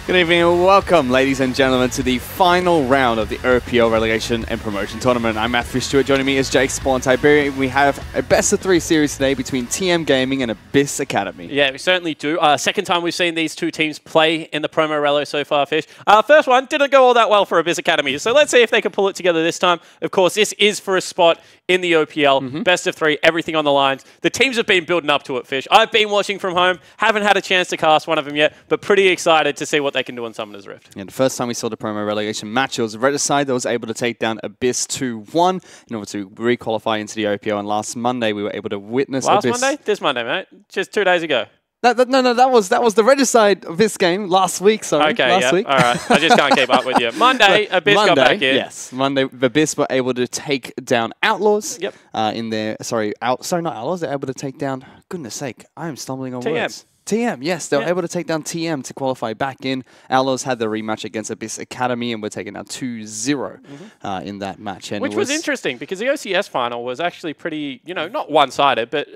Good evening and welcome, ladies and gentlemen, to the final round of the OPL Relegation and Promotion Tournament. I'm Matthew Stewart. Joining me is Jake Spawn Tiberian. We have a best-of-3 series today between TM Gaming and Abyss Academy. Yeah, we certainly do. Second time we've seen these two teams play in the promo relo so far, Fish. First one didn't go all that well for Abyss Academy, so let's see if they can pull it together this time. Of course, this is for a spot in the OPL. Best of 3, everything on the lines. The teams have been building up to it, Fish. I've been watching from home, haven't had a chance to cast one of them yet, but pretty excited to see what they can do on Summoner's Rift. Yeah, the first time we saw the promo relegation match, it was the Red side that was able to take down Abyss 2-1 in order to re-qualify into the OPL, and last Monday we were able to witness Abyss. Monday? This Monday, mate. Just 2 days ago. No, that was the Regicide of this game last week. Sorry, okay, last week. All right. I just can't keep up with you. Monday, Abyss got back in. Yes, Monday, Abyss were able to take down Outlaws. Yep. In their sorry, not Outlaws. They're able to take down. Goodness sake, I am stumbling on TM. words. TM, yes, they were able to take down TM to qualify back in. Outlaws had the rematch against Abyss Academy and were taken down 2-0 in that match. And which was interesting because the OCS final was actually pretty, not one-sided, but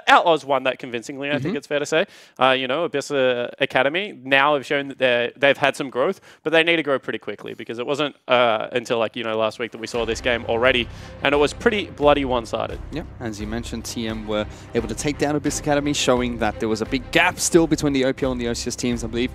Outlaws won that convincingly, I think it's fair to say. Abyss Academy now have shown that they've had some growth, but they need to grow pretty quickly because it wasn't until last week that we saw this game already, and it was pretty bloody one-sided. Yeah, as you mentioned, TM were able to take down Abyss Academy, showing that there was a big gap still between the OPL and the OCS teams, I believe.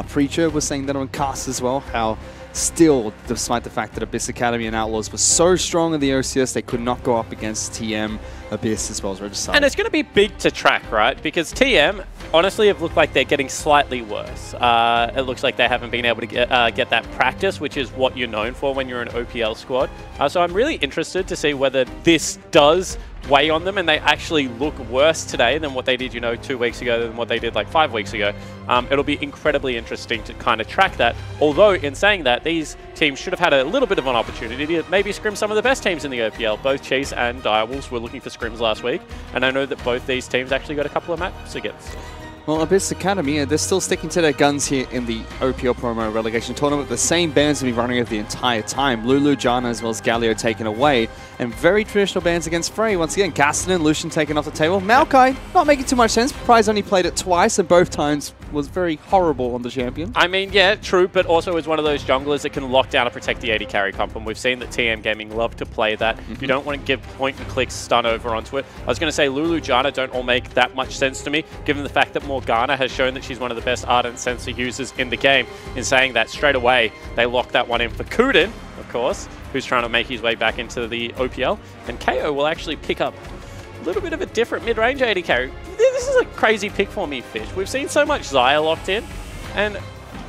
Preacher was saying that on cast as well, how still, despite the fact that Abyss Academy and Outlaws were so strong in the OCS, they could not go up against TM, Abyss, as well as Regicide. And it's going to be big to track, right? Because TM, honestly, have looked like they're getting slightly worse. It looks like they haven't been able to get that practice, which is what you're known for when you're an OPL squad. So I'm really interested to see whether this does weigh on them and they actually look worse today than what they did, 2 weeks ago, than what they did like 5 weeks ago. It'll be incredibly interesting to kind of track that. Although, in saying that, these teams should have had a little bit of an opportunity to maybe scrim some of the best teams in the OPL. Both Chase and Direwolves were looking for scrims last week, and I know that both these teams actually got a couple of maps against. Well, Abyss Academy, they're still sticking to their guns here in the OPL Promo Relegation Tournament. The same bans will be running it the entire time. Lulu, Jana, as well as Galio taken away. And very traditional bans against Frey. Once again, Gaston and Lucian taken off the table. Maokai, not making too much sense. Prize only played it twice, and both times was very horrible on the champion. I mean, yeah, true, but also is one of those junglers that can lock down and protect the AD carry comp, and we've seen that TM Gaming love to play that. You don't want to give point-and-click stun over onto it. I was going to say Lulu, Jana don't all make that much sense to me, given the fact that Morgana has shown that she's one of the best Ardent Sensor users in the game. In saying that, straight away, they lock that one in for Kuden. Of of course, who's trying to make his way back into the OPL. And KO will actually pick up a little bit of a different mid-range AD carry. This is a crazy pick for me, Fish. We've seen so much Xayah locked in, and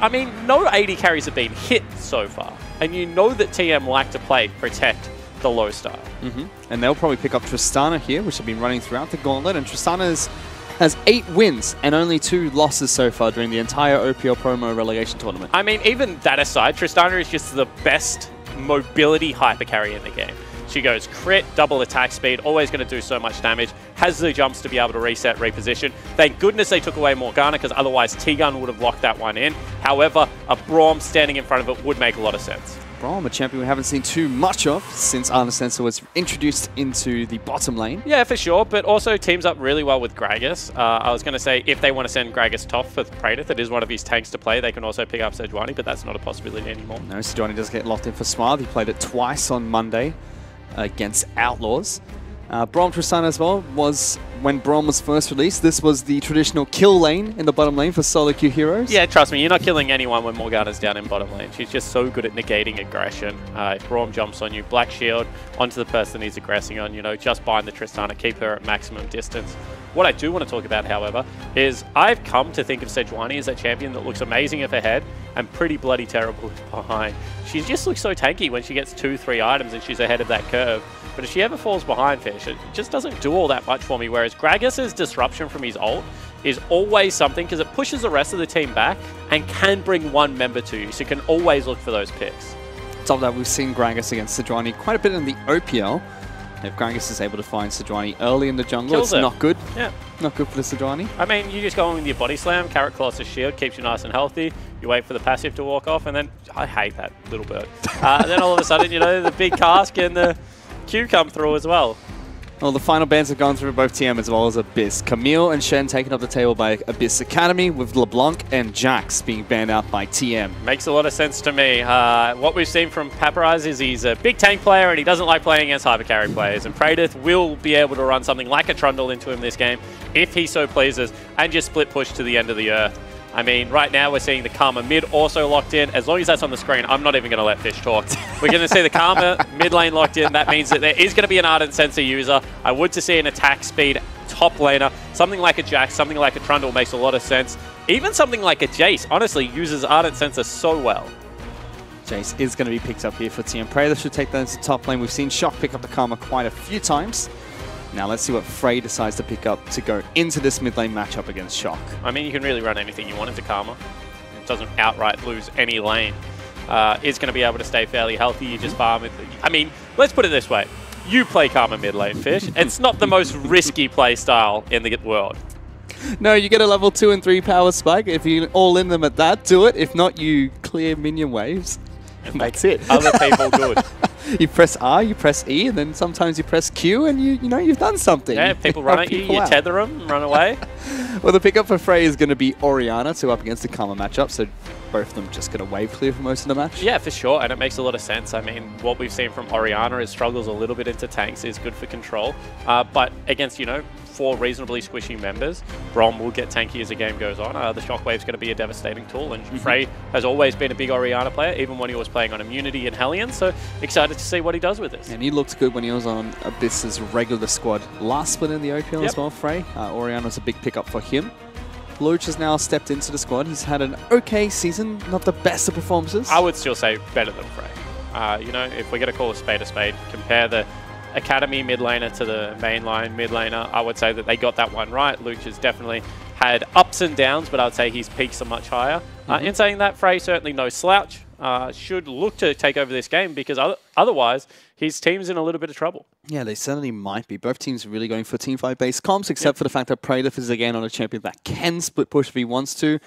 I mean, no AD carries have been hit so far. And you know that TM like to play protect the low star. And they'll probably pick up Tristana here, which have been running throughout the gauntlet. And Tristana has 8 wins and only 2 losses so far during the entire OPL Promo Relegation tournament. I mean, even that aside, Tristana is just the best mobility hyper carry in the game. She goes crit, double attack speed, always going to do so much damage, has the jumps to be able to reset, reposition. Thank goodness they took away Morgana, because otherwise T-Gun would have locked that one in. However, a Braum standing in front of it would make a lot of sense. Braum, a champion we haven't seen too much of since Arna Sensor was introduced into the bottom lane. Yeah, for sure, but also teams up really well with Gragas. I was going to say, if they want to send Gragas top for Praedyth, it is one of his tanks to play. They can also pick up Sejuani, but that's not a possibility anymore. No, Sejuani does get locked in for Smile. He played it twice on Monday against Outlaws. Braum Tristana as well was, when Braum was first released, this was the traditional kill lane in the bottom lane for solo queue heroes. Yeah, trust me, you're not killing anyone when Morgana's down in bottom lane. She's just so good at negating aggression. If Braum jumps on you, Black Shield onto the person he's aggressing on, you know, just bind the Tristana, keep her at maximum distance. What I do want to talk about, however, is I've come to think of Sejuani as a champion that looks amazing at her head and pretty bloody terrible behind. She just looks so tanky when she gets 2-3 items and she's ahead of that curve. But if she ever falls behind Fish, it just doesn't do all that much for me, whereas Gragas' disruption from his ult is always something because it pushes the rest of the team back and can bring one member to you, so you can always look for those picks. Top of that, we've seen Gragas against Sejuani quite a bit in the OPL. If Gragas is able to find Sejuani early in the jungle, it's not good. Yeah. Not good for the Sejuani. I mean, you just go in with your body slam, Carrot Claw's shield, keeps you nice and healthy. You wait for the passive to walk off, and then, I hate that little bird. Then all of a sudden, you know, the big cask and the Q come through as well. Well, the final bans have gone through both TM as well as Abyss. Camille and Shen taken up the table by Abyss Academy, with LeBlanc and Jax being banned out by TM. Makes a lot of sense to me. What we've seen from Paparaz is he's a big tank player and he doesn't like playing against hypercarry players. And Praedyth will be able to run something like a Trundle into him this game, if he so pleases, and just split push to the end of the earth. I mean, right now we're seeing the Karma mid also locked in. As long as that's on the screen, I'm not even going to let Fish talk. We're going to see the Karma mid lane locked in. That means that there is going to be an Ardent Sensor user. I would to see an attack speed top laner. Something like a Jax, something like a Trundle makes a lot of sense. Even something like a Jace, honestly, uses Ardent Sensor so well. Jace is going to be picked up here for TM. Praedyth should take that into top lane. We've seen Shock pick up the Karma quite a few times. Now let's see what Frey decides to pick up to go into this mid lane matchup against Shock. I mean, you can really run anything you want into Karma. It doesn't outright lose any lane. It's going to be able to stay fairly healthy. You just farm it. I mean, let's put it this way. You play Karma mid lane, Fish. It's not the most risky play style in the world. No, you get a level 2 and 3 power spike. If you all in them at that, do it. If not, you clear minion waves. And that's it. Other people good. You press R, you press E, and then sometimes you press Q, and you know you've done something. Yeah, people run at you, you tether them, run away. Well, the pickup for Frey is going to be Orianna to up against the Karma matchup, so both of them just going to wave clear for most of the match. Yeah, for sure, and it makes a lot of sense. I mean, what we've seen from Orianna is struggles a little bit into tanks, is good for control, but against, you know, 4 reasonably squishy members, Braum will get tanky as the game goes on. The Shockwave's going to be a devastating tool, and Frey has always been a big Orianna player, even when he was playing on Immunity and Hellion, so excited to see what he does with this. And he looked good when he was on Abyss's regular squad last split in the OPL as well, Frey. Orianna's a big pickup for him. Luch has now stepped into the squad. He's had an okay season, not the best of performances. I would still say better than Frey. You know, if we're going to call a spade, compare the Academy mid laner to the mainline mid laner, I would say that they got that one right. Luch has definitely had ups and downs, but I would say his peaks are much higher. In saying that, Frey certainly no slouch. Should look to take over this game because otherwise his team's in a little bit of trouble. Yeah, they certainly might be. Both teams are really going for teamfight-based comps, except for the fact that Praedyth is again on a champion that can split push if he wants to.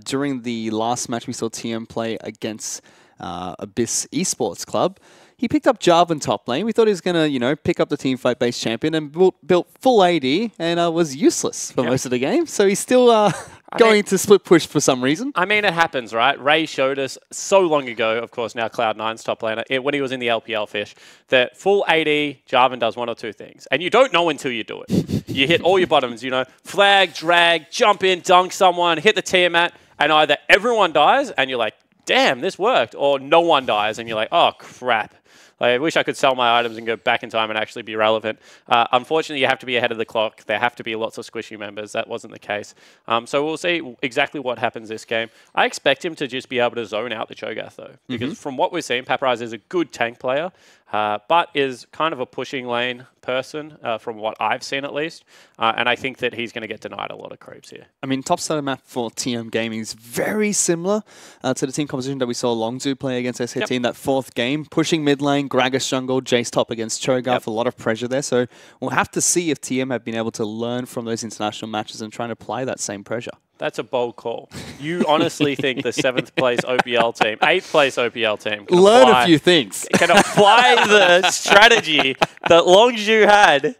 During the last match we saw TM play against Abyss Esports Club, he picked up Jarvan top lane. We thought he was going to, you know, pick up the teamfight-based champion and built full AD and was useless for most of the game. So he's still going to split push for some reason. I mean, it happens, right? Ray showed us so long ago, of course, now Cloud9's top laner, when he was in the LPL Fish, that full AD, Jarvan does 1 or 2 things. And you don't know until you do it. You hit all your bottoms, you know, flag, drag, jump in, dunk someone, hit the Tiamat, and either everyone dies and you're like, damn, this worked. Or no one dies, and you're like, oh, crap. I wish I could sell my items and go back in time and actually be relevant. Unfortunately, you have to be ahead of the clock. There have to be lots of squishy members. That wasn't the case. So we'll see exactly what happens this game. I expect him to just be able to zone out the Cho'Gath, though. Because from what we're seeing, Paparazzi is a good tank player, but is kind of a pushing lane person, from what I've seen at least. And I think that he's going to get denied a lot of creeps here. I mean, top side map for TM Gaming is very similar to the team composition that we saw Longzhu play against SKT in that 4th game. Pushing mid lane, Gragas jungle, Jace top against Cho'Gath, a lot of pressure there. So we'll have to see if TM have been able to learn from those international matches and try and apply that same pressure. That's a bold call. You honestly think the 7th place OPL team, 8th place OPL team can learn a few things. Can apply the strategy that Longzhu had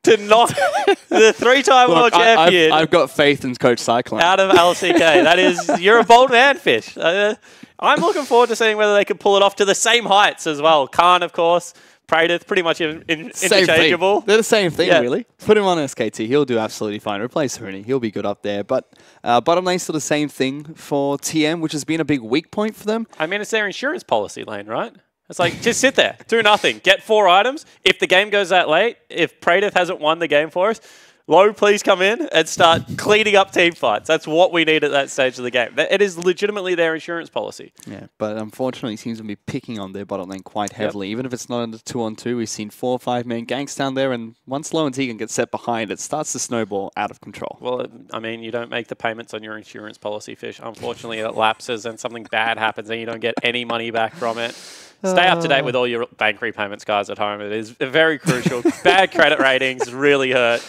to knock the 3-time world champion I've got faith in Coach Cyclone out of LCK. That is, you're a bold man, Fish. I'm looking forward to seeing whether they can pull it off to the same heights as well. Khan, of course. Praedyth, pretty much interchangeable. They're the same thing, really. Put him on SKT, he'll do absolutely fine. Replace Rooney, he'll be good up there. But bottom lane's still the same thing for TM, which has been a big weak point for them. I mean, it's their insurance policy lane, right? It's like, just sit there, do nothing, get 4 items. If the game goes that late, if Praedyth hasn't won the game for us, Low, please come in and start cleaning up team fights. That's what we need at that stage of the game. It is legitimately their insurance policy. Yeah, but unfortunately, it seems to be picking on their bottom lane quite heavily. Even if it's not under 2-on-2, we've seen 4 or 5 man ganks down there, and once Low and Tegan get set behind, it starts to snowball out of control. Well, I mean, you don't make the payments on your insurance policy, Fish. Unfortunately, it lapses and something bad happens and you don't get any money back from it. Stay up to date with all your bank repayments, guys, at home. It is very crucial. Bad credit ratings really hurt.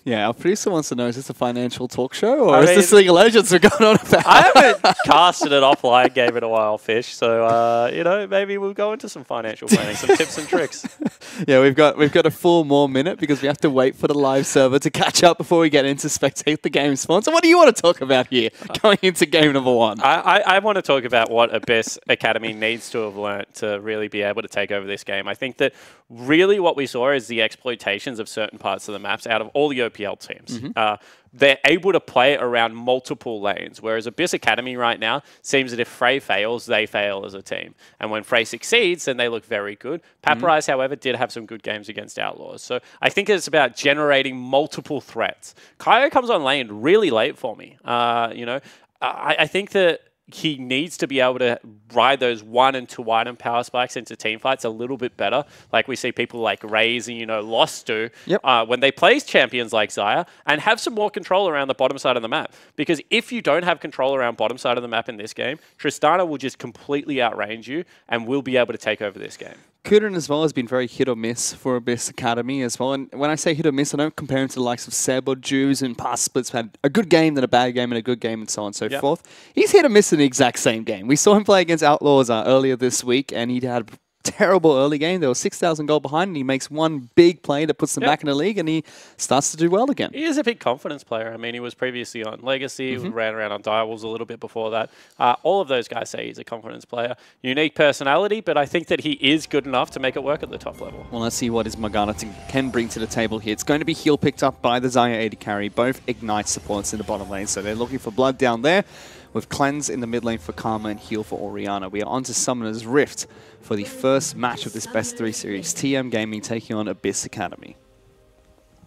Yeah, our producer wants to know, is this a financial talk show, or is this League of Legends we're going on about? I haven't casted an offline game in a while, Fish, so, you know, maybe we'll go into some financial planning, some tips and tricks. Yeah, we've got a full more minute because we have to wait for the live server to catch up before we get into Spectate the Game sponsor. What do you want to talk about here, going into game number 1? I want to talk about what Abyss Academy needs to have learnt to really be able to take over this game. I think that really what we saw is the exploitations of certain parts of the maps out of all the OPL teams. They're able to play around multiple lanes, whereas Abyss Academy right now seems that if Frey fails, they fail as a team. And when Frey succeeds, then they look very good. Paparazzi, however, did have some good games against Outlaws. So I think it's about generating multiple threats. Kaio comes on lane really late for me. You know, I think that he needs to be able to ride those 1 and 2 item power spikes into team fights a little bit better, like we see people like Raze and, you know, Lost do when they play champions like Xayah, and have some more control around the bottom side of the map. Because if you don't have control around bottom side of the map in this game, Tristana will just completely outrange you and will be able to take over this game. Kuden as well has been very hit or miss for Abyss Academy as well. And when I say hit or miss, I don't compare him to the likes of Seb or Jews and past splits. Had a good game, then a bad game, and a good game, and so on and so forth. He's hit or miss in the exact same game. We saw him play against Outlaws earlier this week, and he had terrible early game. There was 6,000 gold behind, and he makes one big play that puts them back in the league, and he starts to do well again. He is a big confidence player. I mean, he was previously on Legacy, ran around on Direwolves a little bit before that. All of those guys say he's a confidence player. Unique personality, but I think that he is good enough to make it work at the top level. Well, let's see what his Morgana can bring to the table here. It's going to be heal picked up by the Xayah AD carry, both Ignite supports in the bottom lane, so they're looking for blood down there, with Cleanse in the mid lane for Karma and Heal for Orianna. We are on to Summoner's Rift for the first match of this Best 3 series. TM Gaming taking on Abyss Academy.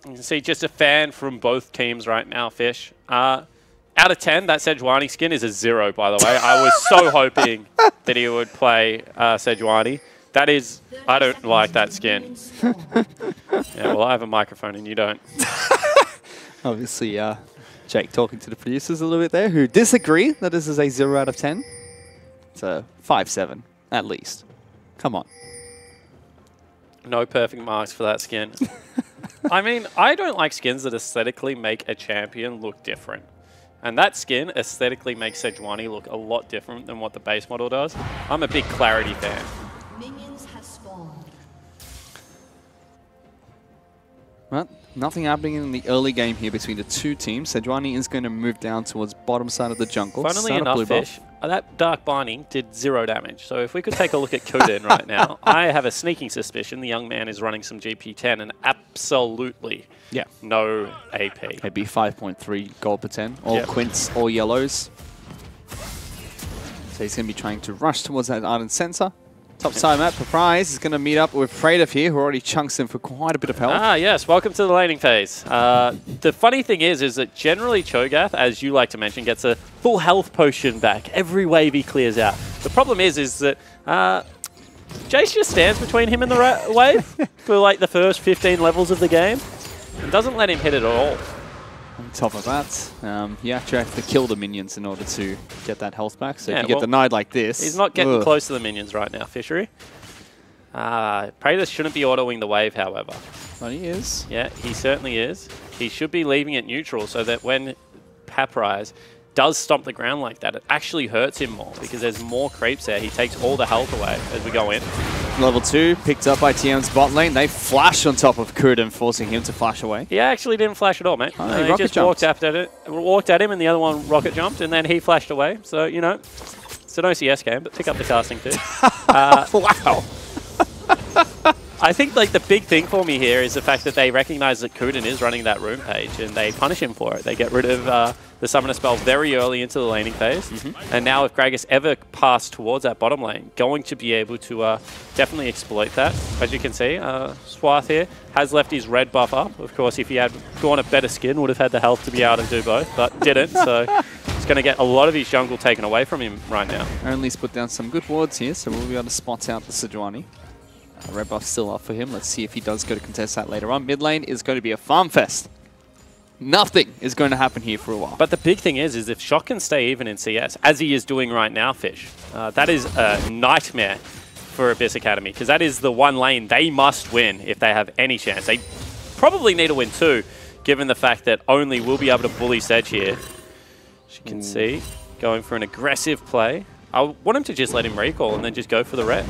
You can see just a fan from both teams right now, Fish. Out of 10, that Sejuani skin is a 0, by the way. I was so hoping that he would play Sejuani. That is, I don't like that skin. Yeah, well, I have a microphone and you don't. Obviously, Jake talking to the producers a little bit there, who disagree that this is a 0 out of 10. It's a 5-7, at least. Come on. No perfect marks for that skin. I mean, I don't like skins that aesthetically make a champion look different. And that skin aesthetically makes Sejuani look a lot different than what the base model does. I'm a big Clarity fan. Minions have spawned. Well, nothing happening in the early game here between the two teams. Sejuani is going to move down towards bottom side of the jungle. Funnily enough, Fish, that Dark Binding did 0 damage. So if we could take a look at Kuden right now, I have a sneaking suspicion the young man is running some GP10 and absolutely no AP. Maybe 5.3 gold per 10. All quints, all yellows. So he's going to be trying to rush towards that Ardent Sensor. Top side map, Surprise is going to meet up with Praetor here, who already chunks him for quite a bit of health. Ah, yes. Welcome to the laning phase. The funny thing is that generally Cho'Gath, as you like to mention, gets a full health potion back every wave he clears out. The problem is that Jace just stands between him and the wave for like the first 15 levels of the game and doesn't let him hit it at all. On top of that, you actually have to kill the minions in order to get that health back. So if you get denied like this... He's not getting close to the minions right now, Fishery. Praetor shouldn't be autoing the wave, however. But he is. Yeah, he certainly is. He should be leaving it neutral so that when Paprise does stomp the ground like that, it actually hurts him more because there's more creeps there. He takes all the health away as we go in. Level 2, picked up by TM's bot lane. They flash on top of Kuden, forcing him to flash away. He actually didn't flash at all, mate. He just walked at him, and the other one rocket jumped, and then he flashed away. So, you know, it's an OCS game, but pick up the casting too. Wow. I think like the big thing for me here is the fact that they recognize that Kuden is running that room page, and they punish him for it. They get rid of the summoner spell very early into the laning phase. And now if Gragas ever passed towards that bottom lane, going to be able to definitely exploit that. As you can see, Swath here has left his red buff up. Of course, if he had gone a better skin, would have had the health to be able to do both, but didn't. So he's going to get a lot of his jungle taken away from him right now. Only's put down some good wards here, so we'll be able to spot out the Sejuani. Red buff still up for him. Let's see if he does go to contest that later on. Mid lane is going to be a farm fest. Nothing is going to happen here for a while. But the big thing is if Shock can stay even in CS, as he is doing right now, Fish, that is a nightmare for Abyss Academy, because that is the one lane they must win if they have any chance. They probably need to win two, given the fact that Only will be able to bully Sedge here. As you can see, going for an aggressive play. I want him to just let him recall and then just go for the red.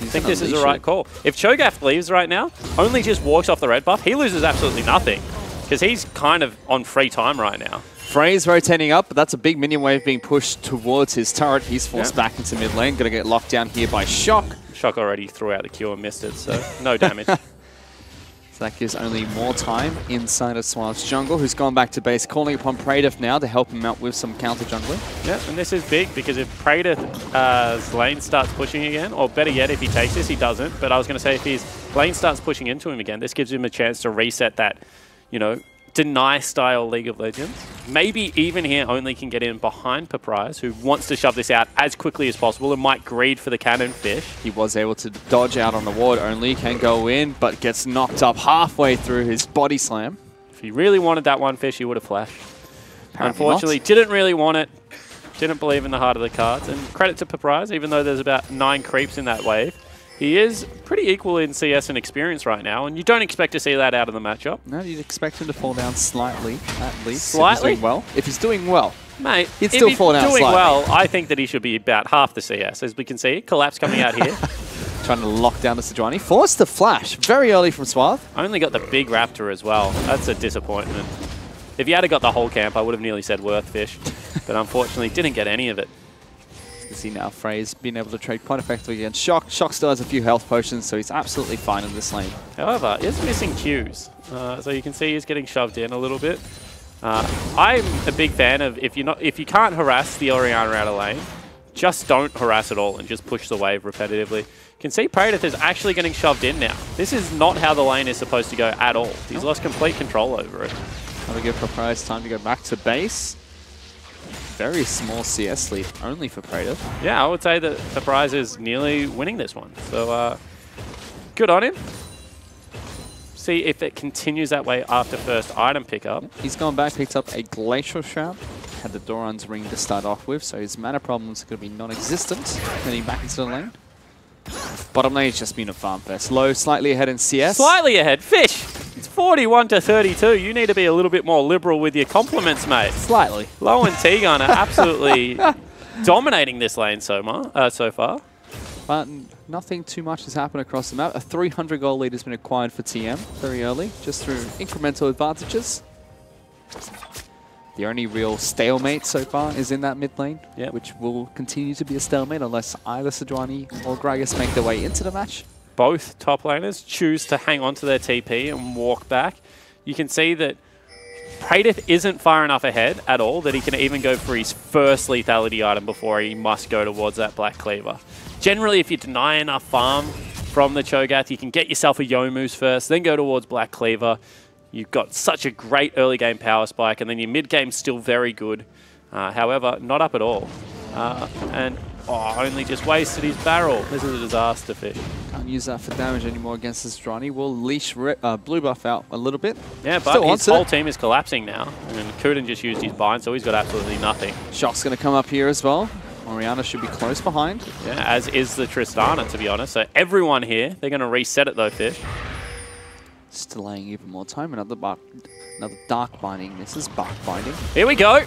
I think this is the right call. If Cho'Gath leaves right now, Only just walks off the red buff, he loses absolutely nothing, because he's kind of on free time right now. Frey's rotating up, but that's a big minion wave being pushed towards his turret. He's forced back into mid lane. Going to get locked down here by Shock. Shock already threw out the Q and missed it, so no damage. So that gives Only more time inside of Swath's jungle, who's gone back to base, calling upon Praetor now to help him out with some counter jungling. Yeah, and this is big because if Praetor's lane starts pushing again, or better yet, if he takes this, he doesn't. But I was going to say if his lane starts pushing into him again, this gives him a chance to reset that, you know, deny style League of Legends. Maybe even here Only can get in behind Paprise, who wants to shove this out as quickly as possible and might greed for the cannon Fish. He was able to dodge out on the ward. Only can go in, but gets knocked up halfway through his body slam. If he really wanted that one Fish, he would have flashed. Unfortunately, didn't really want it. Didn't believe in the heart of the cards. And credit to Paprise, even though there's about 9 creeps in that wave. He is pretty equal in CS and experience right now, and you don't expect to see that out of the matchup. No, you'd expect him to fall down slightly, at least. Slightly? If he's doing well. If he's doing well. Mate, he'd still fall down slightly. If he's doing well, I think that he should be about half the CS. As we can see, Collapse coming out here. Trying to lock down the Sejuani. Forced the flash very early from Swath. Only got the big Raptor as well. That's a disappointment. If you had got the whole camp, I would have nearly said worth Fish, but unfortunately didn't get any of it. You can see now Frey's been able to trade quite effectively against Shock. Shock still has a few health potions, so he's absolutely fine in this lane. However, he's missing Qs. So you can see he's getting shoved in a little bit. I'm a big fan of if you can't harass the Orianna out of lane, just don't harass at all and just push the wave repetitively. You can see Praetor is actually getting shoved in now. This is not how the lane is supposed to go at all. He's lost complete control over it. Have a good Paprise time to go back to base. Very small CS lead, only for Praetor. Yeah, I would say that Paprise is nearly winning this one. So good on him. See if it continues that way after first item pickup. He's gone back, picked up a Glacial Shroud. Had the Doran's Ring to start off with, so his mana problems are going to be non-existent. Heading back into the lane. Bottom lane has just been a farm fest. Low, slightly ahead in CS. Slightly ahead. Fish! It's 41 to 32. You need to be a little bit more liberal with your compliments, mate. Slightly. Low and T-Gun are absolutely dominating this lane so far. But nothing too much has happened across the map. A 300 goal lead has been acquired for TM very early, just through incremental advantages. The only real stalemate so far is in that mid lane, which will continue to be a stalemate unless either Sejuani or Gragas make their way into the match. Both top laners choose to hang on to their TP and walk back. You can see that Praedyth isn't far enough ahead at all that he can even go for his first lethality item before he must go towards that Black Cleaver. Generally, if you deny enough farm from the Cho'Gath, you can get yourself a Youmuu's first, then go towards Black Cleaver. You've got such a great early game power spike, and then your mid game's still very good. However, not up at all. Only just wasted his barrel. This is a disaster, Fish. Can't use that for damage anymore against this Drani. We'll leash blue buff out a little bit. Yeah, but his whole team is collapsing now. And Kuden just used his bind, so he's got absolutely nothing. Shock's going to come up here as well. Oriana should be close behind. Yeah, as is the Tristana, to be honest. So everyone here, they're going to reset it though, Fish. It's delaying even more time. Another dark binding. This is bark binding. Here we go.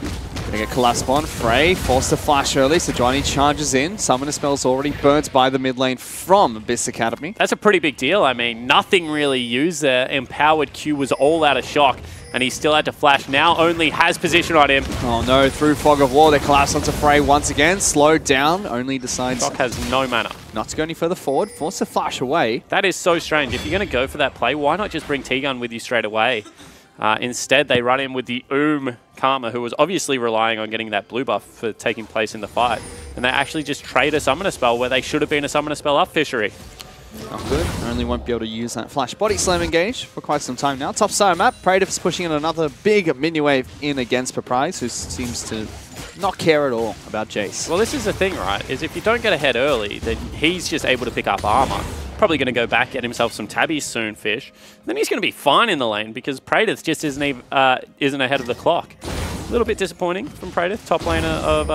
Gonna get collapsed on. Frey forced to flash early, so Johnny charges in. Summoner spell's already burnt by the mid lane from Abyss Academy. That's a pretty big deal. I mean, nothing really used there. Empowered Q was all out of Shock, and he still had to flash. Now only has position on him. Oh no, through Fog of War, they collapse onto Frey once again. Slowed down, only decides Shock has no mana. Not to go any further forward, forced to flash away. That is so strange. If you're going to go for that play, why not just bring T-Gun with you straight away? Instead, they run in with the Karma, who was obviously relying on getting that blue buff for taking place in the fight. And they actually just trade a Summoner Spell where they should have been a Summoner Spell up Fishery. Not good. Only won't be able to use that Flash Body Slam engage for quite some time now. Top side map, Praedyth's pushing in another big mini wave in against Paprise, who seems to not care at all about Jace. Well, this is the thing, right, is if you don't get ahead early, then he's just able to pick up armor. Probably going to go back, get himself some tabbies soon, Fish. Then he's going to be fine in the lane because Praedyth just isn't ahead of the clock. A little bit disappointing from Praedyth, top laner of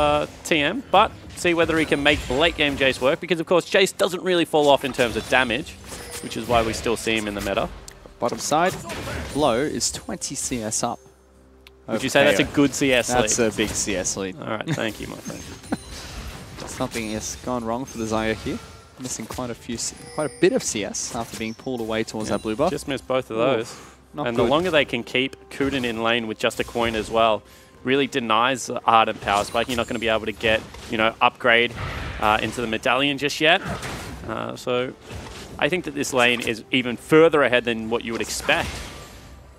TM, but see whether he can make late game Jace work because, of course, Jace doesn't really fall off in terms of damage, which is why we still see him in the meta. Bottom side, Low is 20 CS up. Would you say that's a good CS lead? That's a big CS lead. All right, thank you, my friend. Something has gone wrong for the Xayah here. Missing quite a bit of CS after being pulled away towards that blue buff. Just missed both of those. Not and good. The longer they can keep Kuden in lane with just a coin as well, really denies the Ardent Power Spike. You're not going to be able to get, upgrade into the medallion just yet. So I think that this lane is even further ahead than what you would expect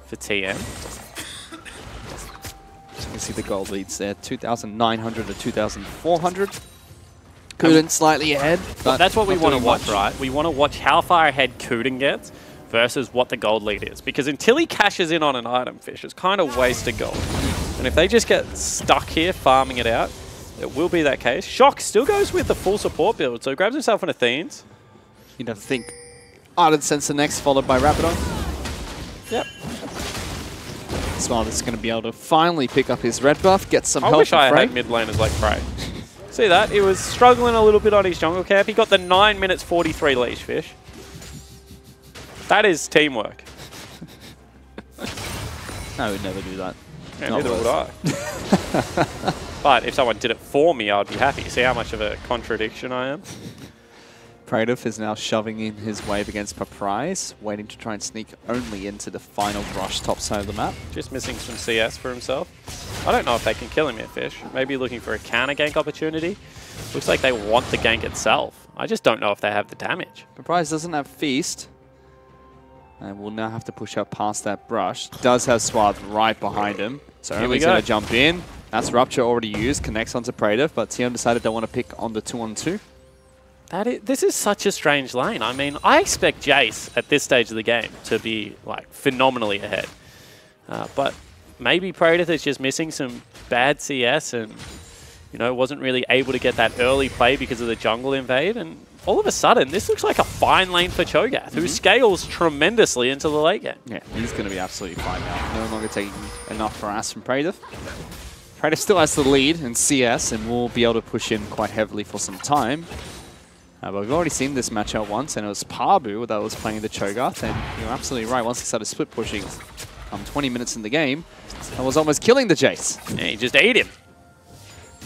for TM. So you can see the gold leads there, 2,900 to 2,400. Kuden slightly ahead. But that's what we want to watch, right? We want to watch how far ahead Kuden gets versus what the gold lead is. Because until he cashes in on an item, Fish, it's kind of wasted gold. And if they just get stuck here farming it out, it will be that case. Shock still goes with the full support build, so he grabs himself an Athene's. You don't think Ardent Sensor next, followed by Rapidon? Yep. Smart is going to be able to finally pick up his red buff, get some help. I wish I Frey. had mid laners like Frey. See that? He was struggling a little bit on his jungle camp. He got the 9 minutes 43 leash, Fish. That is teamwork. I would never do that. Yeah, neither would I. But if someone did it for me, I'd be happy. See how much of a contradiction I am? Praedyth is now shoving in his wave against Paprise, waiting to try and sneak only into the final rush top side of the map. Just missing some CS for himself. I don't know if they can kill him yet, Fish. Maybe looking for a counter gank opportunity. Looks like they want the gank itself. I just don't know if they have the damage. Paprise doesn't have Feast, and will now have to push up past that brush. Does have Swath right behind him, so Only's going to jump in. That's Rupture already used, connects onto Praedyth, but TM decided they want to pick on the 2-on-2. This is such a strange lane. I mean, I expect Jace at this stage of the game to be like phenomenally ahead. But maybe Praedyth is just missing some bad CS and, wasn't really able to get that early play because of the jungle invade. And all of a sudden, this looks like a fine lane for Cho'Gath, who scales tremendously into the late game. Yeah, he's going to be absolutely fine now. No longer taking enough harass from Praedyth. Praedyth still has the lead in CS and will be able to push in quite heavily for some time. But we've already seen this matchup once, and it was Pabu that was playing the Cho'Gath, and you're absolutely right. Once he started split pushing 20 minutes in the game, that was almost killing the Jace. Yeah, he just ate him.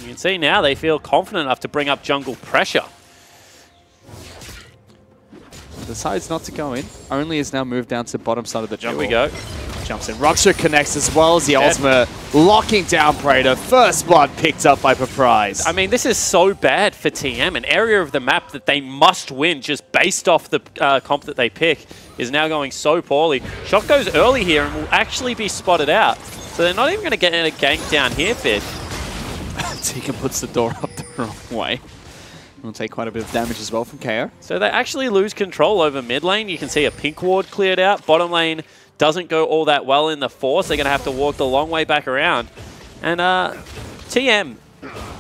You can see now they feel confident enough to bring up jungle pressure. Decides not to go in. Only is now moved down to bottom side of the jungle. Here we go. Jumps in. Rupture connects as well as the ultimate, locking down Praedyth. First blood picked up by Paprise. I mean, this is so bad for TM. An area of the map that they must win just based off the comp that they pick is now going so poorly. Shock goes early here and will actually be spotted out. So they're not even going to get a gank down here, Fish. Tegan puts the door up the wrong way. Will take quite a bit of damage as well from KO. So they actually lose control over mid lane. You can see a pink ward cleared out. Bottom lane doesn't go all that well in the force. They're going to have to walk the long way back around. And TM,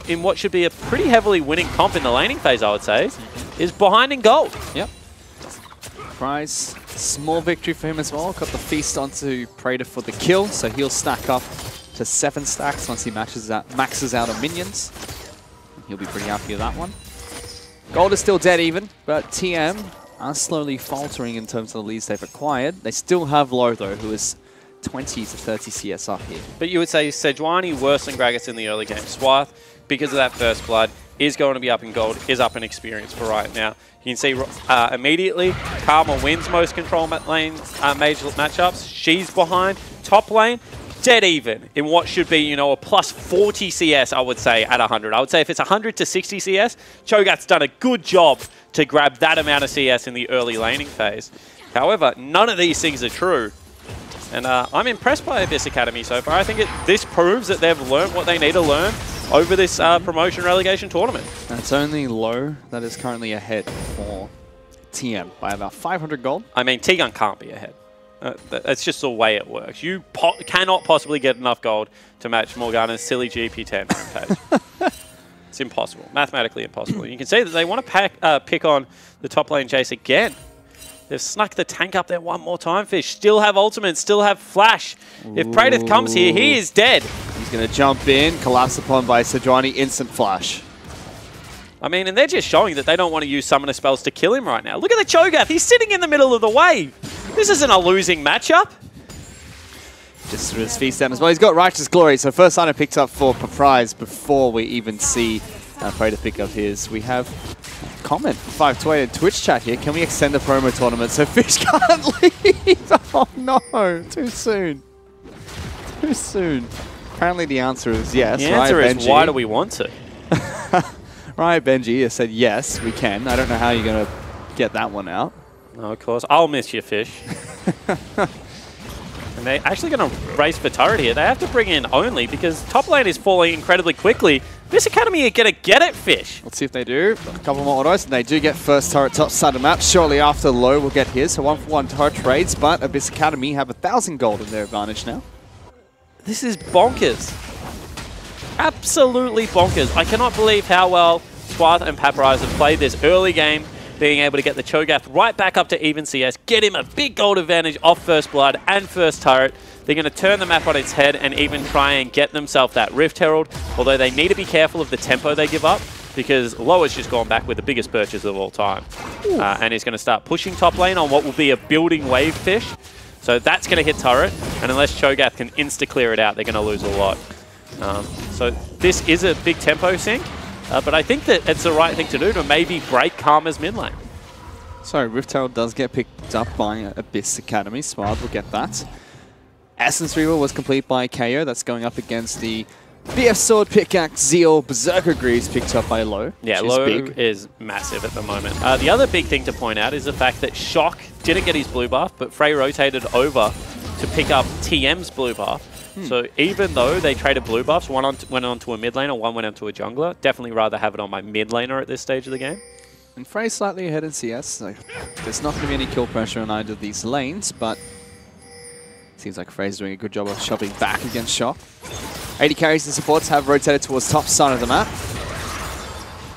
in what should be a pretty heavily winning comp in the laning phase, I would say, is behind in gold. Yep. Prize, small victory for him as well. Got the feast onto Praetor for the kill, so he'll stack up to 7 stacks once he maxes out on minions. He'll be pretty happy with that one. Gold is still dead even, but TM are slowly faltering in terms of the leads they've acquired. They still have Low though, who is 20 to 30 CS up here. But you would say Sejuani worse than Gragas in the early game. Swath, because of that first blood, is going to be up in gold, is up in experience for right now. You can see immediately, Karma wins most control lane major matchups. She's behind. Top lane, dead even in what should be, you know, a plus 40 CS, I would say, at 100. I would say if it's 100 to 60 CS, Cho'Gath's done a good job to grab that amount of CS in the early laning phase. However, none of these things are true. And I'm impressed by Abyss Academy so far. I think this proves that they've learned what they need to learn over this promotion relegation tournament. That's only Low that is currently ahead for TM by about 500 gold. I mean, T-Gun can't be ahead. That's just the way it works. You cannot possibly get enough gold to match Morgana's silly GP10 homepage. It's impossible. Mathematically impossible. You can see that they want to pick on the top lane chase again. They've snuck the tank up there one more time, Fish. Still have ultimate, still have flash. If Praetor comes here, he is dead. He's going to jump in, collapse upon by Sejuani, instant flash. I mean, and they're just showing that they don't want to use summoner spells to kill him right now. Look at the Cho'Gath. He's sitting in the middle of the wave. This isn't a losing matchup. Just threw his feast down as well. He's got Righteous Glory, so first item picked up for Prize before we even see Praetor pick up his. We have comment 528 in Twitch chat here. Can we extend the promo tournament so Fish can't leave? Oh no, too soon. Too soon. Apparently the answer is yes. The answer is why do we want to? Right, Benji has said yes, we can. I don't know how you're going to get that one out. No, of course. I'll miss you, Fish. And they're actually going to race for turret here. They have to bring in only because top lane is falling incredibly quickly. This Academy are going to get it, Fish. Let's see if they do. A couple more autos, and they do get first turret top side of the map. Shortly after, Low will get his. So 1-for-1 turret trades, but Abyss Academy have 1,000 gold in their advantage now. This is bonkers. Absolutely bonkers. I cannot believe how well Swath and Papyrus have played this early game, being able to get the Cho'Gath right back up to even CS, get him a big gold advantage off first blood and first turret. They're going to turn the map on its head and even try and get themselves that Rift Herald, although they need to be careful of the tempo they give up because Low has just gone back with the biggest purchase of all time. And he's going to start pushing top lane on what will be a building wave, Fish. So that's going to hit turret, and unless Cho'Gath can insta-clear it out, they're going to lose a lot. So this is a big tempo sink, but I think that it's the right thing to do to maybe break Karma's mid lane. So Rift Herald does get picked up by Abyss Academy. Sward will get that. Essence Reaver was complete by KO. That's going up against the BF Sword, Pickaxe, Zeal, Berserker Greaves picked up by Low. Yeah, Low is massive at the moment. The other big thing to point out is the fact that Shock didn't get his blue buff, but Frey rotated over to pick up TM's blue buff. So even though they traded blue buffs, one went on to a mid laner, one went on to a jungler, definitely rather have it on my mid laner at this stage of the game. And Frey's slightly ahead in CS, so there's not going to be any kill pressure on either of these lanes, but seems like Frey's doing a good job of shoving back against Shock. 80 carries and supports have rotated towards top side of the map.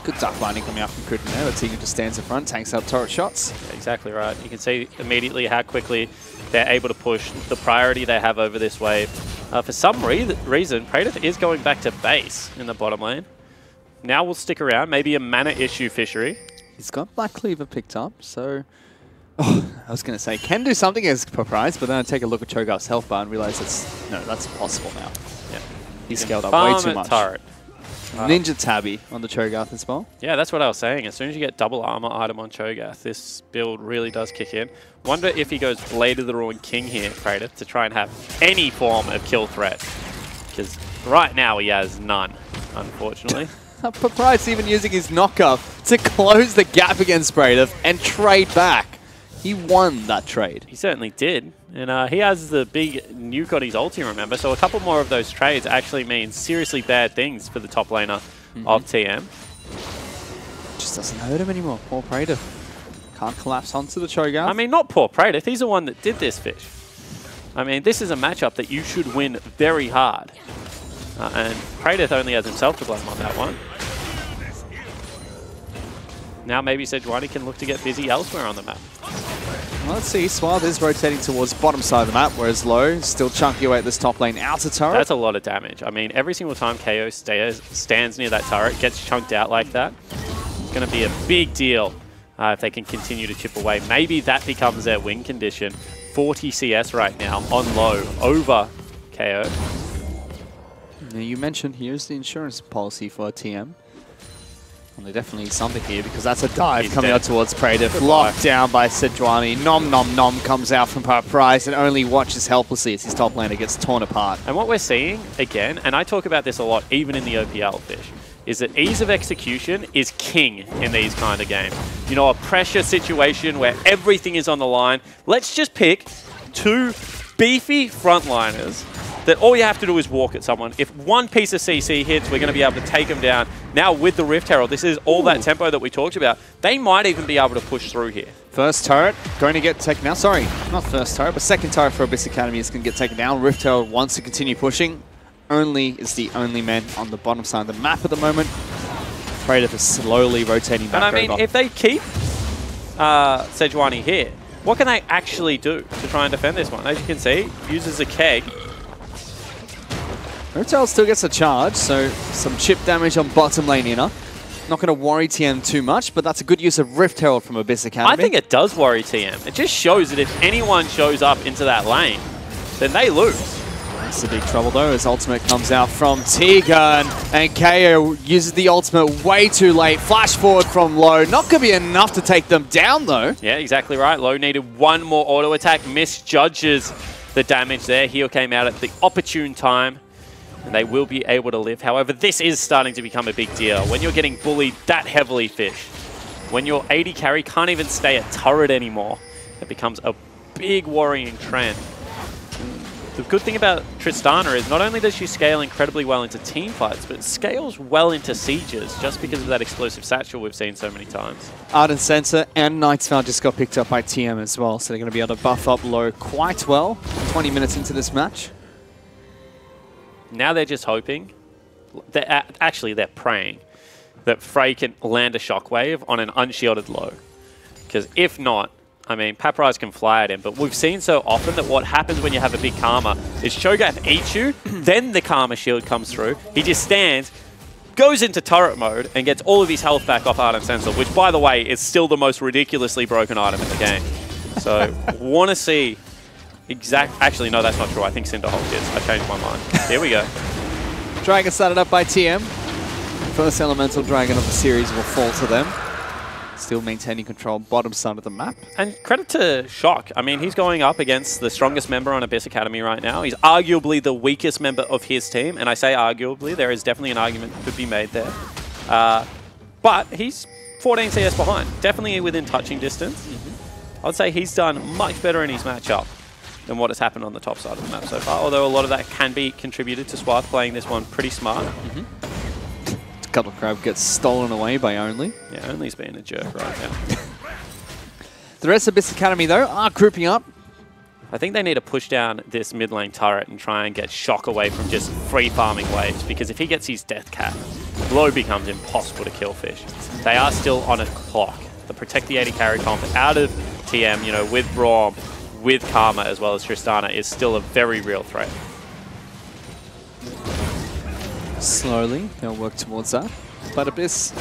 Good dark blinding coming out from Kruton there, but Tegan just stands in front, tanks out turret shots. Yeah, exactly right. You can see immediately how quickly they're able to push the priority they have over this wave. For some reason, Praetor is going back to base in the bottom lane. Now we'll stick around, maybe a mana issue Fishery. He's got Black Cleaver picked up, so... Oh, I was going to say, can do something as Prize, but then I take a look at Cho'Gath's health bar and realize that's impossible now. Yeah, he's scaled up way too much. Turret. Ninja Tabby on the Cho'Gath as well. Yeah, that's what I was saying. As soon as you get double armor item on Cho'Gath, this build really does kick in. Wonder if he goes Blade of the Ruined King here, Praetor, to try and have any form of kill threat. Because right now he has none, unfortunately. Price even using his knockup to close the gap against Praetor and trade back. He won that trade. He certainly did. And he has the big nuke on his ulti, remember? So a couple more of those trades actually means seriously bad things for the top laner of TM. Just doesn't hurt him anymore. Poor Praetor. Can't collapse onto the Cho'Gath. I mean, not poor Praetor. He's the one that did this, Fish. I mean, this is a matchup that you should win very hard. And Praetor only has himself to blame on that one. Now maybe Sejuani can look to get busy elsewhere on the map. Well, let's see. Swath is rotating towards bottom side of the map, whereas Low still chunking away at this top lane outer turret. That's a lot of damage. I mean, every single time KO stands near that turret, gets chunked out like that, it's going to be a big deal if they can continue to chip away. Maybe that becomes their win condition. 40 CS right now on Low over KO. Now you mentioned here's the insurance policy for TM. And they definitely need something here because that's a dive He's coming dead. out towards Praetor. Locked down by Sejuani. Nom Nom Nom comes out from Price and only watches helplessly as his top laner gets torn apart. And what we're seeing, again, and I talk about this a lot even in the OPL, Fish, is that ease of execution is king in these kind of games. You know, a pressure situation where everything is on the line. Let's just pick two beefy frontliners that all you have to do is walk at someone. If one piece of CC hits, we're going to be able to take them down. Now with the Rift Herald, this is all that tempo that we talked about. They might even be able to push through here. First turret going to get taken down. Sorry, not first turret, but second turret for Abyss Academy is going to get taken down. Rift Herald wants to continue pushing. Only is the only man on the bottom side of the map at the moment. Praetor is slowly rotating back. And I mean, over. if they keep Sejuani here, what can they actually do to try and defend this one? As you can see, uses a keg. Rift Herald still gets a charge, so some chip damage on bottom lane inner. Not going to worry TM too much, but that's a good use of Rift Herald from Abyss Academy. I think it does worry TM. It just shows that if anyone shows up into that lane, then they lose. That's a big trouble though, as ultimate comes out from Tegan, and KO uses the ultimate way too late. Flash forward from Low. Not going to be enough to take them down though. Yeah, exactly right. Low needed one more auto attack, misjudges the damage there. Heal came out at the opportune time, and they will be able to live. However, this is starting to become a big deal. When you're getting bullied that heavily, Fish, when your AD carry can't even stay at turret anymore, it becomes a big worrying trend. The good thing about Tristana is not only does she scale incredibly well into team fights, but scales well into sieges just because of that explosive satchel we've seen so many times. Ardent Sensor and Knight's Vow just got picked up by TM as well, so they're going to be able to buff up Low quite well 20 minutes into this match. Now they're just hoping, actually they're praying, that Frey can land a shockwave on an unshielded Low. Because if not, I mean, Papyrus can fly at him, but we've seen so often that what happens when you have a big Karma is Cho'Gath eats you, then the Karma shield comes through, he just stands, goes into turret mode, and gets all of his health back off Ardent Sensor, which, by the way, is still the most ridiculously broken item in the game. So, want to see actually, no, that's not true. I think Cinderhulk is. I changed my mind. There we go. Dragon started up by TM. First elemental dragon of the series will fall to them. Still maintaining control bottom side of the map. And credit to Shock. I mean, he's going up against the strongest member on Abyss Academy right now. He's arguably the weakest member of his team. And I say arguably. There is definitely an argument that could be made there. But he's 14 CS behind. Definitely within touching distance. I'd say he's done much better in his matchup than what has happened on the top side of the map so far. Although a lot of that can be contributed to Swath playing this one pretty smart. Couple Crab gets stolen away by Only. Yeah, Only's being a jerk right now. The rest of Abyss Academy, though, are grouping up. I think they need to push down this mid lane turret and try and get Shock away from just free farming waves, because if he gets his death cap, Low becomes impossible to kill Fish. They are still on a clock. The Protect the AD carry comp out of TM, you know, with Braum, with Karma, as well as Tristana, is still a very real threat. Slowly, they'll work towards that. But Abyss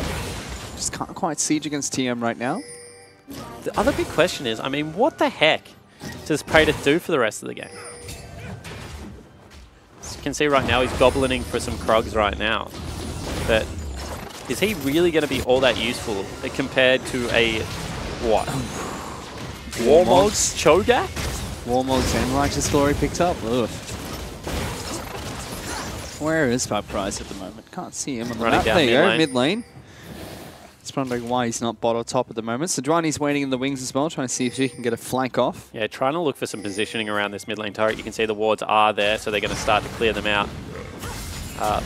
just can't quite siege against TM right now. The other big question is, I mean, what the heck does Praetor do for the rest of the game? As you can see right now, he's goblining for some Krugs right now. But is he really going to be all that useful compared to a, what? Warmog's Cho'Gath? Warmog's and Righteous Glory picked up. Ugh. Where is Price at the moment? Can't see him on the Running map. down There you go, mid lane. mid lane. Just wondering why he's not bottom top at the moment. Sedrani's waiting in the wings as well, trying to see if he can get a flank off. Yeah, trying to look for some positioning around this mid lane turret. You can see the wards are there, so they're going to start to clear them out.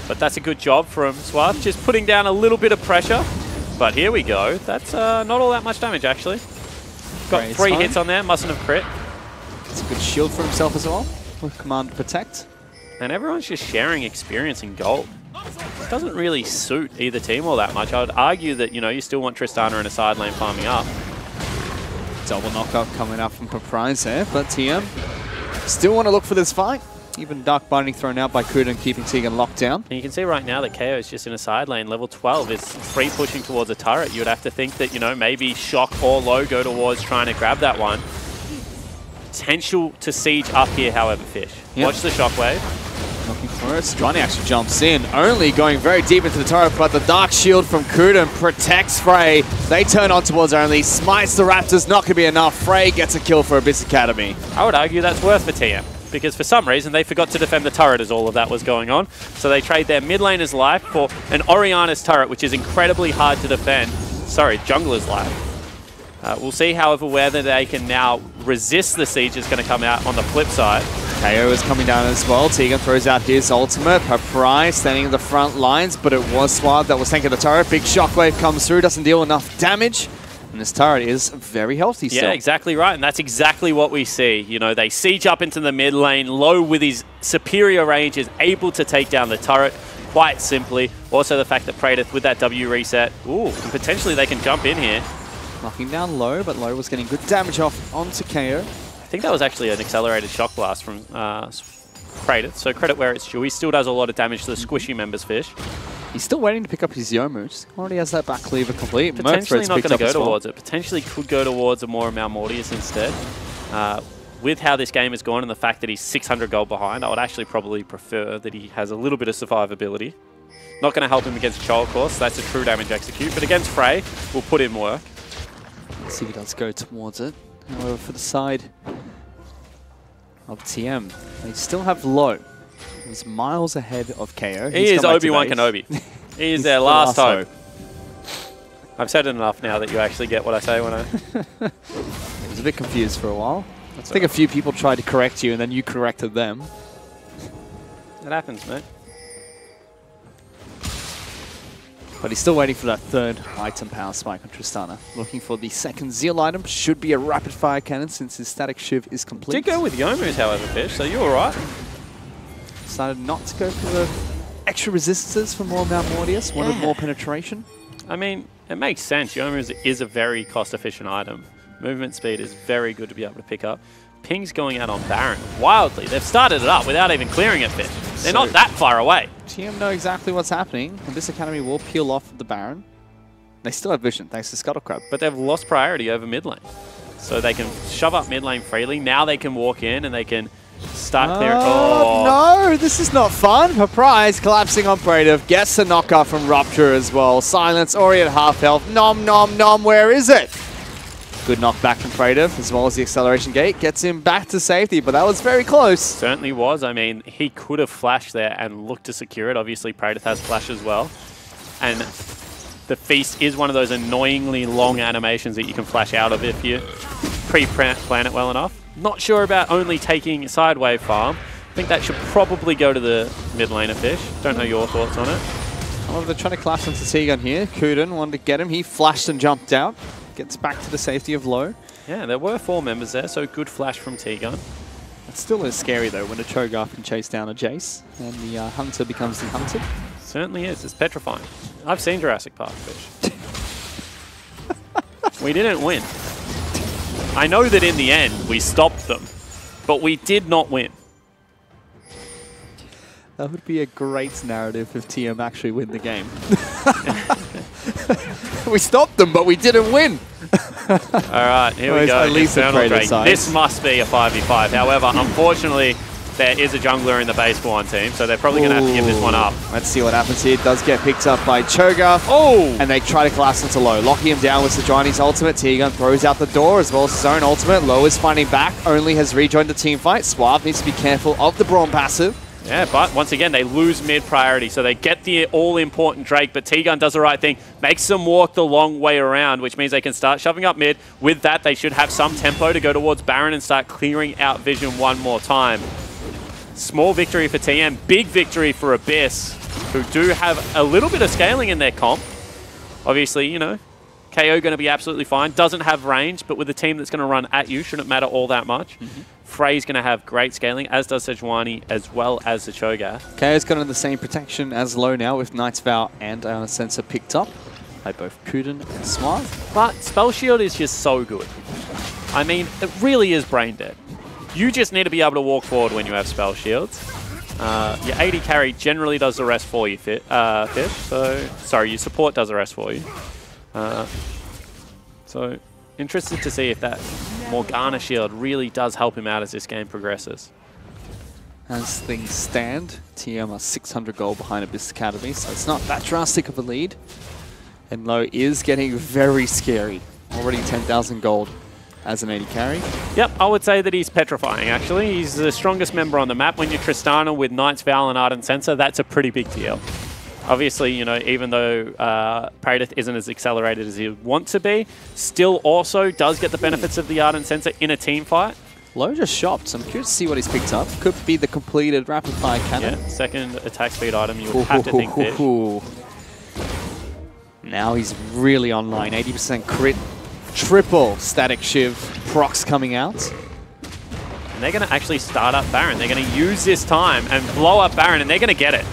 But that's a good job from Suave, just putting down a little bit of pressure. But here we go. That's not all that much damage, actually. Got 3 hits on there, mustn't have crit. It's a good shield for himself as well, with command to protect. And everyone's just sharing experience in gold. It doesn't really suit either team all that much. I would argue that, you know, you still want Tristana in a side lane farming up. Double knockup coming out from Paprise there, but TM still want to look for this fight. Even Dark Binding thrown out by Kuda, keeping Tegan locked down. And you can see right now that KO is just in a side lane. Level 12 is free pushing towards a turret. You would have to think that, you know, maybe Shock or Low go towards trying to grab that one. Potential to siege up here, however, Fish. Yep. Watch the shockwave. Looking for it. Strani actually jumps in, only going very deep into the turret, but the Dark Shield from Kuda protects Frey. They turn on towards Only, smites the Raptors, not going to be enough. Frey gets a kill for Abyss Academy. I would argue that's worth for TM, because for some reason they forgot to defend the turret as all of that was going on. So they trade their mid laner's life for an Orianna's turret, which is incredibly hard to defend. Sorry, jungler's life. We'll see, however, whether they can now resist the siege is going to come out on the flip side. KO is coming down as well. Tegan throws out his ultimate. Paprise standing in the front lines, but it was Suave that was tanking the turret. Big shockwave comes through, doesn't deal enough damage. And this turret is very healthy still. Yeah, exactly right. And that's exactly what we see. You know, they siege up into the mid lane. Low with his superior range is able to take down the turret quite simply. Also the fact that Praedyth with that W reset, ooh, and potentially they can jump in here. Knocking down Low, but Low was getting good damage off onto KO. I think that was actually an accelerated shock blast from Praedyth. So credit where it's due. He still does a lot of damage to the squishy members, Fish. He's still waiting to pick up his Yomu's. Already has that back cleaver complete. Potentially not going to go towards it. Potentially could go towards a more Malmortius instead. With how this game has gone and the fact that he's 600 gold behind, I would actually probably prefer that he has a little bit of survivability. Not going to help him against Cho, of course. That's a true damage execute. But against Frey, we'll put in work. Let's see if he does go towards it. However, for the side of TM, they still have Low. He's miles ahead of KO. He is Obi-Wan Kenobi. He is their last hope. I've said it enough now that you actually get what I say when I... I was a bit confused for a while. I think a few people tried to correct you and then you corrected them. It happens, mate. But he's still waiting for that third item power spike on Tristana. Looking for the second Zeal item. Should be a rapid fire cannon since his static shiv is complete. Did go with Yomu's, however, Fish, so you're alright. Decided not to go for the extra resistances for more Malmortius. Wanted more penetration. I mean, it makes sense. Yomu's is a very cost-efficient item. Movement speed is very good to be able to pick up. Ping's going out on Baron wildly. They've started it up without even clearing it, Fish. They're not that far away. TM know exactly what's happening, and this Academy will peel off the Baron. They still have vision, thanks to Scuttle Crab. But they've lost priority over mid lane. So they can shove up mid lane freely. Now they can walk in and they can start clearing. Oh, no, this is not fun. Paprise collapsing on Praedyth. Gets a knockout from Rupture as well. Silence already at half health. Nom, nom, nom, where is it? Good knockback from Praedyth, as well as the acceleration gate. Gets him back to safety, but that was very close. Certainly was. I mean, he could have flashed there and looked to secure it. Obviously, Praedyth has flash as well. And the Feast is one of those annoyingly long animations that you can flash out of if you pre-plan it well enough. Not sure about only taking sidewave farm. I think that should probably go to the mid laner, Fish. Don't know your thoughts on it. However, they're trying to collapse onto Tegan here. Kuden wanted to get him. He flashed and jumped out. Gets back to the safety of Low. Yeah, there were 4 members there, so good flash from Tegan. It still is scary, though, when a Cho'Gath can chase down a Jace and the hunter becomes the hunted. Certainly is. It's petrifying. I've seen Jurassic Park, Fish. We didn't win. I know that in the end, we stopped them, but we did not win. That would be a great narrative if TM actually win the game. We stopped them, but we didn't win. All right, here we go. At least This must be a 5v5. However, unfortunately, there is a jungler in the base for one team, so they're probably going to have to give this one up. Let's see what happens here. It does get picked up by Cho'Gath. Oh! And they try to collapse into Low. Locking him down with Sejuani's ultimate. Tegan throws out the door as well as his own ultimate. Low is finding back. Only has rejoined the team fight. Suave needs to be careful of the Braum passive. Yeah, but once again, they lose mid priority, so they get the all-important Drake, but T-Gun does the right thing, makes them walk the long way around, which means they can start shoving up mid. With that, they should have some tempo to go towards Baron and start clearing out Vision one more time. Small victory for TM, big victory for Abyss, who do have a little bit of scaling in their comp. Obviously, you know, KO going to be absolutely fine. Doesn't have range, but with a team that's going to run at you, shouldn't matter all that much. Frey's going to have great scaling, as does Sejuani, as well as the Cho'Gath. KO's got the same protection as Low now, with Knight's Vow and Ion Sensor picked up by both Kuden and Suave. But Spell Shield is just so good. I mean, it really is brain dead. You just need to be able to walk forward when you have Spell Shields. Your AD carry generally does the rest for you, Fish. So, sorry, your support does the rest for you. So, interested to see if that Morgana shield really does help him out as this game progresses. As things stand, TM are 600 gold behind Abyss Academy, so it's not that drastic of a lead. And Low is getting very scary. Already 10,000 gold as an AD carry. Yep, I would say that he's petrifying, actually. He's the strongest member on the map. When you're Tristana with Knight's Vow and Ardent Sensor, that's a pretty big deal. Obviously, you know, even though Praedyth isn't as accelerated as he would want to be, still also does get the benefits of the Ardent Sensor in a team fight. Low just shopped, so I'm curious to see what he's picked up. Could be the completed rapid fire cannon. Yeah, second attack speed item, you would have to think Fish. Now he's really online. 80% crit, triple static shiv, procs coming out. And they're going to actually start up Baron. They're going to use this time and blow up Baron, and they're going to get it.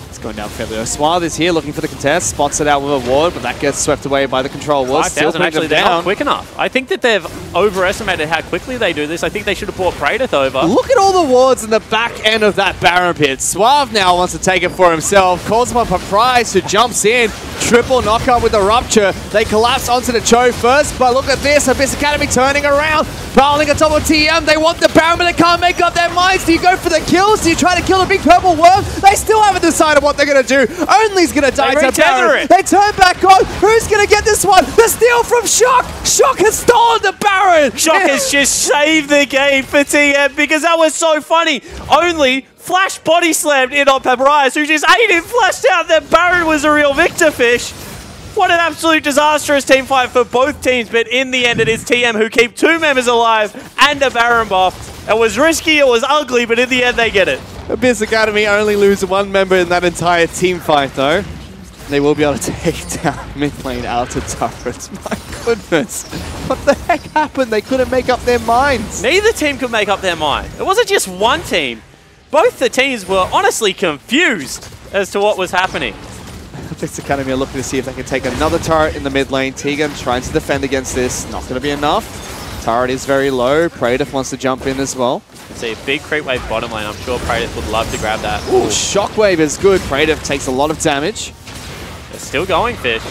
It's going down fairly low. Suave is here looking for the contest, spots it out with a ward, but that gets swept away by the control ward. 5,000 actually, they're not quick enough. I think that they've overestimated how quickly they do this. I think they should have brought Praedyth over. Look at all the wards in the back end of that Baron pit. Suave now wants to take it for himself, calls upon Paprise, who jumps in. Triple knockup with the Rupture. They collapse onto the Cho first, but look at this. Abyss Academy turning around, piling on top of TM. They want the Baron, but they can't make up their minds. Do you go for the kills? Do you try to kill the big purple worm? They still haven't decided what they're going to do. Only's going to die to Baron. They turn back on. Who's going to get this one? The steal from Shock. Shock has stolen the Baron. Shock has just saved the game for TM because that was so funny. Only flash body slammed in on Paprise, who just ate him, flashed out that Baron was a real victor, Fish. What an absolute disastrous team fight for both teams, but in the end it is TM who keep two members alive and a Baron buff. It was risky, it was ugly, but in the end they get it. Abyss Academy only lose one member in that entire team fight though. They will be able to take down mid lane outer turrets. My goodness. What the heck happened? They couldn't make up their minds. Neither team could make up their mind. It wasn't just one team. Both the teams were honestly confused as to what was happening. Abyss Academy are looking to see if they can take another turret in the mid lane. Tegan trying to defend against this. Not going to be enough. Turret is very low. Praedyth wants to jump in as well. See, big creep wave bottom lane. I'm sure Praedyth would love to grab that. Ooh, Shockwave is good. Praedyth takes a lot of damage. They're still going, Fish.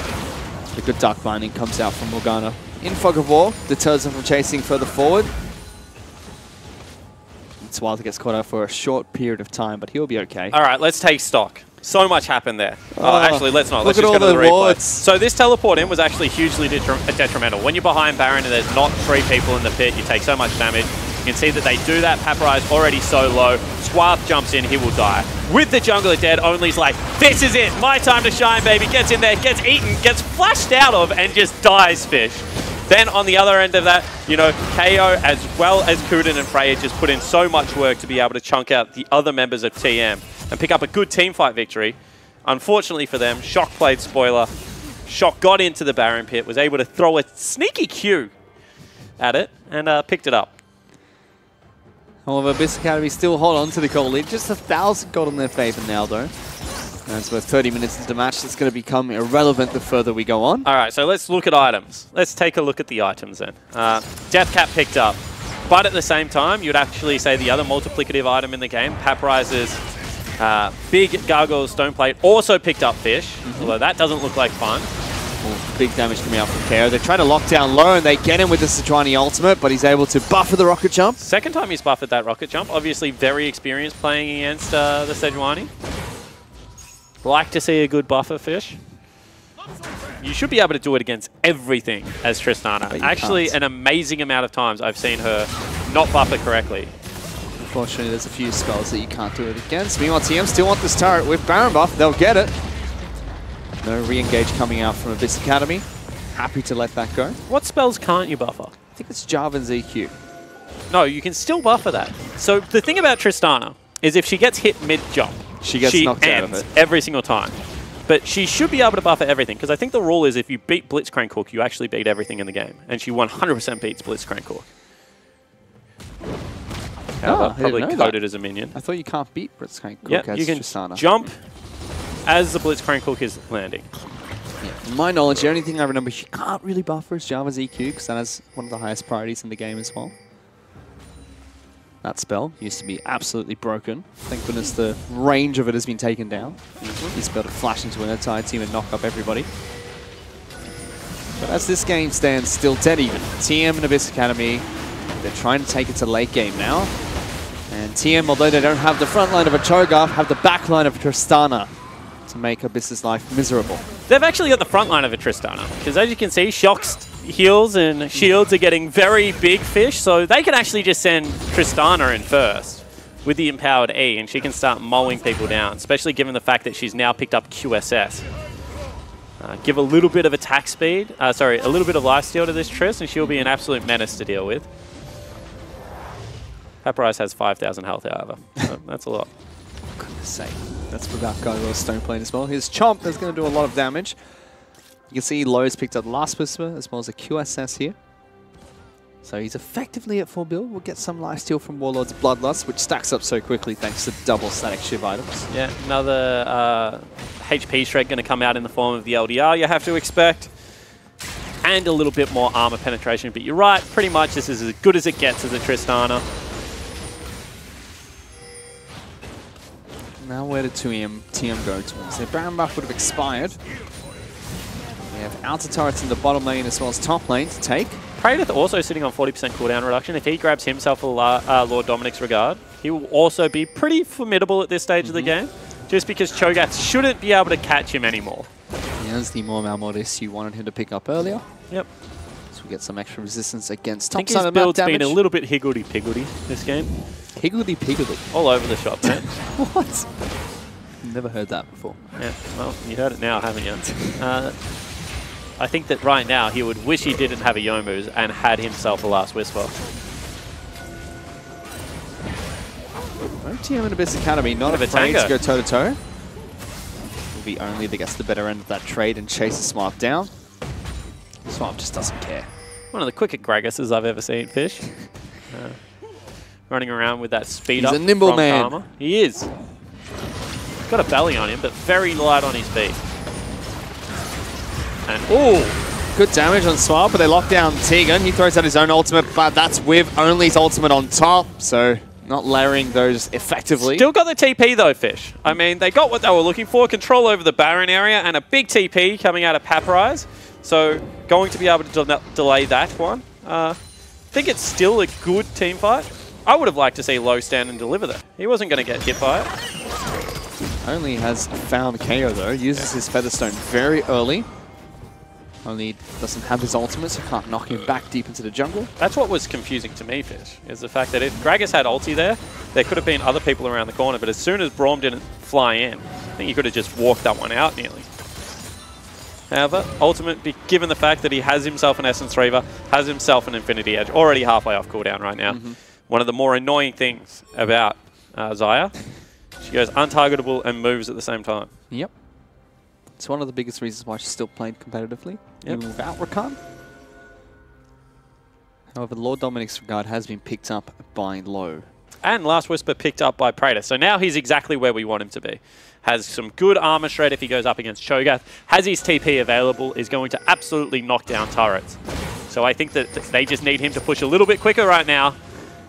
The good Dark Binding comes out from Morgana. In Fog of War, deters them from chasing further forward. Suave gets caught out for a short period of time, but he'll be okay. All right, let's take stock. So much happened there. Oh, actually, let's not. Let's just go to the replay. So this teleport in was actually hugely detrimental. When you're behind Baron and there's not three people in the pit, you take so much damage. You can see that they do that. Paprise already so low. Suave jumps in, he will die. With the jungler dead, Only's like, this is it, my time to shine, baby. Gets in there, gets eaten, gets flashed out of, and just dies, Fish. Then on the other end of that, you know, KO as well as Kuden and Freya just put in so much work to be able to chunk out the other members of TM and pick up a good team fight victory. Unfortunately for them, Shock played spoiler. Shock got into the Baron pit, was able to throw a sneaky Q at it, and picked it up. However, Abyss Academy still hold on to the gold lead. Just 1,000 gold in their favor now, though. And it's worth 30 minutes into the match. It's going to become irrelevant the further we go on. All right, so let's look at items. Let's take a look at the items then. Death Cap picked up. But at the same time, you'd actually say the other multiplicative item in the game, Paprise's big Gargoyle Stone Plate, also picked up Fish, although that doesn't look like fun. Big damage coming out from KO. They try to lock down low and they get him with the Sejuani ultimate, but he's able to buffer the rocket jump. Second time he's buffered that rocket jump. Obviously very experienced playing against the Sejuani. Like to see a good buffer, Fish. You should be able to do it against everything as Tristana. Actually, an amazing amount of times I've seen her not buffer correctly. Unfortunately, there's a few spells that you can't do it against. Meanwhile, TM still want this turret with Baron buff. They'll get it. No re-engage coming out from Abyss Academy. Happy to let that go. What spells can't you buffer? I think it's Jarvan's EQ. No, you can still buffer that. So the thing about Tristana is if she gets hit mid-jump, she gets knocked out of it every single time. But she should be able to buffer everything, because I think the rule is if you beat Blitzcrank Hook, you actually beat everything in the game. And she 100% beats Blitzcrank Hook. However, probably coded as a minion. I thought you can't beat Blitzcrank Hook as you can Tristana. Jump as the Blitzcrank Hook is landing. Yeah, from my knowledge, the only thing I remember she can't really buffer is Jarvan's EQ, because that is one of the highest priorities in the game as well. That spell used to be absolutely broken. Thank goodness the range of it has been taken down. He's able to flash into an entire team and knock up everybody. But as this game stands, still dead even. TM and Abyss Academy, they're trying to take it to late game now. And TM, although they don't have the front line of a Cho'Gath, have the back line of a Tristana to make Abyss's life miserable. They've actually got the front line of a Tristana, because as you can see, Shock's heals and shields are getting very big fish, so they can actually just send Tristana in first with the empowered E, and she can start mowing people down, especially given the fact that she's now picked up QSS. Give a little bit of attack speed, a little bit of lifesteal to this Triss, and she'll be an absolute menace to deal with. Papyrus has 5,000 health, however, so that's a lot. For goodness sake. That's without going to a stone plane as well. His Chomp is going to do a lot of damage. You can see Lowe's picked up Last Whisper as well as a QSS here. So he's effectively at full build. We'll get some lifesteal from Warlord's Bloodlust, which stacks up so quickly thanks to double static shiv items. Yeah, another HP shred going to come out in the form of the LDR you have to expect. And a little bit more armor penetration. But you're right, pretty much this is as good as it gets as a Tristana. Now where did TM go towards? Their Baron buff would have expired. We have outer turrets in the bottom lane as well as top lane to take. Praedyth also sitting on 40% cooldown reduction. If he grabs himself a Lord Dominic's regard, he will also be pretty formidable at this stage of the game, just because Cho'Gath shouldn't be able to catch him anymore. He has the more Malmortis you wanted him to pick up earlier. Yep. So we get some extra resistance against top side of map damage. I think his build's been a little bit higgledy-piggledy this game. Higgledy-piggledy? All over the shop, man. What? Never heard that before. Yeah, well, you heard it now, haven't you? I think that right now he would wish he didn't have a Yomu's and had himself a Last Whisper. TM and Abyss Academy not afraid to go toe-to-toe. Will be only that gets the better end of that trade and chases Smart down. Smart just doesn't care. One of the quicker Gragas's I've ever seen, Fish. Running around with that speed up. He's a nimble man. Karma. He is. Got a belly on him, but very light on his feet. And ooh, good damage on Swab, but they lock down Tegan. He throws out his own ultimate, but that's with only his ultimate on top, so not layering those effectively. Still got the TP though, Fish. I mean, they got what they were looking for, control over the Baron area, and a big TP coming out of Papyrus. So going to be able to delay that one. I think it's still a good team fight. I would have liked to see Low stand and deliver that. He wasn't going to get hit by it. Only has found KO though, uses his Featherstone very early. Only doesn't have his ultimate, so can't knock him back deep into the jungle. That's what was confusing to me, Fish, is the fact that if Gragas had ulti there could have been other people around the corner, but as soon as Braum didn't fly in, I think he could have just walked that one out nearly. However, ultimate, given the fact that he has himself an Essence Reaver, has himself an Infinity Edge, already halfway off cooldown right now. One of the more annoying things about Xayah, she goes untargetable and moves at the same time. Yep. It's one of the biggest reasons why she's still played competitively, even without Rakan. However, Lord Dominic's regard has been picked up by Low. And Last Whisper picked up by Praedyth. So now he's exactly where we want him to be. Has some good armor shred if he goes up against Cho'Gath. Has his TP available. Is going to absolutely knock down turrets. So I think that they just need him to push a little bit quicker right now.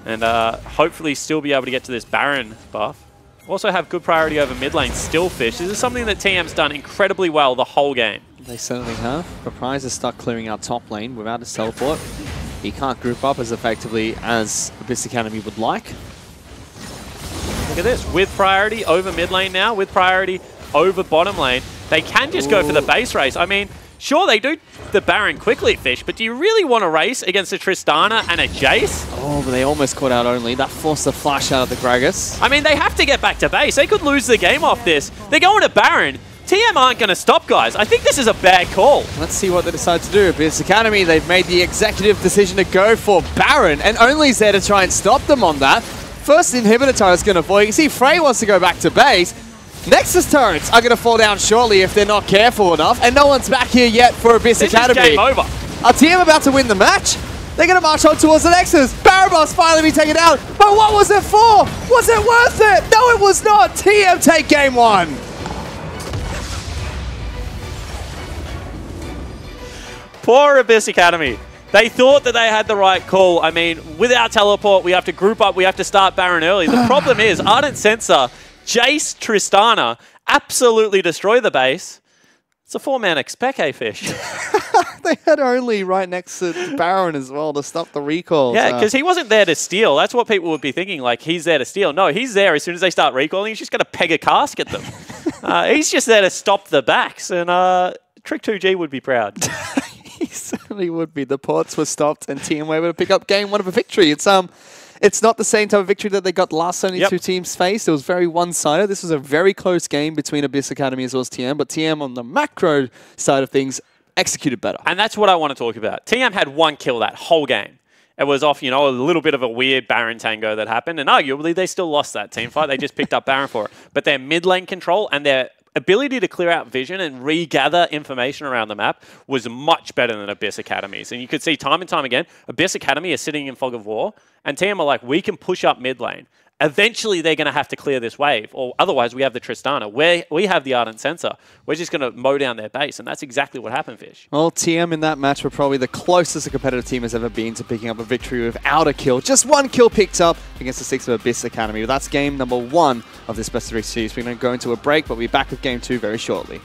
And hopefully still be able to get to this Baron buff. Also have good priority over mid lane still, Fish. This is something that TM's done incredibly well the whole game. They certainly have. Papyrus is stuck clearing out top lane without his teleport. He can't group up as effectively as Abyss Academy would like. Look at this. With priority over mid lane now, with priority over bottom lane, they can just go for the base race. I mean, Sure, they do the Baron quickly, Fish, but do you really want to race against a Tristana and a Jace? Oh, but they almost caught out only. That forced the flash out of the Gragas. I mean, they have to get back to base. They could lose the game off this. They're going to Baron. TM aren't going to stop, guys. I think this is a bad call. Let's see what they decide to do. Abyss Academy, they've made the executive decision to go for Baron, and only's there to try and stop them on that. First inhibitor turret is going to fall. You can see Frey wants to go back to base. Nexus turrets are going to fall down shortly if they're not careful enough, and no one's back here yet for Abyss Academy. This is game over. Are TM about to win the match? They're going to march on towards the Nexus. Barabas finally be taken out, but what was it for? Was it worth it? No, it was not. TM take game one. Poor Abyss Academy. They thought that they had the right call. I mean, without teleport, we have to group up, we have to start Baron early. The problem is, Ardent Sensor, Jace, Tristana absolutely destroy the base. It's a 4-man expect, Fish. They had only right next to Baron as well to stop the recall. Yeah, because he wasn't there to steal. That's what people would be thinking, like, he's there to steal. No, he's there as soon as they start recalling, he's just going to peg a cask at them. He's just there to stop the backs, and Trick2G would be proud. He certainly would be. The ports were stopped, and TM were able to pick up game one of a victory. It's not the same type of victory that they got last time these two teams faced. It was very one-sided. This was a very close game between Abyss Academy as well as TM, but TM on the macro side of things executed better. And that's what I want to talk about. TM had 1 kill that whole game. It was off, you know, a little bit of a weird Baron tango that happened, and arguably they still lost that team fight. They just picked up Baron for it. But their mid lane control and their ability to clear out vision and regather information around the map was much better than Abyss Academy's. And you could see time and time again, Abyss Academy is sitting in fog of war, and TM are like, we can push up mid lane. Eventually, they're going to have to clear this wave, or otherwise we have the Tristana. We have the Ardent Sensor. We're just going to mow down their base, and that's exactly what happened, Fish. Well, TM in that match were probably the closest a competitive team has ever been to picking up a victory without a kill. Just 1 kill picked up against the 6 of Abyss Academy. That's game number 1 of this best of 3 series. We're going to go into a break, but we'll be back with game 2 very shortly.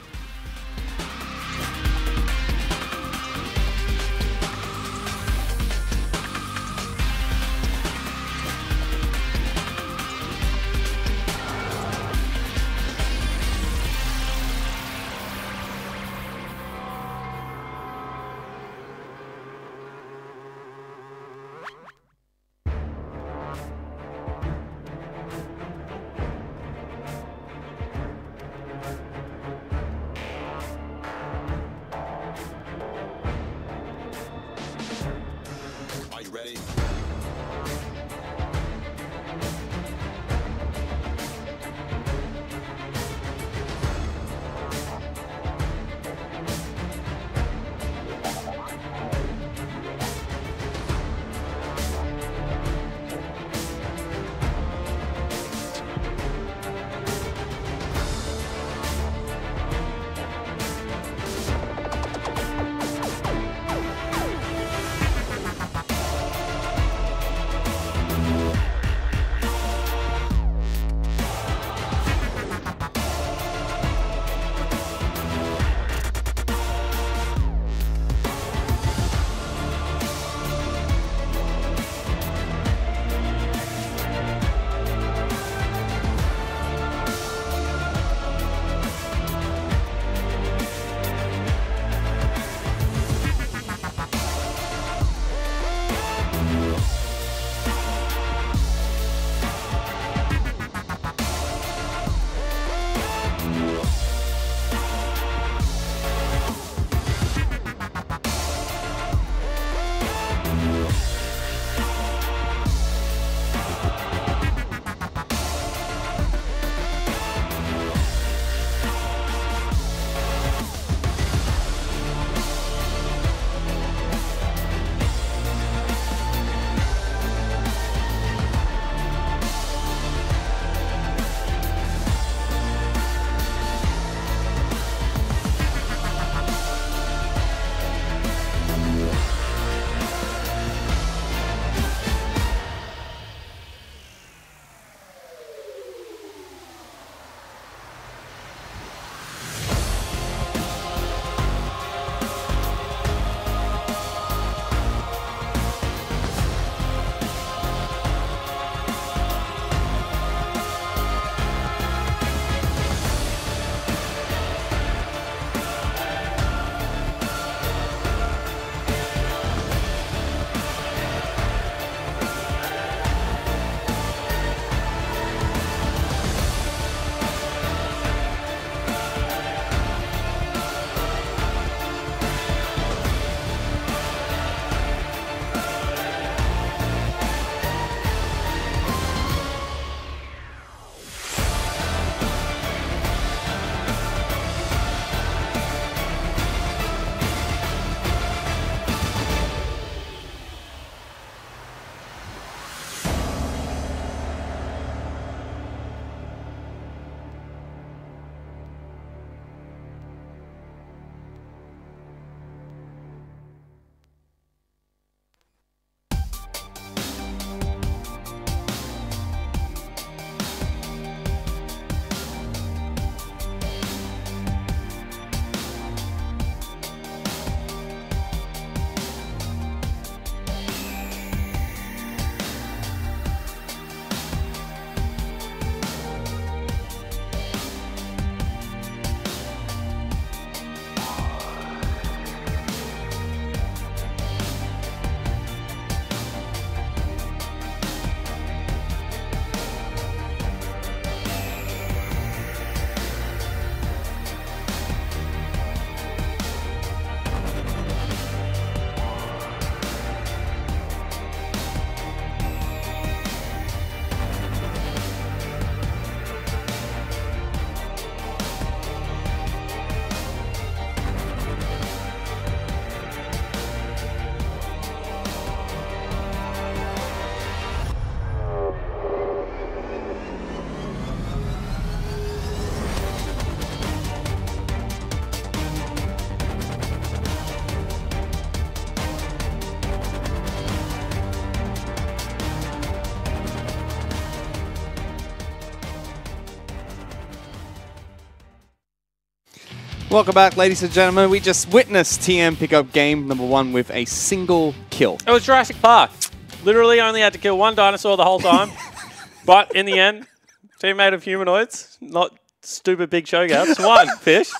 Welcome back, ladies and gentlemen. We just witnessed TM pick up game number 1 with a single kill. It was Jurassic Park. Literally only had to kill one dinosaur the whole time. But in the end, team made of humanoids, not stupid big showgirls, won, Fish.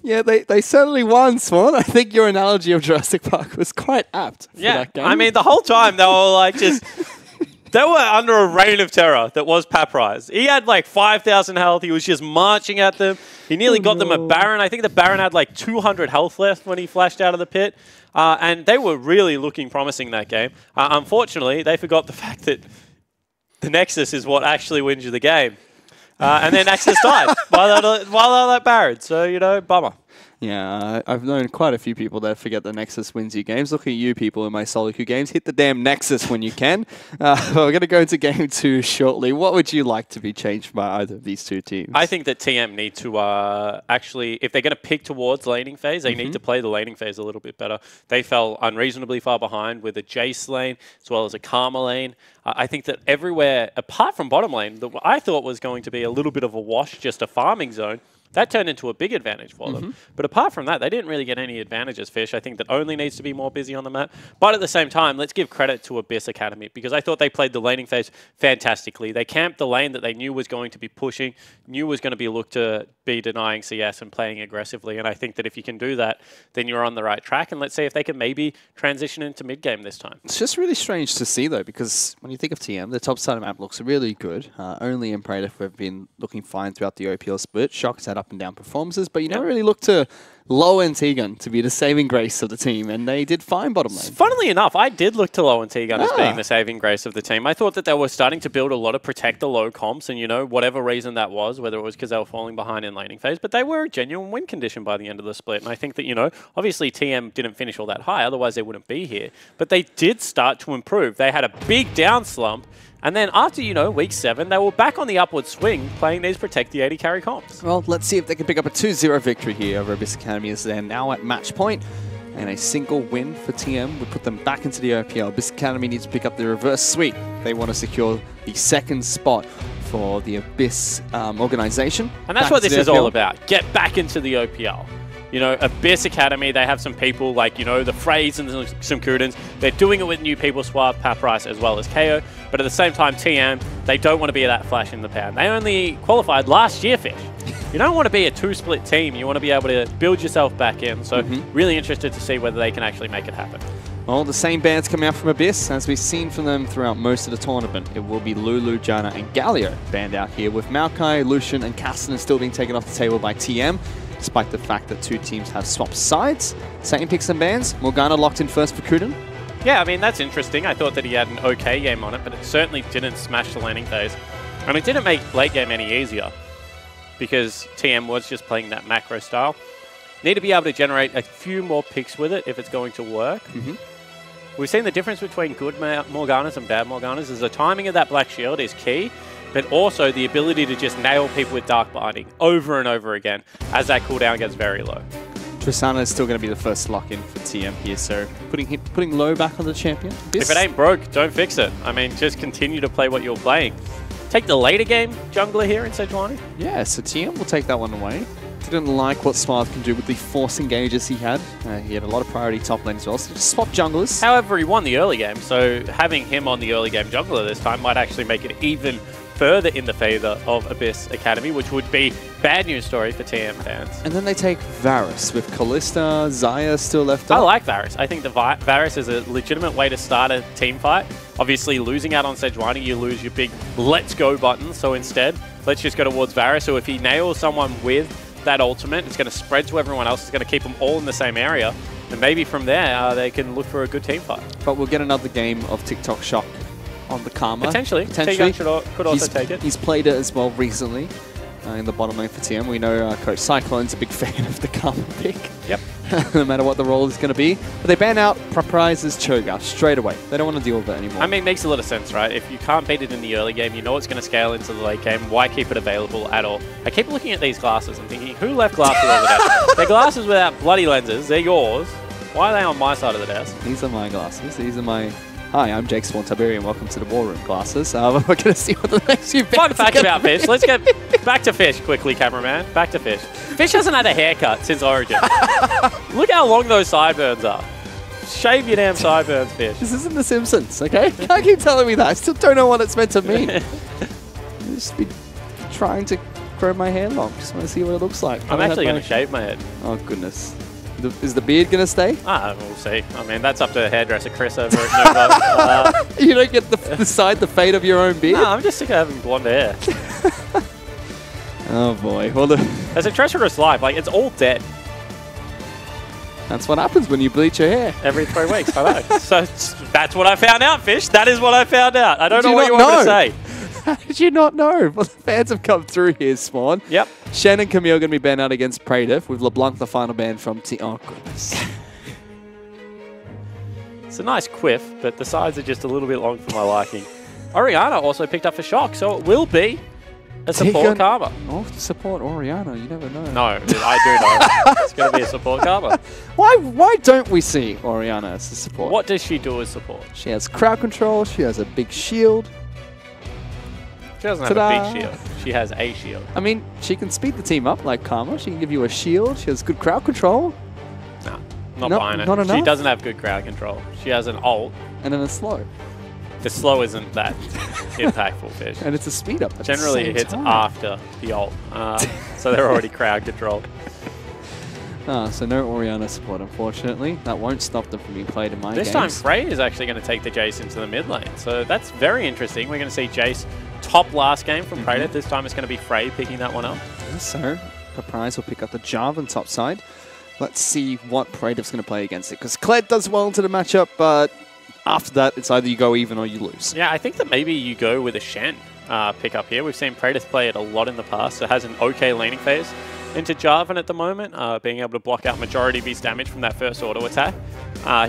Yeah, they certainly won, Swan. I think your analogy of Jurassic Park was quite apt for that game. I mean, the whole time they were like just... They were under a reign of terror that was Paprise. He had like 5,000 health. He was just marching at them. He nearly got them a Baron. I think the Baron had like 200 health left when he flashed out of the pit. And they were really looking promising that game. Unfortunately, they forgot the fact that the Nexus is what actually wins you the game. And then Nexus died while they're that Baron. So, you know, bummer. Yeah, I've known quite a few people that forget the Nexus wins you games. Look at you people in my solo queue games. Hit the damn Nexus when you can. We're going to go into game 2 shortly. What would you like to be changed by either of these two teams? I think that TM need to actually, if they're going to pick towards laning phase, they need to play the laning phase a little bit better. They fell unreasonably far behind with a Jace lane as well as a Karma lane. I think that everywhere, apart from bottom lane, that I thought was going to be a little bit of a wash, just a farming zone, that turned into a big advantage for them. But apart from that, they didn't really get any advantages, Fish. I think that Only needs to be more busy on the map. But at the same time, let's give credit to Abyss Academy because I thought they played the laning phase fantastically. They camped the lane that they knew was going to be pushing, knew was going to be looked to be denying CS and playing aggressively. And I think that if you can do that, then you're on the right track. And let's see if they can maybe transition into mid-game this time. It's just really strange to see, though, because when you think of TM, the top side of the map looks really good. Only and Praetor have been looking fine throughout the OPL split. Shock's had up and down performances, but you never really look to Low and T-Gun to be the saving grace of the team, and they did fine bottom lane. Funnily enough, I did look to Low and T-Gun as being the saving grace of the team. I thought that they were starting to build a lot of protect the low comps, and you know, whatever reason that was, whether it was because they were falling behind in laning phase, but they were a genuine win condition by the end of the split. And I think that, you know, obviously TM didn't finish all that high, otherwise they wouldn't be here. But they did start to improve. They had a big down slump, and then after, you know, week 7, they were back on the upward swing, playing these protect the 80 carry comps. Well, let's see if they can pick up a 2-0 victory here over Abyss Academy as they're now at match point. And a single win for TM would put them back into the OPL. Abyss Academy needs to pick up the reverse sweep. They want to secure the 2nd spot for the Abyss organization. And that's what this is all about. Get back into the OPL. You know, Abyss Academy, they have some people like, you know, the Freys and some Kudins. They're doing it with new people, Suave, Paprise, as well as KO. But at the same time, TM, they don't want to be that flash in the pan. They only qualified last year, Fish. You don't want to be a 2-split team. You want to be able to build yourself back in. So really interested to see whether they can actually make it happen. Well, the same bands coming out from Abyss, as we've seen from them throughout most of the tournament. It will be Lulu, Janna, and Galio banned out here, with Maokai, Lucian, and Cassidy still being taken off the table by TM, despite the fact that two teams have swapped sides. Same picks and bans. Morgana locked in first for Kuden. Yeah, I mean, that's interesting. I thought that he had an okay game on it, but it certainly didn't smash the landing phase. And it didn't make late game any easier, because TM was just playing that macro style. Need to be able to generate a few more picks with it if it's going to work. We've seen the difference between good Morganas and bad Morganas is the timing of that Black Shield is key, but also the ability to just nail people with Dark Binding over and over again as that cooldown gets very low. Tristana is still going to be the first lock-in for TM here, so putting low back on the champion. If it ain't broke, don't fix it. I mean, just continue to play what you're playing. Take the later game jungler here in Sejuani. Yeah, so TM will take that one away. Didn't like what Smarth can do with the force engages he had. He had a lot of priority top lane as well, so just swap junglers. However, he won the early game, so having him on the early game jungler this time might actually make it even further in the favor of Abyss Academy, which would be bad news story for TM fans. And then they take Varus with Kalista, Xayah still left up. I like Varus. I think the Varus is a legitimate way to start a team fight. Obviously, losing out on Sejuani, you lose your big let's go button, so instead, let's just go towards Varus. So if he nails someone with that ultimate, it's going to spread to everyone else. It's going to keep them all in the same area. And maybe from there, they can look for a good team fight. But we'll get another game of TikTok Shock on the Karma. Potentially. T-Gun could also take it. He's played it as well recently in the bottom lane for TM. We know Coach Cyclone's a big fan of the Karma pick. Yep. No matter what the role is going to be. But they ban out Paprise Cho'Gath straight away. They don't want to deal with it anymore. I mean, it makes a lot of sense, right? If you can't beat it in the early game, you know it's going to scale into the late game. Why keep it available at all? I keep looking at these glasses and thinking, who left glasses over there? They're glasses without bloody lenses. They're yours. Why are they on my side of the desk? These are my glasses. These are my Hi, I'm Jake Spawn Tiberian. Welcome to the War Room classes. We're going to see what the next few Fun bits fact are about gonna Fish. Let's get back to Fish quickly, cameraman. Back to Fish. Fish hasn't had a haircut since Origin. Look how long those sideburns are. Shave your damn sideburns, Fish. This isn't The Simpsons, okay? Can't keep telling me that. I still don't know what it's meant to mean. Just be trying to grow my hair long. Just want to see what it looks like. I'm actually going to shave my head. Oh, goodness. Is the beard going to stay? We'll see. I mean, that's up to hairdresser Chris over at Nova. You don't get the fate of your own beard? No, I'm just sick of having blonde hair. Oh, boy. Well, As a treacherous life, like, it's all dead. that's what happens when you bleach your hair. Every 3 weeks, I know. So that's what I found out, Fish. That is what I found out. I don't know what you want me to say. How did you not know? Well, the fans have come through here, Spawn. Yep. Shen and Camille going to be banned out against Praetor, with LeBlanc the final ban from Oh, goodness. It's a nice quiff, but the sides are just a little bit long for my liking. Oriana also picked up for Shock, so it will be a support Karma. Oh, support Oriana, you never know. No, I do know. It's going to be a support Karma. Why don't we see Oriana as a support? What does she do as support? She has crowd control, she has a big shield. She doesn't have a big shield. She has a shield. I mean, she can speed the team up like Karma. She can give you a shield. She has good crowd control. No, not buying it. Not enough? She doesn't have good crowd control. She has an ult. And then a slow. The slow isn't that impactful, Fish. And it's a speed up. Generally, it hits after the ult. So they're already crowd controlled. So no Oriana support, unfortunately. That won't stop them from being played in my games. This time, Frey is actually going to take the Jace into the mid lane. So that's very interesting. We're going to see Jace top last game from Praetor. This time it's going to be Frey picking that one up. So Papyrus will pick up the Jarvan top side. Let's see what Praetor's going to play against it. Because Kled does well into the matchup, but after that, it's either you go even or you lose. Yeah, I think that maybe you go with a Shen pickup here. We've seen Praetor play it a lot in the past. So it has an okay laning phase into Jarvan at the moment, being able to block out majority of his damage from that first auto attack.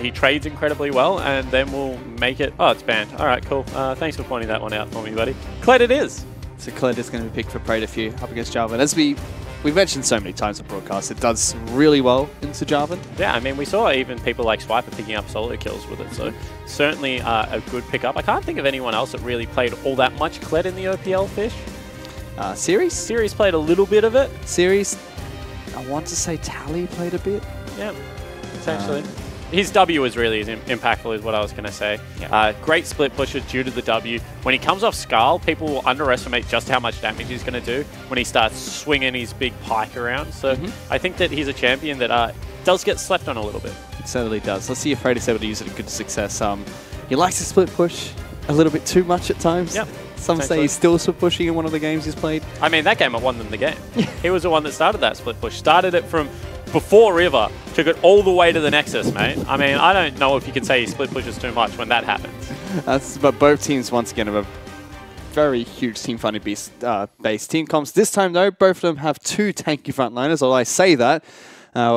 He trades incredibly well, and then we'll make it... Oh, it's banned. All right, cool. Thanks for pointing that one out for me, buddy. Kled it is. So Kled is going to be picked for Praetor for you up against Jarvan. As we've mentioned so many times on broadcast, it does really well into Jarvan. Yeah, I mean, we saw even people like Swiper picking up solo kills with it, so certainly a good pickup. I can't think of anyone else that really played all that much Kled in the OPL, Fish. Series? Series played a little bit of it. Series, I want to say Tally played a bit. Yeah, potentially. His W is really as impactful is what I was going to say. Yeah. Great split pusher due to the W. When he comes off Skull, people will underestimate just how much damage he's going to do when he starts swinging his big pike around. So I think that he's a champion that does get slept on a little bit. It certainly does. Let's see if Praetor's able to use it to good success. He likes to split push a little bit too much at times. Yep. Some say he's still split pushing in one of the games he's played. I mean, that game won them the game. He was the one that started that split push. Started it from before River, took it all the way to the Nexus, mate. I mean, I don't know if you can say he split pushes too much when that happens. But both teams, once again, have a very huge team fighting based team comps. This time, though, both of them have two tanky frontliners, although I say that.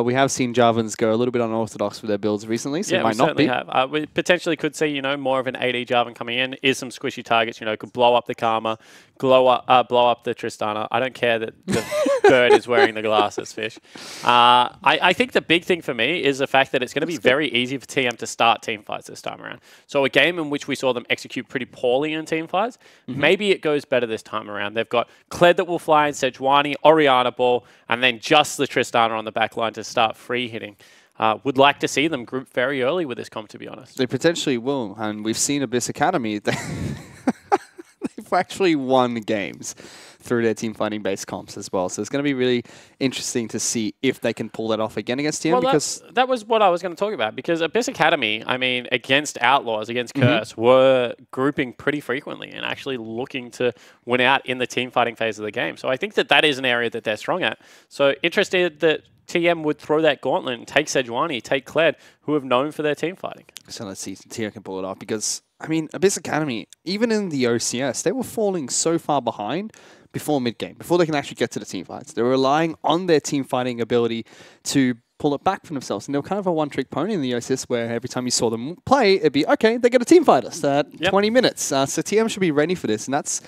We have seen Jarvans go a little bit unorthodox with their builds recently, so it might not be. Have. We potentially could see, you know, more of an AD Jarvan coming in. Is some squishy targets, you know, could blow up the Karma, blow up the Tristana. I don't care that the bird is wearing the glasses, Fish. I think the big thing for me is the fact that it's going to be very easy for TM to start team fights this time around. So a game in which we saw them execute pretty poorly in team fights, maybe it goes better this time around. They've got Kled that will fly in Sejuani, Oriana ball, and then just the Tristana on the back line to start free hitting. Would like to see them group very early with this comp, to be honest. They potentially will, and we've seen Abyss Academy. They've actually won games through their team fighting based comps as well. So it's going to be really interesting to see if they can pull that off again against TM. Well, because that was what I was going to talk about. Because Abyss Academy, I mean, against Outlaws, against Curse, were grouping pretty frequently and actually looking to win out in the team fighting phase of the game. So I think that that is an area that they're strong at. So interested that TM would throw that gauntlet and take Sejuani, take Kled, who have known for their team fighting. So let's see if TM can pull it off, because, I mean, Abyss Academy, even in the OCS, they were falling so far behind before mid-game, before they can actually get to the team fights. They were relying on their team fighting ability to pull it back for themselves. And they were kind of a one-trick pony in the OCS, where every time you saw them play, it'd be, okay, they're going to team fight us at 20 minutes. So TM should be ready for this, and that's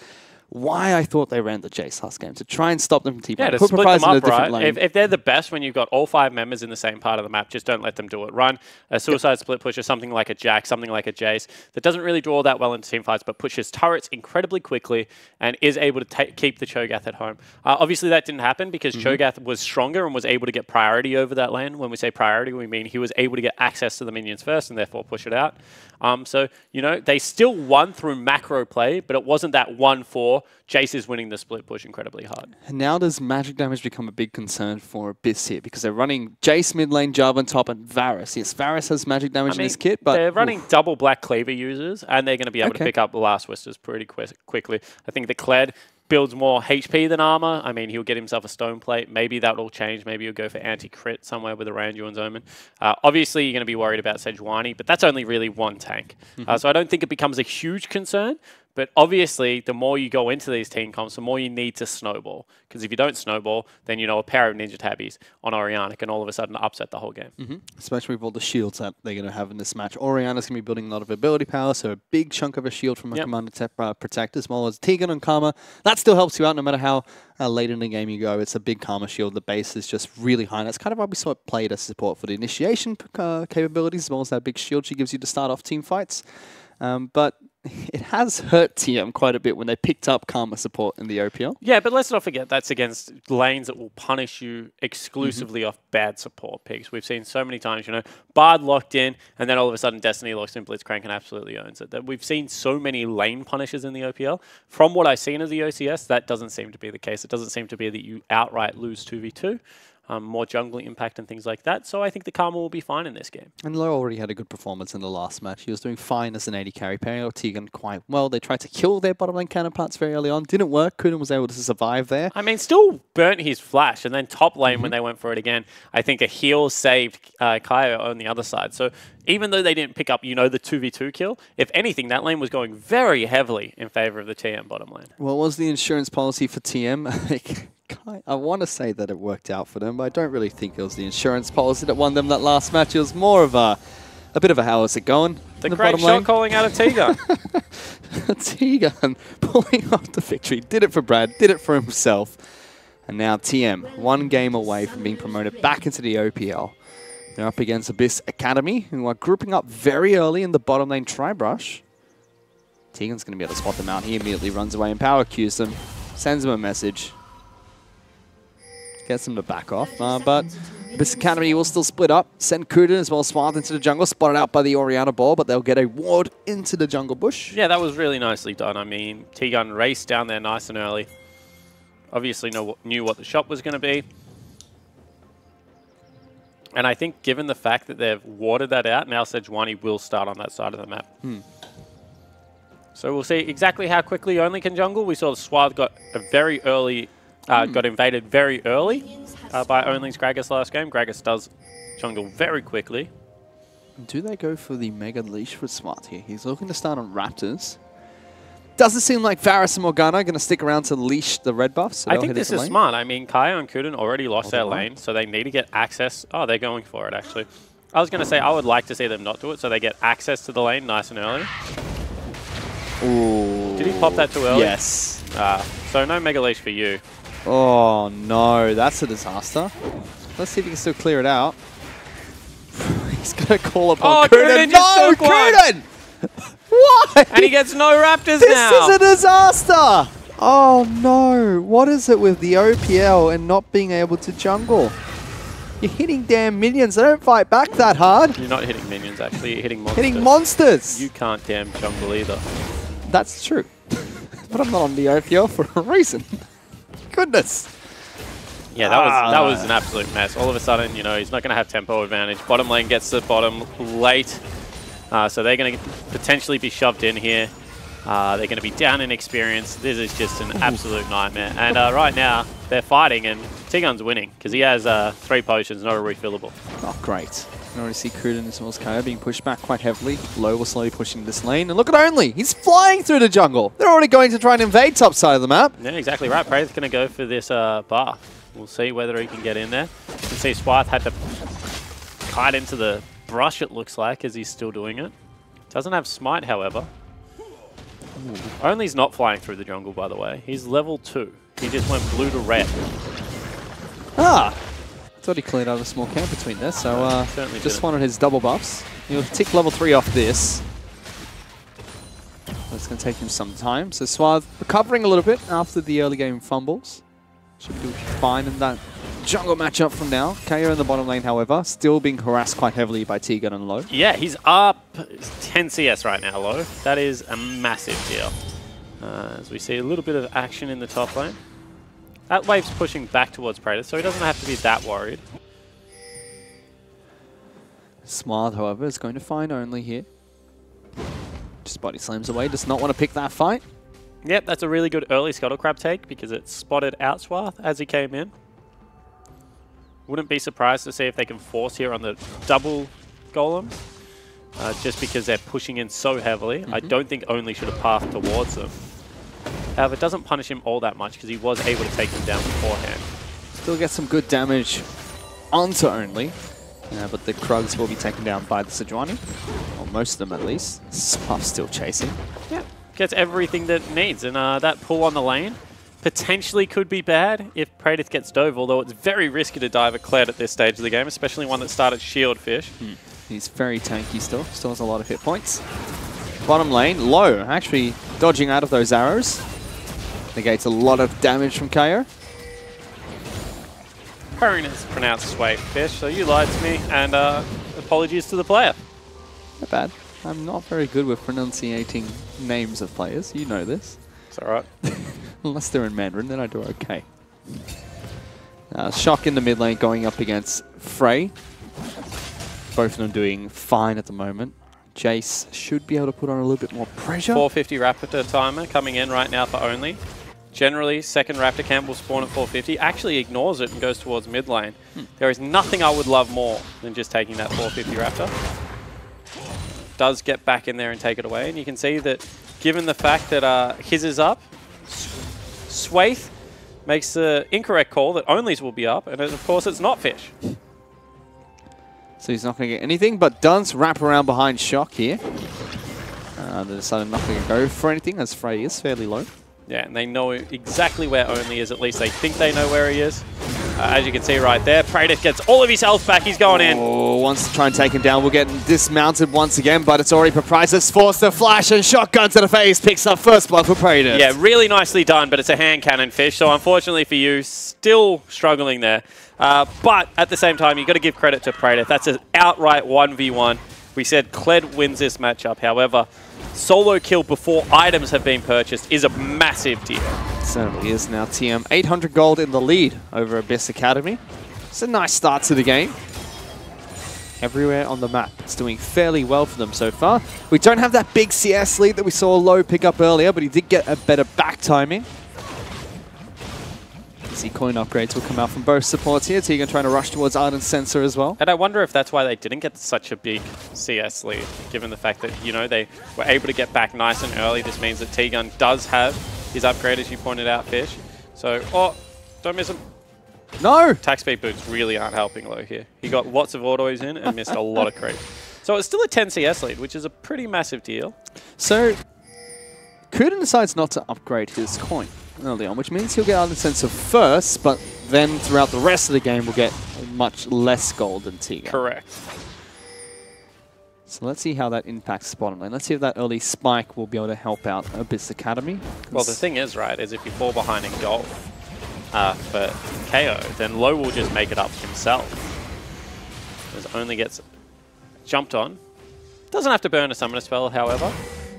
why I thought they ran the Jace last game, to try and stop them from teamfighting. Yeah, to Put split Prize them in a up, different right? lane. If they're the best when you've got all 5 members in the same part of the map, just don't let them do it. Run a Suicide Split Pusher, something like a Jack, something like a Jace, that doesn't really draw that well into teamfights, but pushes turrets incredibly quickly and is able to keep the Cho'Gath at home. Obviously, that didn't happen because Cho'Gath was stronger and was able to get priority over that lane. When we say priority, we mean he was able to get access to the minions first and therefore push it out. So, you know, they still won through macro play, but it wasn't that 1-4. Jace is winning the split push incredibly hard. And now does magic damage become a big concern for Abyss here? Because they're running Jace mid lane, Jarvan top, and Varus. Yes, Varus has magic damage in his kit, but... They're running double Black Cleaver users, and they're going to be able to pick up the last Whisters pretty quickly. I think the Kled builds more HP than armor. I mean, he'll get himself a stone plate. Maybe that will change. Maybe he'll go for anti-crit somewhere with a Randuin's Omen. Obviously, you're going to be worried about Sejuani, but that's only really one tank. So I don't think it becomes a huge concern. But obviously, the more you go into these team comps, the more you need to snowball. Because if you don't snowball, then, you know, a pair of Ninja Tabbies on Oriana can all of a sudden upset the whole game. Especially with all the shields that they're going to have in this match. Oriana's going to be building a lot of ability power, so a big chunk of a shield from a Commander to protect, as well as Tegan and Karma. That still helps you out no matter how late in the game you go. It's a big Karma shield. The base is just really high. And that's kind of why we saw it played as support for the initiation capabilities, as well as that big shield she gives you to start off team fights. But it has hurt TM quite a bit when they picked up Karma support in the OPL. Yeah, but let's not forget that's against lanes that will punish you exclusively off bad support picks. We've seen so many times, you know, Bard locked in, and then all of a sudden Destiny locks in Blitzcrank and absolutely owns it. That we've seen so many lane punishes in the OPL. From what I've seen of the OCS, that doesn't seem to be the case. It doesn't seem to be that you outright lose 2v2. More jungle impact and things like that. So I think the Karma will be fine in this game. And Lo already had a good performance in the last match. He was doing fine as an AD carry, pairing out Tegan quite well. They tried to kill their bottom lane counterparts very early on. Didn't work. Kunin was able to survive there. I mean, still burnt his flash. And then top lane, when they went for it again, I think a heal saved Kaya on the other side. So even though they didn't pick up, you know, the 2v2 kill, if anything, that lane was going very heavily in favor of the TM bottom lane. What was the insurance policy for TM? I want to say that it worked out for them, but I don't really think it was the insurance policy that won them that last match. It was more of a bit of a how is it going? The great shot calling out of T-Gun. T-Gun pulling off the victory. Did it for Brad, did it for himself. And now TM, 1 game away from being promoted back into the OPL. They're up against Abyss Academy, who are grouping up very early in the bottom lane Tri-Brush. Tegan's going to be able to spot them out. He immediately runs away and power cues them, sends them a message. Gets them to back off, but Abyss Academy will still split up. Send Kuda as well as Swath into the jungle, spotted out by the Oriana ball, but they'll get a ward into the jungle bush. Yeah, that was really nicely done. I mean, T-Gun raced down there nice and early. Obviously knew what the shot was going to be. And I think given the fact that they've warded that out, now Sejuani will start on that side of the map. So we'll see exactly how quickly Only can jungle. We saw the Swath got a very early... got invaded very early by Only's Gragas last game. Gragas does jungle very quickly. Do they go for the Mega Leash for Smart here? He's looking to start on Raptors. Doesn't seem like Varus and Morgana are going to stick around to leash the red buffs. So I think this is smart. I mean, Kaya and Kuden already lost their lane, so they need to get access. Oh, they're going for it, actually. I was going to say, I would like to see them not do it, so they get access to the lane nice and early. Ooh. Did he pop that too early? Yes. So no Mega Leash for you. Oh, no. That's a disaster. Let's see if he can still clear it out. He's going to call upon Kunin. No, Kunin! Why? And he gets no Raptors now. This is a disaster. Oh, no. What is it with the OPL and not being able to jungle? You're hitting damn minions. They don't fight back that hard. You're not hitting minions, actually. You're hitting monsters. Hitting monsters. You can't damn jungle either. That's true. But I'm not on the OPL for a reason. Goodness. Yeah, that was an absolute mess. All of a sudden, you know, he's not going to have tempo advantage. Bottom lane gets the bottom late. So they're going to potentially be shoved in here. They're going to be down in experience. This is just an absolute nightmare. And right now, they're fighting, and T-Gun's winning because he has 3 potions, not a refillable. Oh, great. You already see Kunin as well as Kaya being pushed back quite heavily. Low will slowly pushing this lane. And look at Only. He's flying through the jungle. They're already going to try and invade top side of the map. Yeah, exactly right. Prae's going to go for this bar. We'll see whether he can get in there. You can see Swath had to kite into the brush, it looks like, as he's still doing it. Doesn't have smite, however. Only's not flying through the jungle, by the way. He's level 2. He just went blue to red. Ah! Thought he cleared out a small camp between there, so just wanted his double buffs. He'll tick level 3 off this. That's going to take him some time. So Suave recovering a little bit after the early game fumbles. Should do fine in that jungle matchup from now. KO in the bottom lane, however, still being harassed quite heavily by T-Gun and Low. Yeah, he's up 10 CS right now, Low. That is a massive deal. As we see a little bit of action in the top lane. That wave's pushing back towards Praetor, so he doesn't have to be that worried. Smart, however, is going to find Only here. Just body slams away, does not want to pick that fight. Yep, that's a really good early Scuttle Crab take because it spotted out Swath as he came in. Wouldn't be surprised to see if they can force here on the double golems, just because they're pushing in so heavily. I don't think Only should have pathed towards them. However, it doesn't punish him all that much because he was able to take them down beforehand. Still get some good damage onto Only, but the Krugs will be taken down by the Sejuani, or most of them at least. Spuff's still chasing. Yeah, gets everything that it needs, and that pull on the lane potentially could be bad if Praedyth gets dove, although it's very risky to dive a Kled at this stage of the game, especially one that started Shield Fish. He's very tanky still has a lot of hit points. Bottom lane, Low, actually dodging out of those arrows. Negates a lot of damage from KO. It's pronounced Sway Fish, so you lied to me, and apologies to the player. Not bad. I'm not very good with pronunciating names of players. You know this. It's alright. Unless they're in Mandarin, then I do okay. Shock in the mid lane going up against Frey. Both of them doing fine at the moment. Jace should be able to put on a little bit more pressure. 450 Raptor timer coming in right now for Only. Generally, second Raptor camp will spawn at 450. Actually ignores it and goes towards mid lane. There is nothing I would love more than just taking that 450 Raptor. Does get back in there and take it away. And you can see that given the fact that his is up, Swaith makes the incorrect call that Only's will be up. And of course, it's not Fish. So he's not going to get anything, but does wrap around behind Shock here. They decided not to go for anything as Frey is fairly low. Yeah, and they know exactly where Only is. At least they think they know where he is. As you can see right there, Praedyth gets all of his health back. He's going in. Wants to try and take him down. We'll get dismounted once again, but it's already Proprietors forced to flash and shotgun to the face. Picks up first blood for Praedyth. Yeah, really nicely done, but it's a hand cannon Fish. So unfortunately for you, still struggling there. But at the same time, you've got to give credit to Praedyth. That's an outright 1v1. We said Kled wins this matchup. However, solo kill before items have been purchased is a massive deal. It certainly is now. TM 800 gold in the lead over Abyss Academy. It's a nice start to the game. Everywhere on the map, it's doing fairly well for them so far. We don't have that big CS lead that we saw Low pick up earlier, but he did get a better back timing. See coin upgrades will come out from both supports here. Tegan trying to rush towards Ardent Sensor as well. And I wonder if that's why they didn't get such a big CS lead, given the fact that, you know, they were able to get back nice and early. This means that T-Gun does have his upgrade, as you pointed out, Fish. So, oh, don't miss him. No! Attack speed boots really aren't helping Low here. He got lots of autos in and missed a lot of creep. So it's still a 10 CS lead, which is a pretty massive deal. So, Kuden decides not to upgrade his coin early on, which means he'll get Ardent Sensor first, but then throughout the rest of the game will get much less gold than T-Gun. Correct. So let's see how that impacts the bottom lane. Let's see if that early spike will be able to help out Abyss Academy. Well, the thing is, right, is if you fall behind in gold for KO, then Low will just make it up himself. As Only gets jumped on. Doesn't have to burn a summoner spell, however.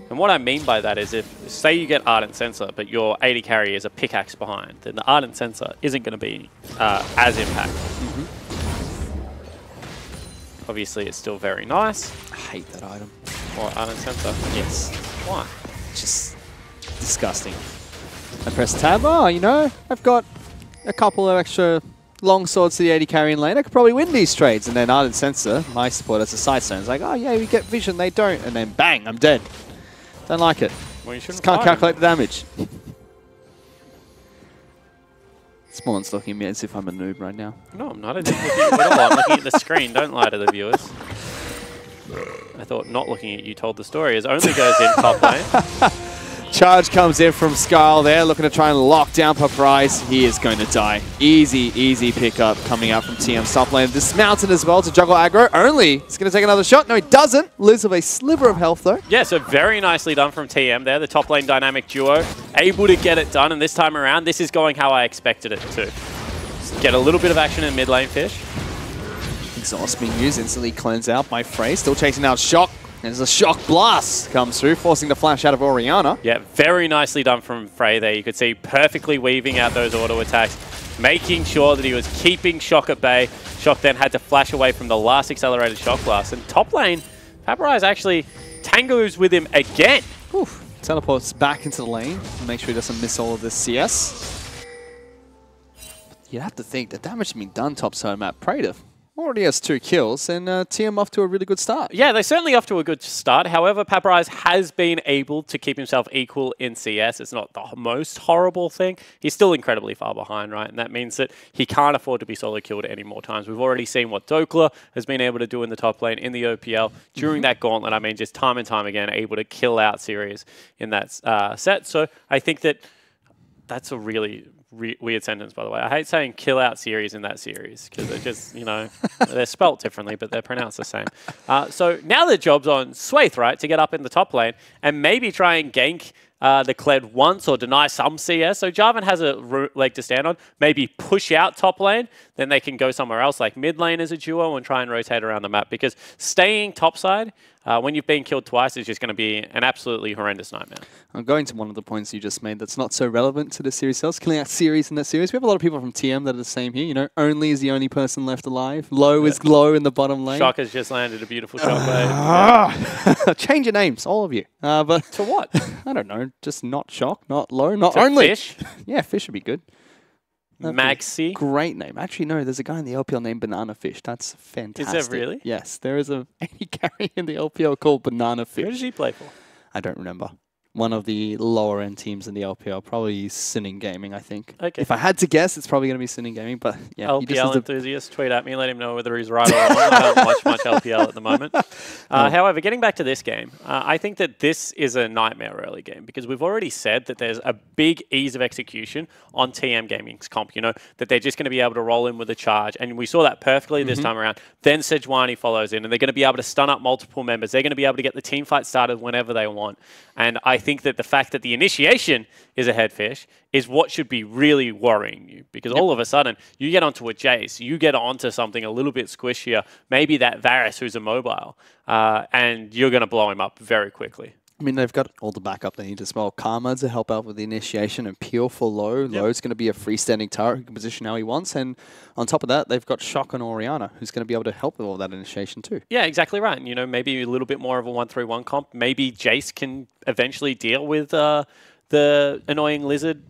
And what I mean by that is if, say you get Ardent Sensor, but your AD carry is a pickaxe behind, then the Ardent Sensor isn't going to be as impactful. Obviously, it's still very nice. I hate that item. Or Ardent Sensor? Yes. Why? It's just disgusting. I press tab. Oh, you know, I've got a couple of extra long swords to the AD carry in lane. I could probably win these trades. And then Ardent Sensor, my support as a side stone, is like, oh yeah, we get vision, they don't. And then bang, I'm dead. Don't like it. Well, you shouldn't. Just can't calculate the damage. Spawn's looking at me as if I'm a noob right now. No, I'm not. I didn't look at you at all. I'm looking at the screen. Don't lie to the viewers. I thought not looking at you told the story. As Only goes in top lane. charge comes in from Skull there, looking to try and lock down Paprise. He is going to die. Easy, easy pickup coming out from TM top lane. Dismounted as well to juggle aggro. Only, he's going to take another shot. No, he doesn't. Lives with a sliver of health, though. Yeah, so very nicely done from TM there. The top lane dynamic duo able to get it done. And this time around, this is going how I expected it to. Just get a little bit of action in mid lane, Fish. Exhaust being used, instantly cleansed out by Frey. Still chasing out Shock. There's a Shock Blast comes through, forcing the flash out of Orianna. Yeah, very nicely done from Frey there. You could see perfectly weaving out those auto attacks, making sure that he was keeping Shock at bay. Shock then had to flash away from the last accelerated Shock Blast. And top lane, Paparize actually tangos with him again. Oof. Teleports back into the lane to make sure he doesn't miss all of this CS. You'd have to think the damage has been done topside map. Praetor already has 2 kills, and TM off to a really good start. Yeah, they're certainly off to a good start. However, Paparize has been able to keep himself equal in CS. It's not the most horrible thing. He's still incredibly far behind, right? And that means that he can't afford to be solo killed any more times. We've already seen what Dokla has been able to do in the top lane in the OPL during that gauntlet. I mean, just time and time again, able to kill out series in that set. So I think that that's a really weird sentence, by the way. I hate saying kill out series in that series because they're just, you know, they're spelt differently, but they're pronounced the same. So now the job's on Swaith, right, to get up in the top lane and maybe try and gank the Kled once or deny some CS. So Jarvan has a leg to stand on. Maybe push out top lane, then they can go somewhere else like mid lane as a duo and try and rotate around the map because staying topside when you've been killed twice is just going to be an absolutely horrendous nightmare. I'm going to one of the points you just made that's not so relevant to the series itself. Killing out series in that series. We have a lot of people from TM that are the same here. You know, Only is the only person left alive. Low is low in the bottom lane. Shock has just landed a beautiful shockwave. Change your names, all of you. But to what? I don't know. Just not Shock, not Low, not to Only. Fish? Yeah, Fish would be good. Maxi. Great name. Actually, no, there's a guy in the LPL named Banana Fish. That's fantastic. Is there really? Yes, there is a AD carry in the LPL called Banana Fish. Who does he play for? I don't remember. One of the lower end teams in the LPL, probably Sinning Gaming, I think. Okay. If I had to guess, it's probably going to be Sinning Gaming, but yeah. LPL enthusiast, tweet at me, let him know whether he's right or wrong. I don't watch much LPL at the moment. However, getting back to this game, I think that this is a nightmare early game because we've already said that there's a big ease of execution on TM Gaming's comp, you know, that they're just going to be able to roll in with a charge. And we saw that perfectly this time around. Then Sejuani follows in and they're going to be able to stun up multiple members. They're going to be able to get the team fight started whenever they want. And I think that the fact that the initiation is a headfish is what should be really worrying you because all of a sudden you get onto a Jace, you get onto something a little bit squishier, maybe that Varus who's immobile, and you're going to blow him up very quickly. I mean, they've got all the backup they need as well. Karma to help out with the initiation and Peel for Low. Low's going to be a freestanding turret who can position how he wants. And on top of that, they've got Shock and Orianna, who's going to be able to help with all that initiation too. Yeah, exactly right. And, you know, maybe a little bit more of a 1-3-1 comp. Maybe Jace can eventually deal with the annoying lizard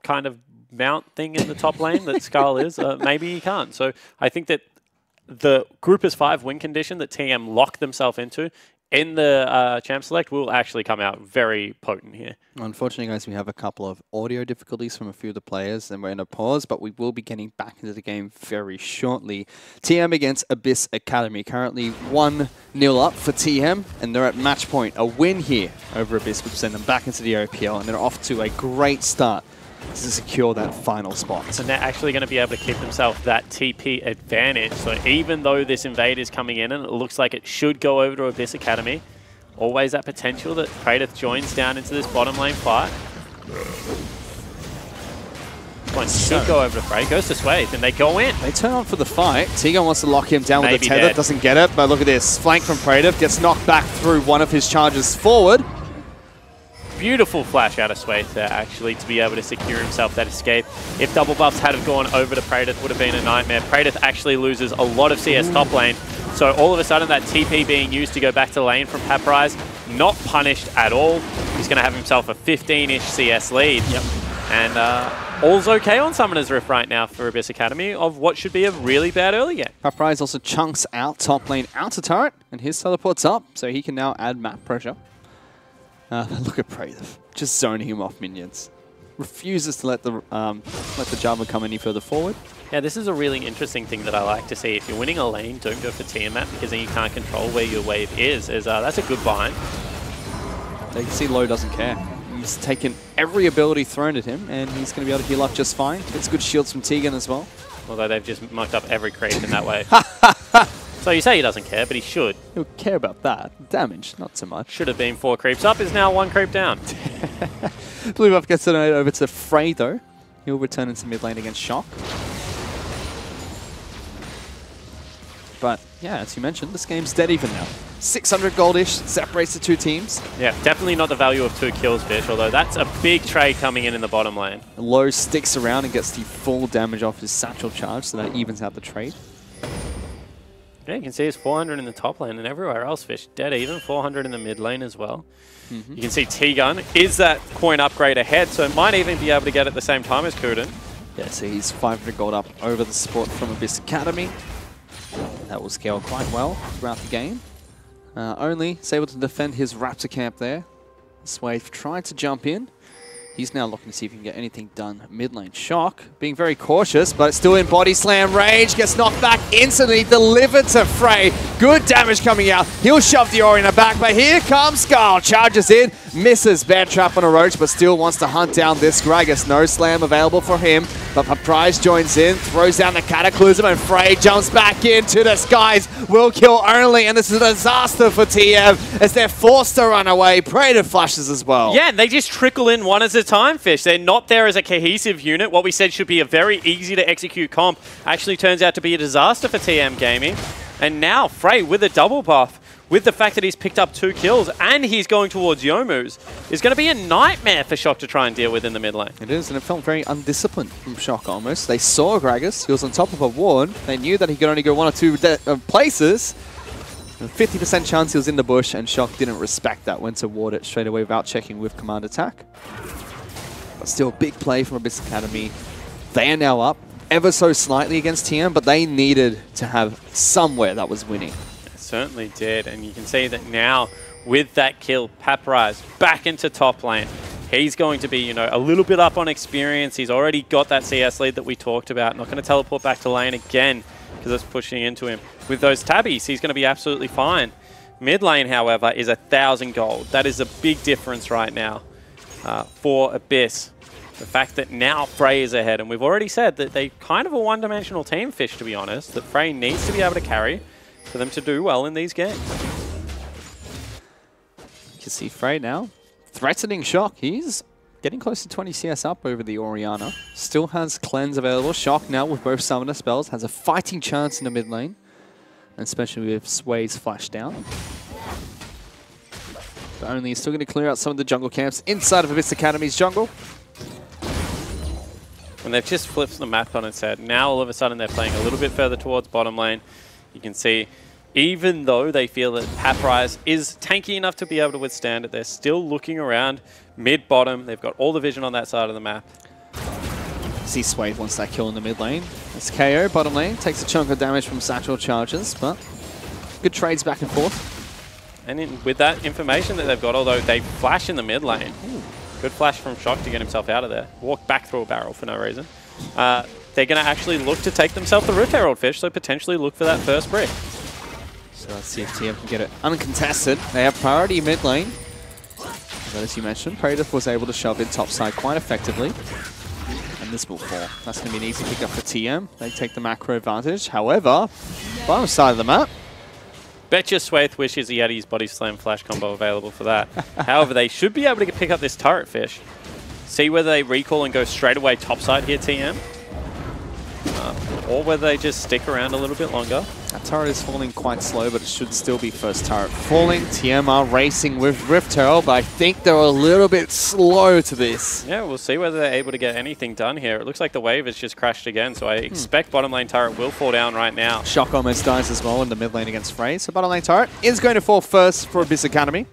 kind of mount thing in the top lane that Skull is. Maybe he can't. So I think that the Group is 5 win condition that TM locked themselves into in the Champ Select will actually come out very potent here. Unfortunately, guys, we have a couple of audio difficulties from a few of the players, and we're in a pause, but we will be getting back into the game very shortly. TM against Abyss Academy, currently 1-0 up for TM, and they're at match point. A win here over Abyss would send them back into the OPL, and they're off to a great start to secure that final spot. And they're actually going to be able to keep themselves that TP advantage. So even though this invade is coming in and it looks like it should go over to Abyss Academy, always that potential that Praetor joins down into this bottom lane fight. One should go over to Frey, goes to Swaith, and they go in. They turn on for the fight. Tegan wants to lock him down with the tether, dead. Doesn't get it, but look at this. Flank from Praetor, gets knocked back through one of his charges forward. Beautiful flash out of Swaith there, actually, to be able to secure himself that escape. If double buffs had have gone over to Praetor, it would have been a nightmare. Praetor actually loses a lot of CS top lane. So all of a sudden, that TP being used to go back to lane from Paparize, not punished at all. He's going to have himself a 15-ish CS lead. Yep. And all's okay on Summoner's Rift right now for Abyss Academy of what should be a really bad early game. Paparize also chunks out top lane outer turret, and his teleport's up, so he can now add map pressure. Look at Praetor, just zoning him off minions. Refuses to let the Jarvan come any further forward. Yeah, this is a really interesting thing that I like to see. If you're winning a lane, don't go for Tiamat because then you can't control where your wave is. That's a good bind. You can see Low doesn't care. He's taken every ability thrown at him, and he's going to be able to heal up just fine. Gets good shields from Tegan as well. Although they've just mucked up every creep in that way. So you say he doesn't care, but he should. He'll care about that. Damage, not so much. Should have been 4 creeps up, is now 1 creep down. Blue buff gets it over to Frey, though. He'll return into mid lane against Shock. But, yeah, as you mentioned, this game's dead even now. 600 goldish separates the two teams. Yeah, definitely not the value of 2 kills, Fish, although that's a big trade coming in the bottom lane. Low sticks around and gets the full damage off his satchel charge, so that evens out the trade. Yeah, you can see it's 400 in the top lane, and everywhere else, Fish, dead even. 400 in the mid lane as well. You can see T-Gun is that coin upgrade ahead, so it might even be able to get at the same time as Kuden. Yeah, so he's 500 gold up over the support from Abyss Academy. That will scale quite well throughout the game. Only is able to defend his Raptor camp there. Swathe tried to jump in. He's now looking to see if he can get anything done mid lane. Shock, being very cautious, but still in body slam range. Gets knocked back instantly, delivered to Frey. Good damage coming out. He'll shove the Orianna back, but here comes Skull. Charges in, misses bear trap on a roach, but still wants to hunt down this Gragas. No slam available for him, but Paprise joins in, throws down the Cataclysm, and Frey jumps back into the skies. Will kill only, and this is a disaster for TM as they're forced to run away. Predator flashes as well. Yeah, and they just trickle in one at a time, Fish. They're not there as a cohesive unit. What we said should be a very easy to execute comp actually turns out to be a disaster for TM Gaming. And now Frey with a double buff, with the fact that he's picked up 2 kills and he's going towards Youmu's, is going to be a nightmare for Shock to try and deal with in the mid lane. It is, and it felt very undisciplined from Shock almost. They saw Gragas, he was on top of a ward. They knew that he could only go 1 or 2 places. A 50% chance he was in the bush, and Shock didn't respect that, went to ward it straight away without checking with command attack. But still, big play from Abyss Academy. They are now up ever so slightly against TM, but they needed to have somewhere that was winning. It certainly did, and you can see that now with that kill, Paprise back into top lane. He's going to be, you know, a little bit up on experience. He's already got that CS lead that we talked about. Not going to teleport back to lane again because it's pushing into him. With those tabbies, he's going to be absolutely fine. Mid lane, however, is 1,000 gold. That is a big difference right now for Abyss. The fact that now Frey is ahead, and we've already said that they kind of a one-dimensional team, Fish, to be honest, that Frey needs to be able to carry for them to do well in these games. You can see Frey now threatening Shock. He's getting close to 20 CS up over the Orianna. Still has Cleanse available. Shock now with both summoner spells has a fighting chance in the mid lane, and especially with Sway's flash down. But only he's still going to clear out some of the jungle camps inside of Abyss Academy's jungle. And they've just flipped the map on its head. Now all of a sudden they're playing a little bit further towards bottom lane. You can see, even though they feel that Paprise is tanky enough to be able to withstand it, they're still looking around mid-bottom. They've got all the vision on that side of the map. See Swathe wants that kill in the mid lane. That's KO, bottom lane. Takes a chunk of damage from satchel charges, but good trades back and forth. And with that information that they've got, although they flash in the mid lane, good flash from Shock to get himself out of there. Walk back through a barrel for no reason. They're going to actually look to take themselves the Rift Herald, Fish, so potentially look for that first brick. So let's see if TM can get it uncontested. They have priority mid lane. But as you mentioned, Predator was able to shove in topside quite effectively. And this will fall. That's going to be an easy pick up for TM. They take the macro advantage. However, bottom side of the map, Betcha Swathe wishes he had his body slam flash combo available for that. However, they should be able to pick up this turret, Fish. See whether they recall and go straight away topside here, TM. Or whether they just stick around a little bit longer. That turret is falling quite slow, but it should still be first turret falling. TM are racing with Rift Herald, but I think they're a little bit slow to this. Yeah, we'll see whether they're able to get anything done here. It looks like the wave has just crashed again, so I expect bottom lane turret will fall down right now. Shock almost dies as well in the mid lane against Frey, so bottom lane turret is going to fall first for Abyss Academy.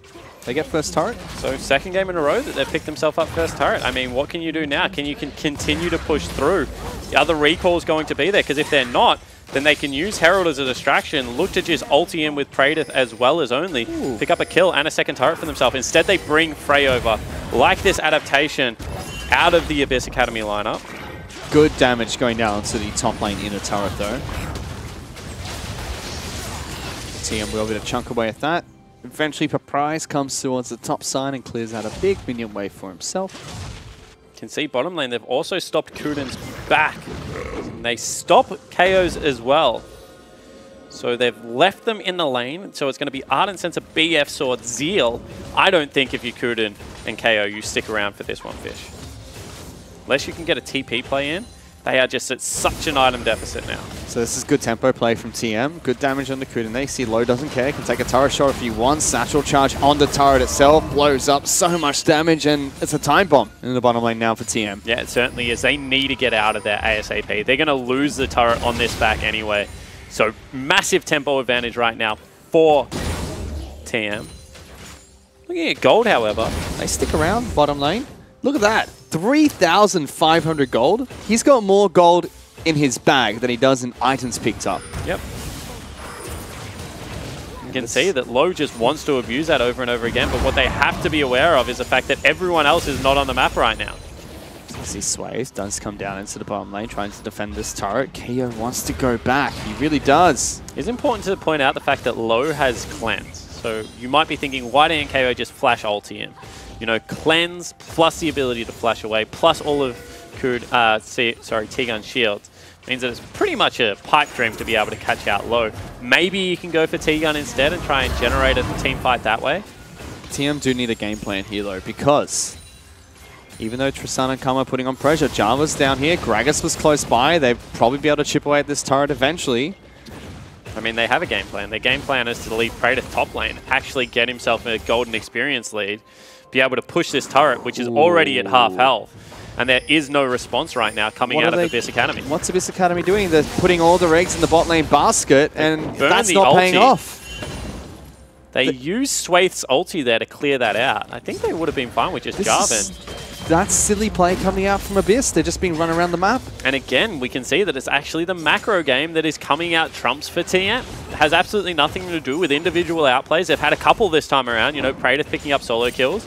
They get first turret. So second game in a row that they've picked themselves up first turret. I mean, what can you do now? Can you continue to push through? The other recall is going to be there, because if they're not, then they can use Herald as a distraction, look to just ulti in with Praedyth as well as only, pick up a kill and a second turret for themselves. Instead, they bring Frey over, like this adaptation, out of the Abyss Academy lineup. Good damage going down to the top lane inner turret, though. TM will be able to chunk away at that. Eventually, Paprise comes towards the top side and clears out a big minion wave for himself. Can see bottom lane, they've also stopped Kuden's back. And they stop KO's as well. So they've left them in the lane. So it's going to be Ardent Sensor, BF Sword, Zeal. I don't think if you're Kuden and KO, you stick around for this one, Fish. Unless you can get a TP play in, they are just at such an item deficit now. So this is good tempo play from TM. Good damage on the Kuden. They see Low doesn't care. Can take a turret shot if he wants. Satchel charge on the turret itself. Blows up so much damage, and it's a time bomb in the bottom lane now for TM. Yeah, it certainly is. They need to get out of there ASAP. They're going to lose the turret on this back anyway. So massive tempo advantage right now for TM. Looking at gold, however. They stick around bottom lane. Look at that. 3,500 gold. He's got more gold in his bag than he does in items picked up. Yep. You can see that Low just wants to abuse that over and over again, but what they have to be aware of is the fact that everyone else is not on the map right now. See Swathe does come down into the bottom lane trying to defend this turret. KO wants to go back. He really does. It's important to point out the fact that Low has cleanse. So you might be thinking, why didn't KO just flash ulti in? You know, cleanse plus the ability to flash away, plus all of T-Gun shields, means that it's pretty much a pipe dream to be able to catch out Low. Maybe you can go for T-Gun instead and try and generate a team fight that way. TM do need a game plan here though, because even though Tristan and Kama are putting on pressure, Java's down here, Gragas was close by, they'd probably be able to chip away at this turret eventually. I mean, they have a game plan. Their game plan is to leave Prey to top lane, actually get himself a golden experience lead, be able to push this turret, which is already at half health. And there is no response right now coming out of Abyss Academy. What's Abyss Academy doing? They're putting all the eggs in the bot lane basket, and that's not paying off. They used Swaith's ulti there to clear that out. I think they would have been fine with just Jarvan. That's silly play coming out from Abyss. They're just being run around the map. And again, we can see that it's actually the macro game that is coming out trumps for TM. It has absolutely nothing to do with individual outplays. They've had a couple this time around, you know, Praetor picking up solo kills.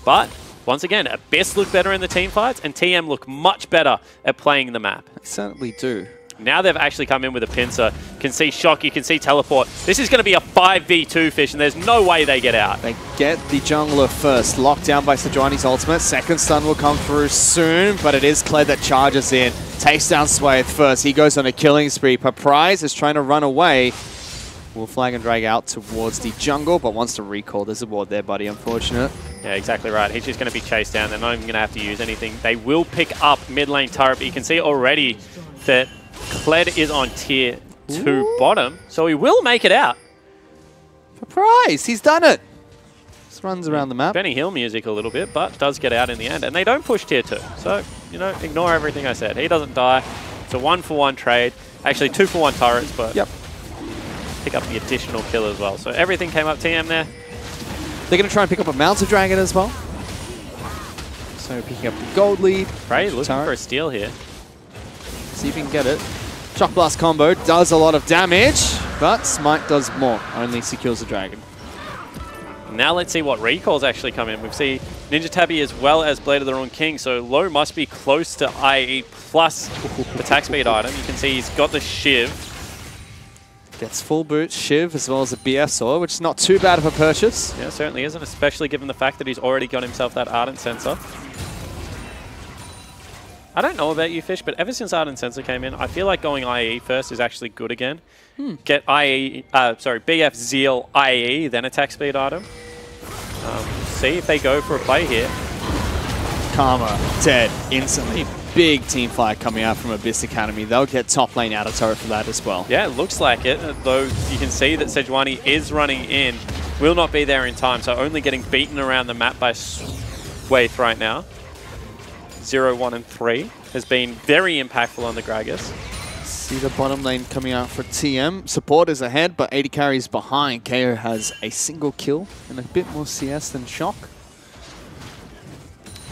But once again, Abyss look better in the team fights, and TM look much better at playing the map. They certainly do. Now they've actually come in with a pincer. You can see Shock, you can see Teleport. This is going to be a 5v2 Fish, and there's no way they get out. They get the jungler first, locked down by Sejuani's ultimate. Second stun will come through soon, but it is Kled that charges in. Takes down Swathe first. He goes on a killing spree. Paprise is trying to run away. Will flag and drag out towards the jungle, but wants to recall. There's a ward there, buddy. Unfortunate. Yeah, exactly right. He's just going to be chased down. They're not even going to have to use anything. They will pick up mid lane turret, but you can see already that Kled is on tier 2 bottom, so he will make it out. Surprise! He's done it! Just runs around the map. Benny Hill music a little bit, but does get out in the end. And they don't push tier 2, so, you know, ignore everything I said. He doesn't die. It's a 1-for-1 trade. Actually, 2-for-1 turrets, but pick up the additional kill as well. So everything came up TM there. They're going to try and pick up a Mountain Dragon as well. So picking up the gold lead. Prey looking for a steal here. See if he can get it. Shock Blast combo does a lot of damage, but Smite does more. Only secures the dragon. Now let's see what recalls actually come in. We see Ninja Tabby as well as Blade of the Ruin King, so Low must be close to IE plus attack speed item. You can see he's got the Shiv. Gets full boot, Shiv, as well as a BF sword, which is not too bad of a purchase. Yeah, certainly isn't, especially given the fact that he's already got himself that Ardent Sensor. I don't know about you, Fish, but ever since Ardent Sensor came in, I feel like going IE first is actually good again. Get BF Zeal IE, then attack speed item. See if they go for a play here. Karma, dead instantly. Big team fight coming out from Abyss Academy. They'll get top lane out of turret for that as well. Yeah, it looks like it, though you can see that Sejuani is running in. Will not be there in time, so only getting beaten around the map by Swathe right now. 0, 1, and 3 has been very impactful on the Gragas. See the bottom lane coming out for TM. Support is ahead, but 80 carries behind. KO has a single kill and a bit more CS than Shock.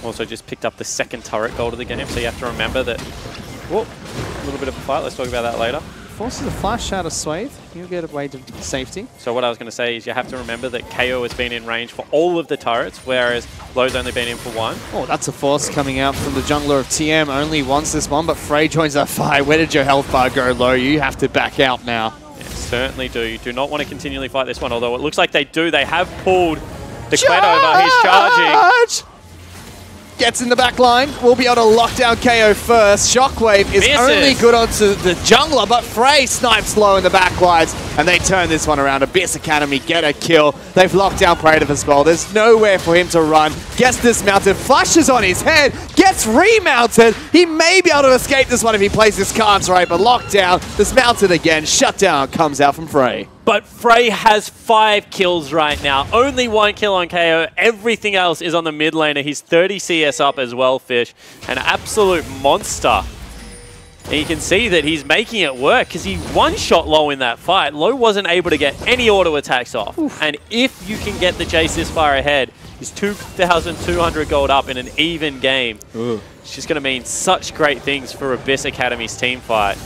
Also just picked up the second turret gold of the game, so you have to remember that... Whoa, a little bit of a fight. Let's talk about that later. Forces a flash out of Swathe. He'll get away to safety. So what I was going to say is you have to remember that KO has been in range for all of the turrets, whereas Low's only been in for one. Oh, that's a force coming out from the jungler of TM. Only wants this one, but Frey joins that fight. Where did your health bar go, Low? You have to back out now. Yeah, certainly do. You do not want to continually fight this one, although it looks like they do. They have pulled the Quet over. He's charging. Gets in the back line. We'll be able to lock down KO first. Shockwave is only good onto the jungler, but Frey snipes low in the back lines, and they turn this one around. Abyss Academy get a kill. They've locked down Praetor as well. There's nowhere for him to run. Gets dismounted, flashes on his head, gets remounted. He may be able to escape this one if he plays his cards right, but locked down, dismounted again, shut down, comes out from Frey. But Frey has 5 kills right now. Only 1 kill on KO. Everything else is on the mid laner. He's 30 CS up as well, Fish. An absolute monster. And you can see that he's making it work because he one-shot Low in that fight. Low wasn't able to get any auto attacks off. Oof. And if you can get the chase this far ahead, he's 2,200 gold up in an even game. Ooh. It's just going to mean such great things for Abyss Academy's team fight.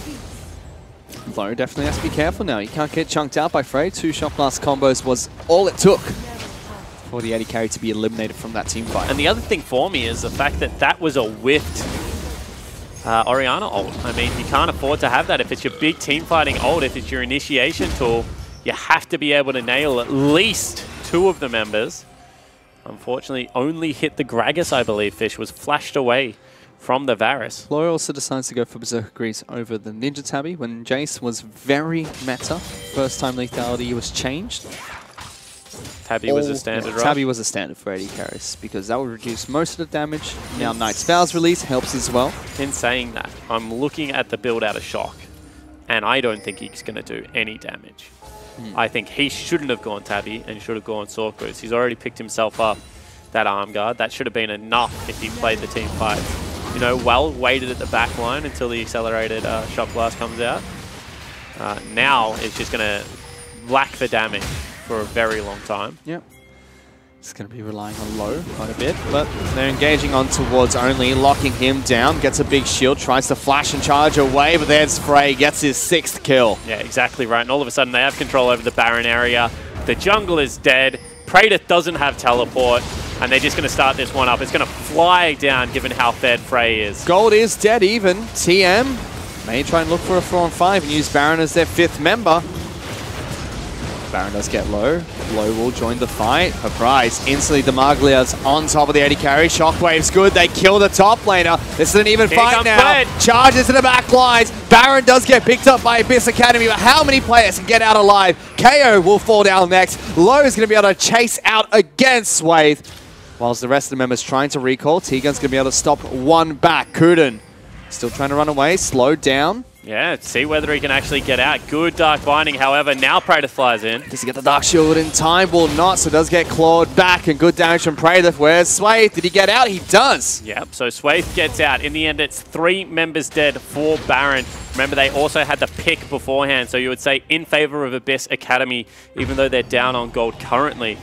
Low definitely has to be careful now. You can't get chunked out by Frey. 2 shot blast combos was all it took for the AD carry to be eliminated from that team fight. And the other thing for me is the fact that that was a whiffed Orianna ult. I mean, you can't afford to have that. If it's your big team fighting ult, if it's your initiation tool, you have to be able to nail at least 2 of the members. Unfortunately, only hit the Gragas, I believe, Fish, was flashed away from the Varus. Low also decides to go for Berserker Grease over the Ninja Tabby when Jace was very meta. First time lethality was changed. Tabby was a standard, right? Tabby was a standard for AD carries because that would reduce most of the damage. Now Knight's Vows release helps as well. In saying that, I'm looking at the build out of Shock, and I don't think he's going to do any damage. I think he shouldn't have gone Tabby and should have gone Sword Grease. He's already picked himself up that arm guard. That should have been enough if he played the team fight. You know, waited at the back line until the accelerated Shock Blast comes out. Now it's just going to lack for damage for a very long time. Yep. It's going to be relying on Low quite a bit, but they're engaging on towards only, locking him down, gets a big shield, tries to flash and charge away, but there's Frey, gets his 6th kill. Yeah, exactly right. And all of a sudden they have control over the Baron area. The jungle is dead. Praetor doesn't have teleport. And they're just going to start this one up. It's going to fly down given how fed Frey is. Gold is dead even. TM may try and look for a 4-on-5 and use Baron as their 5th member. Baron does get Low. Low will join the fight. Surprise. Instantly Demaglia's on top of the AD carry. Shockwave's good. They kill the top laner. This is an even fight now. Fred. Charges to the back lines. Baron does get picked up by Abyss Academy, but how many players can get out alive? KO will fall down next. Low is going to be able to chase out against Swathe. Whilst the rest of the members trying to recall, T-Gun's going to be able to stop one back. Kuden still trying to run away, slowed down. Yeah, see whether he can actually get out. Good Dark Binding, however, now Praetor flies in. Does he get the Dark Shield in time? Will not, so does get clawed back, and good damage from Praetor. Where's Swathe? Did he get out? He does. Yep, so Swathe gets out. In the end, it's 3 members dead for Baron. Remember, they also had the pick beforehand, so you would say in favor of Abyss Academy, even though they're down on gold currently.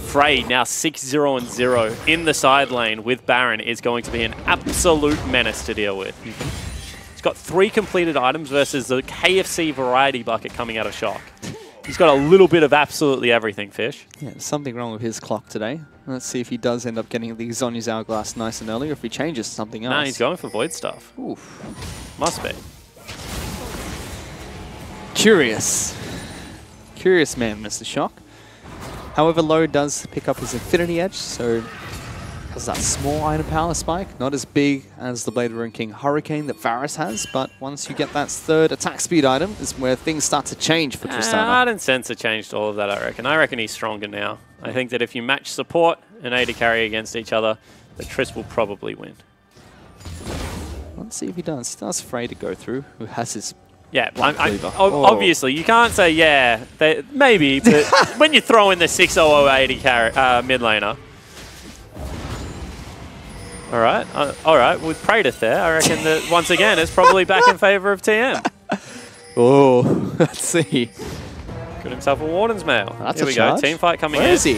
Frey now 6-0-0 in the side lane with Baron is going to be an absolute menace to deal with. He's got 3 completed items versus the KFC variety bucket coming out of Shock. He's got a little bit of absolutely everything, Fish. Yeah, there's something wrong with his clock today. Let's see if he does end up getting the Zonya's Hourglass nice and early, or if he changes to something else. No, he's going for Void Stuff. Oof. Must be. Curious. Curious man, Mr. Shock. However, Low does pick up his Infinity Edge, so has that small item power spike. Not as big as the Blade Rune King Hurricane that Varus has, but once you get that 3rd attack speed item is where things start to change for Tristana. I didn't sense a change to all of that, I reckon. I reckon he's stronger now. I think that if you match support and AD carry against each other, the Trist will probably win. Let's see if he does. He does Frey to go through, who has his... Yeah, obviously, you can't say, yeah, maybe, but when you throw in the 60080 mid laner. All right, with Praetor there, I reckon that, once again, it's probably back in favor of TM. Oh, let's see. Got himself a Warden's Mail. That's Here we charge. go, team fight coming in. Where is he?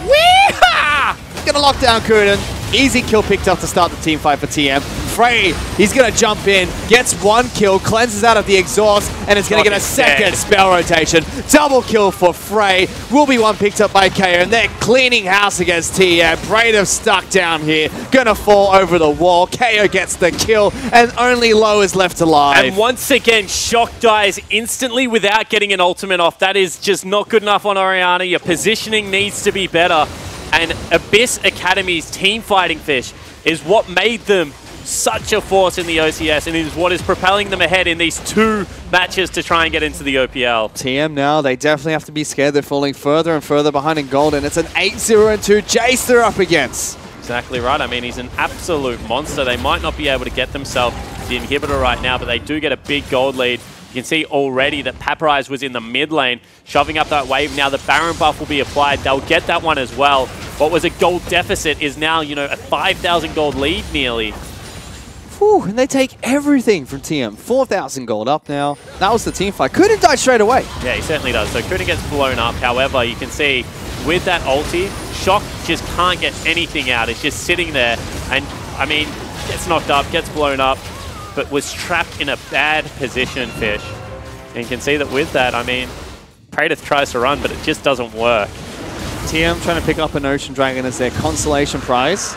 Weehaw! Gonna lock down Kuden. Easy kill picked up to start the team fight for TM. Frey, he's going to jump in, gets 1 kill, cleanses out of the exhaust, and is going to get a second spell rotation. Double kill for Frey. Will be one picked up by KO, and they're cleaning house against TM. Brave stuck down here, going to fall over the wall. KO gets the kill, and only Low is left alive. And once again, Shock dies instantly without getting an ultimate off. That is just not good enough on Oriana. Your positioning needs to be better. And Abyss Academy's team fighting fish is what made them such a force in the OCS, and is what is propelling them ahead in these 2 matches to try and get into the OPL. TM now, they definitely have to be scared. They're falling further and further behind in gold, and it's an 8-0-2 Jace they're up against. Exactly right. I mean, he's an absolute monster. They might not be able to get themselves the inhibitor right now, but they do get a big gold lead. You can see already that Paparize was in the mid lane, shoving up that wave. Now the Baron buff will be applied. They'll get that one as well. What was a gold deficit is now, you know, a 5,000 gold lead nearly. Whew, and they take everything from TM. 4,000 gold up now. That was the team fight. Couldn't die straight away. Yeah, he certainly does. So Kuda gets blown up. However, you can see with that ulti, Shock just can't get anything out. It's just sitting there. And, I mean, gets knocked up, gets blown up, but was trapped in a bad position, Fish. And you can see that with that, I mean, Praedyth tries to run, but it just doesn't work. TM trying to pick up an Ocean Dragon as their consolation prize.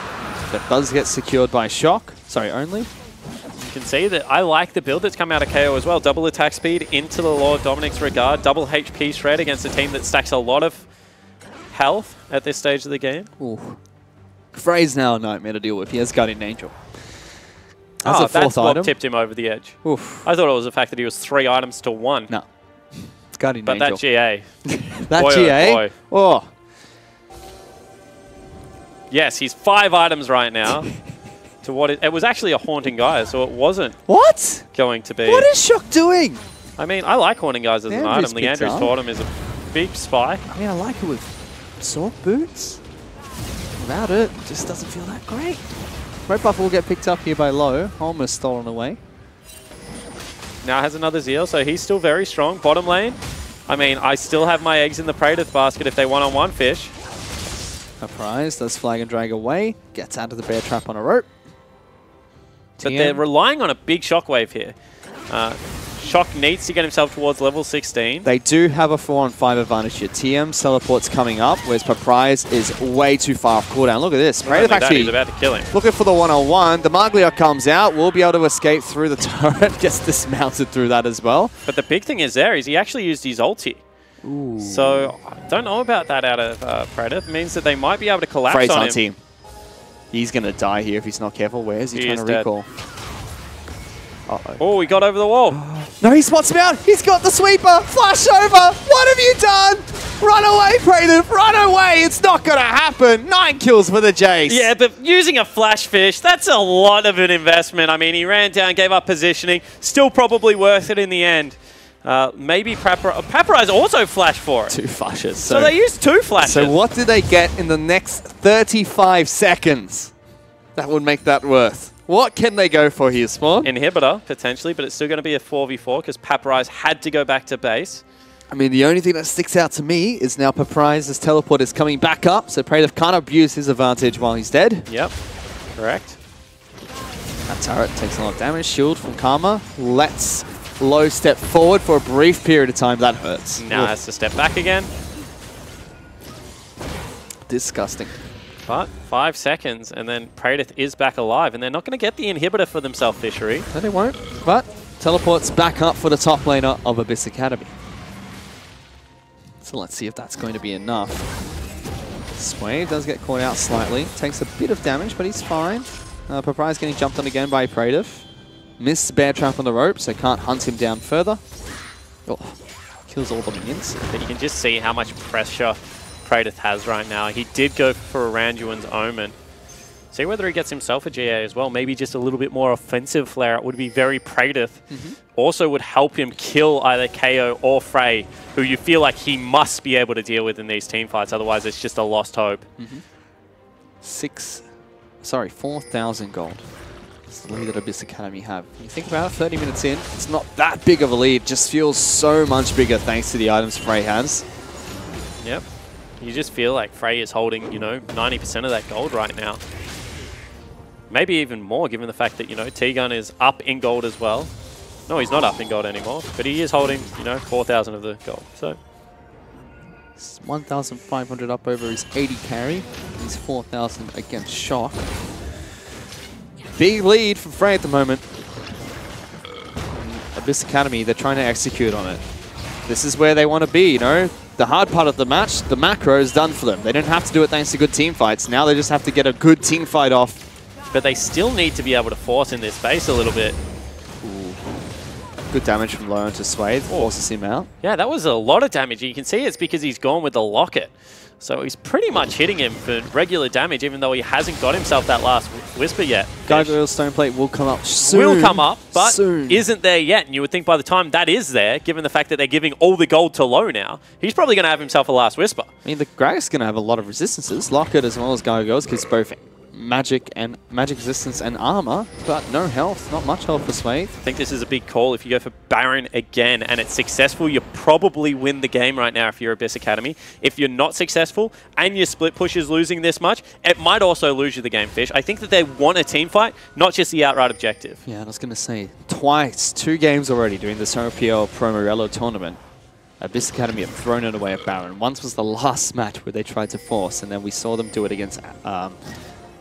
That does get secured by Shock. Sorry, only. You can see that I like the build that's come out of KO as well. Double attack speed into the Lord Dominic's regard. Double HP shred against a team that stacks a lot of health at this stage of the game. Ooh. Frey's now a nightmare to deal with. He has Guardian Angel. That's that's what tipped him over the edge. Oof. I thought it was the fact that he was 3 items to 1. No. It's Guardian but Angel. That GA. That boy, GA? Oh, boy. Oh. Yes, he's 5 items right now. To what it was actually a Haunting Guy, so it wasn't what going to be. What is Shock doing? I mean, I like Haunting Guys as an item. The Andrews Totem is a big spike. I mean, I like it with Sword Boots. Without it, it just doesn't feel that great. Red buff will get picked up here by Low. Almost stolen away. Now has another Zeal, so he's still very strong. Bottom lane. I mean, I still have my eggs in the Praedyth basket if they one-on-one Fish. A prize does flag and drag away. Gets out of the bear trap on a rope. But they're relying on a big shockwave here. Shock needs to get himself towards level 16. They do have a 4-on-5 advantage here. TM's teleport's coming up, whereas Paparize is way too far off cooldown. Look at this. Praedyth actually he's about to kill him. Looking for the 1-on-1. The Maglia comes out. Will be able to escape through the turret. Gets dismounted through that as well. But the big thing is he actually used his ulti. Ooh. So I don't know about that out of Praedyth. It means that they might be able to collapse Frey's on on him. team. He's going to die here if he's not careful. Where is he trying to recall? Uh-oh. Oh, he got over the wall. No, he spots him out. He's got the sweeper. Flash over. What have you done? Run away, Praedyth. Run away. It's not going to happen. 9 kills for the Jace. Yeah, but using a flash fish, that's a lot of an investment. I mean, he ran down, gave up positioning. Still probably worth it in the end. Maybe Paparize also flashed for it. 2 flashes. So they used 2 flashes. So what do they get in the next 35 seconds that would make that worth? What can they go for here, Spawn? Inhibitor, potentially, but it's still going to be a 4v4 because Paparize had to go back to base. I mean, the only thing that sticks out to me is now Paparize's teleport is coming back up, so Praedyth can't abuse his advantage while he's dead. Yep, correct. That turret takes a lot of damage. Shield from Karma. Let's Low step forward for a brief period of time. That hurts. Now has to step back again. Disgusting. But 5 seconds, and then Praedyth is back alive, and they're not going to get the inhibitor for themselves, Fishery. No, they won't. But teleports back up for the top laner of Abyss Academy. So let's see if that's going to be enough. Sway does get caught out slightly. Takes a bit of damage, but he's fine. Paparize getting jumped on again by Praedyth. Missed bear trap on the rope, so can't hunt him down further. Oh, kills all the minions. But you can just see how much pressure Praedyth has right now. He did go for a Randuin's Omen. See whether he gets himself a GA as well. Maybe just a little bit more offensive flare. It would be very Praedyth. Also would help him kill either KO or Frey, who you feel like he must be able to deal with in these team fights. Otherwise, it's just a lost hope. 4,000 gold. It's the lead that Abyss Academy have. You think about it, 30 minutes in, it's not that big of a lead. Just feels so much bigger thanks to the items Frey has. Yep. You just feel like Frey is holding, 90% of that gold right now. Maybe even more, given the fact that, you know, T-Gun is up in gold as well. No, he's not up in gold anymore, but he is holding, you know, 4,000 of the gold. So 1,500 up over his 80 carry. He's 4,000 against Shock. Big lead for Frey at the moment. Abyss Academy, they're trying to execute on it. This is where they want to be, you know? The hard part of the match, the macro is done for them. They don't have to do it thanks to good team fights. Now they just have to get a good team fight off. But they still need to be able to force in this space a little bit. Ooh. Good damage from low onto Swathe, forces him out. Yeah, that was a lot of damage. You can see it's because he's gone with the locket. So he's pretty much hitting him for regular damage, even though he hasn't got himself that last Whisper yet. Gargoyle Stoneplate will come up soon. Will come up, but soon. Isn't there yet. And you would think by the time that is there, given the fact that they're giving all the gold to low now, he's probably going to have himself a last Whisper. I mean, the Grag's going to have a lot of resistances. Locket as well as Gargoyles, because both magic resistance and armor, but no health, not much health for Swathe. I think this is a big call. If you go for Baron again and it's successful, you probably win the game right now if you're Abyss Academy. If you're not successful and your split push is losing this much, it might also lose you the game, Fish. I think that they want a team fight, not just the outright objective. Yeah, I was going to say, twice, 2 games already during this OPL Promo tournament. Abyss Academy have thrown it away at Baron. Once was the last match where they tried to force, and then we saw them do it against...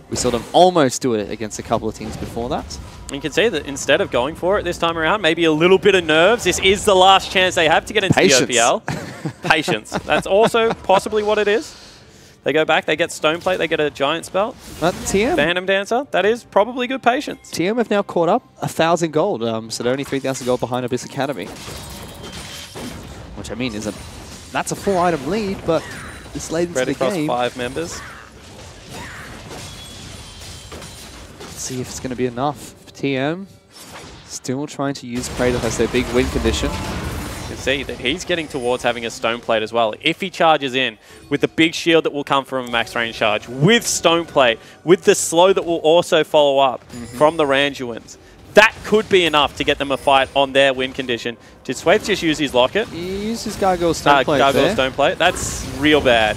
we saw them almost do it against a couple of teams before that. You can see that instead of going for it this time around, maybe a little bit of nerves. This is the last chance they have to get into Patience. the OPL. Patience. That's also possibly what it is. They go back, they get Stoneplate, they get a Giant Spell. But TM... Phantom Dancer, that is probably good patience. TM have now caught up 1,000 gold, so they're only 3,000 gold behind Abyss Academy. Which I mean is that's a 4-item lead, but it's late into the Spread across game. 5 members. See if it's going to be enough. TM still trying to use Praetor as their big win condition. You can see that he's getting towards having a Stoneplate as well. If he charges in with the big shield that will come from a max range charge, with Stoneplate, with the slow that will also follow up from the Randuins, that could be enough to get them a fight on their win condition. Did Swathe just use his locket? He used his Gargoyle Stoneplate Gargoyle Stoneplate. That's real bad.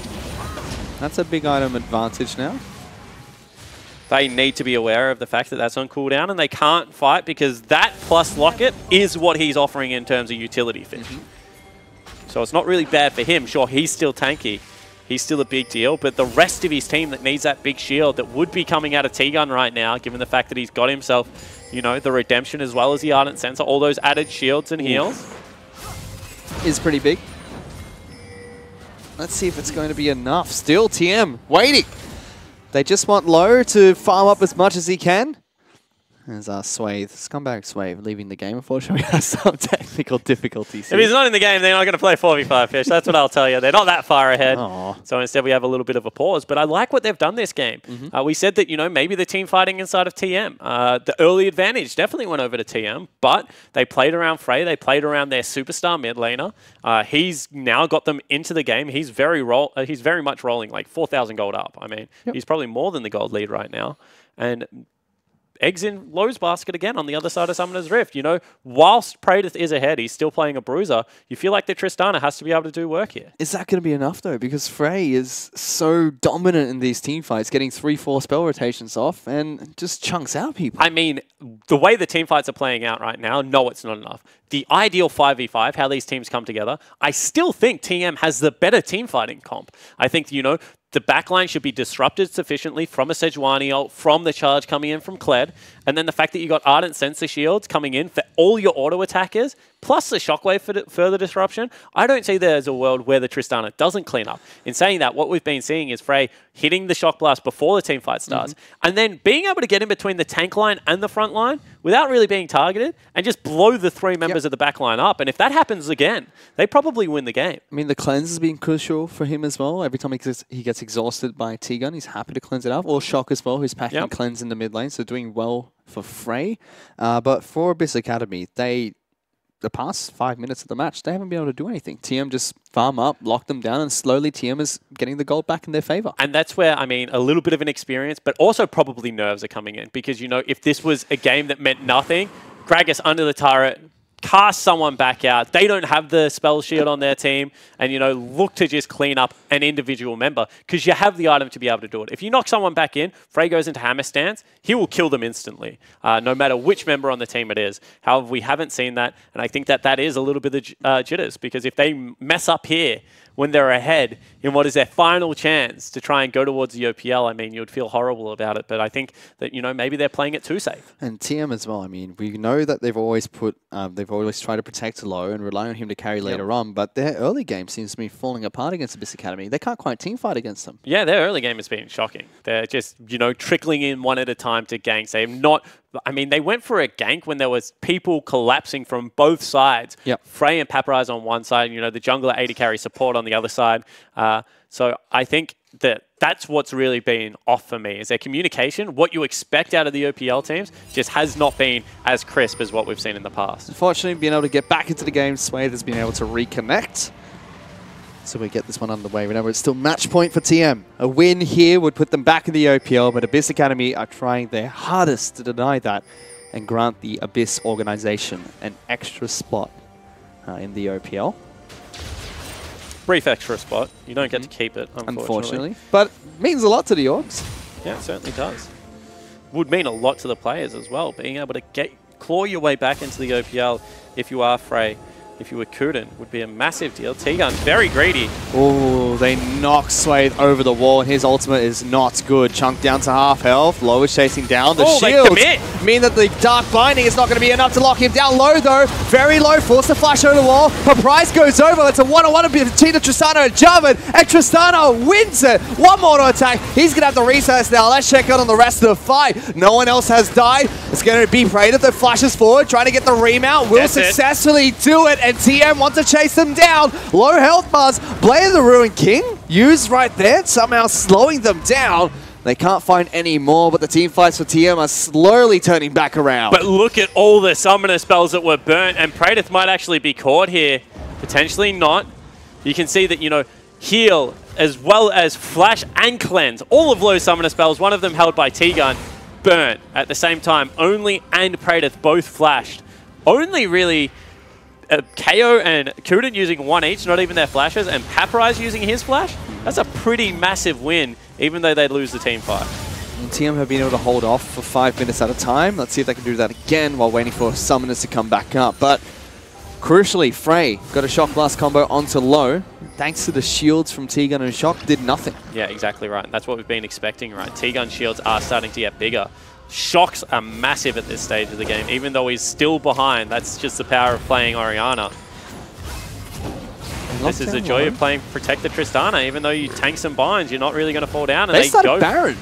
That's a big item advantage now. They need to be aware of the fact that that's on cooldown and they can't fight because that plus Locket is what he's offering in terms of utility Fish. So it's not really bad for him. Sure, he's still tanky. He's still a big deal, but the rest of his team that needs that big shield that would be coming out of T-Gun right now, given the fact that he's got himself, you know, the Redemption as well as the Ardent Sensor, all those added shields and heals. Is pretty big. Let's see if it's going to be enough. Still TM waiting. They just want Low to farm up as much as he can. There's our Swathe, scumbag Swathe, leaving the game. Unfortunately, we have some technical difficulties here. If he's not in the game, they're not going to play 4v5 Fish. That's what I'll tell you. They're not that far ahead. Aww. So instead, we have a little bit of a pause. But I like what they've done this game. We said that, you know, maybe the team fighting inside of TM. The early advantage definitely went over to TM, but they played around Frey. They played around their superstar mid laner. He's now got them into the game. He's very much rolling, like 4,000 gold up. I mean, he's probably more than the gold lead right now. And eggs in Low's basket again on the other side of Summoner's Rift. You know, whilst Praedyth is ahead, he's still playing a bruiser. You feel like the Tristana has to be able to do work here. Is that going to be enough, though? Because Frey is so dominant in these team fights, getting 3-4 spell rotations off and just chunks out people. I mean, the way the team fights are playing out right now, no, it's not enough. The ideal 5v5, how these teams come together, I still think TM has the better team fighting comp. I think, you know, the backline should be disrupted sufficiently from a Sejuani ult, from the charge coming in from Kled, and then the fact that you got Ardent Sensor shields coming in for all your auto attackers, plus the Shockwave for further disruption. I don't see there's a world where the Tristana doesn't clean up. In saying that, what we've been seeing is Frey hitting the Shock Blast before the team fight starts, and then being able to get in between the tank line and the front line without really being targeted, and just blow the 3 members of the back line up. And if that happens again, they probably win the game. I mean, the cleanse has been crucial for him as well. Every time he gets exhausted by T-Gun, he's happy to cleanse it up. Or Shock as well, who's packing cleanse in the mid lane, so doing well for Frey. But for Abyss Academy, the past 5 minutes of the match, they haven't been able to do anything. TM just farm up, lock them down, and slowly TM is getting the gold back in their favor. And that's where, I mean, a little bit of an experience, but also probably nerves are coming in. Because, you know, if this was a game that meant nothing, Gragas under the turret, cast someone back out. They don't have the spell shield on their team and, you know, look to just clean up an individual member because you have the item to be able to do it. If you knock someone back in, Frey goes into hammer stance, he will kill them instantly, no matter which member on the team it is. However, we haven't seen that, and I think that that is a little bit of jitters because if they mess up here when they're ahead in what is their final chance to try and go towards the OPL, I mean, you'd feel horrible about it. But I think that, you know, maybe they're playing it too safe. And TM as well. I mean, we know that they've always tried to protect low and rely on him to carry later on. But their early game seems to be falling apart against Abyss Academy. They can't quite team fight against them. Yeah, their early game has been shocking. They're just, you know, trickling in one at a time to ganks. They have not... I mean, they went for a gank when there was people collapsing from both sides. Yep. Frey and Paparize on one side, you know, the jungler AD carry support on the other side. So I think that that's what's really been off for me, is their communication. What you expect out of the OPL teams just has not been as crisp as what we've seen in the past. Unfortunately, being able to get back into the game, Swathe has been able to reconnect. So we get this one underway. Remember, it's still match point for TM. A win here would put them back in the OPL, but Abyss Academy are trying their hardest to deny that and grant the Abyss organization an extra spot in the OPL. Brief extra spot. You don't get to keep it, unfortunately. But means a lot to the Orcs. Yeah, it certainly does. Would mean a lot to the players as well, being able to claw your way back into the OPL if you are Frey. If you were Kuden, would be a massive deal. T-Gun, very greedy. Oh, they knock Swathe over the wall, and his ultimate is not good. Chunk down to half health. Low is chasing down. The shields mean that the Dark Binding is not going to be enough to lock him down. Low, though, very low. Forced to flash over the wall. Price goes over. It's a one-on-one between Tristano and Jarvan, and Tristano wins it. One more to attack. He's going to have the recess now. Let's check out on the rest of the fight. No one else has died. It's going to be Praetor that flashes forward, trying to get the remount. Will successfully do it, and TM wants to chase them down. Low health bars. Blade of the Ruined King used right there, somehow slowing them down. They can't find any more, but the team fights for TM are slowly turning back around. But look at all the summoner spells that were burnt, and Praetor might actually be caught here. Potentially not. You can see that, you know, heal as well as flash and cleanse. All of those summoner spells, one of them held by T-Gun, burnt at the same time. Only and Praetor both flashed. Only really... KO and Kuden using one each, not even their flashes, and Paparize using his flash. That's a pretty massive win, even though they'd lose the team fight. And TM have been able to hold off for 5 minutes at a time. Let's see if they can do that again while waiting for summoners to come back up. But crucially, Frey got a Shock Blast combo onto low. Thanks to the shields from T-Gun and Shock, did nothing. Yeah, exactly right. That's what we've been expecting, right? T-Gun shields are starting to get bigger. Shocks are massive at this stage of the game, even though he's still behind. That's just the power of playing Orianna. This is the joy of playing Protect the Tristana. Even though you tank some binds, you're not really going to fall down. And they go Baron.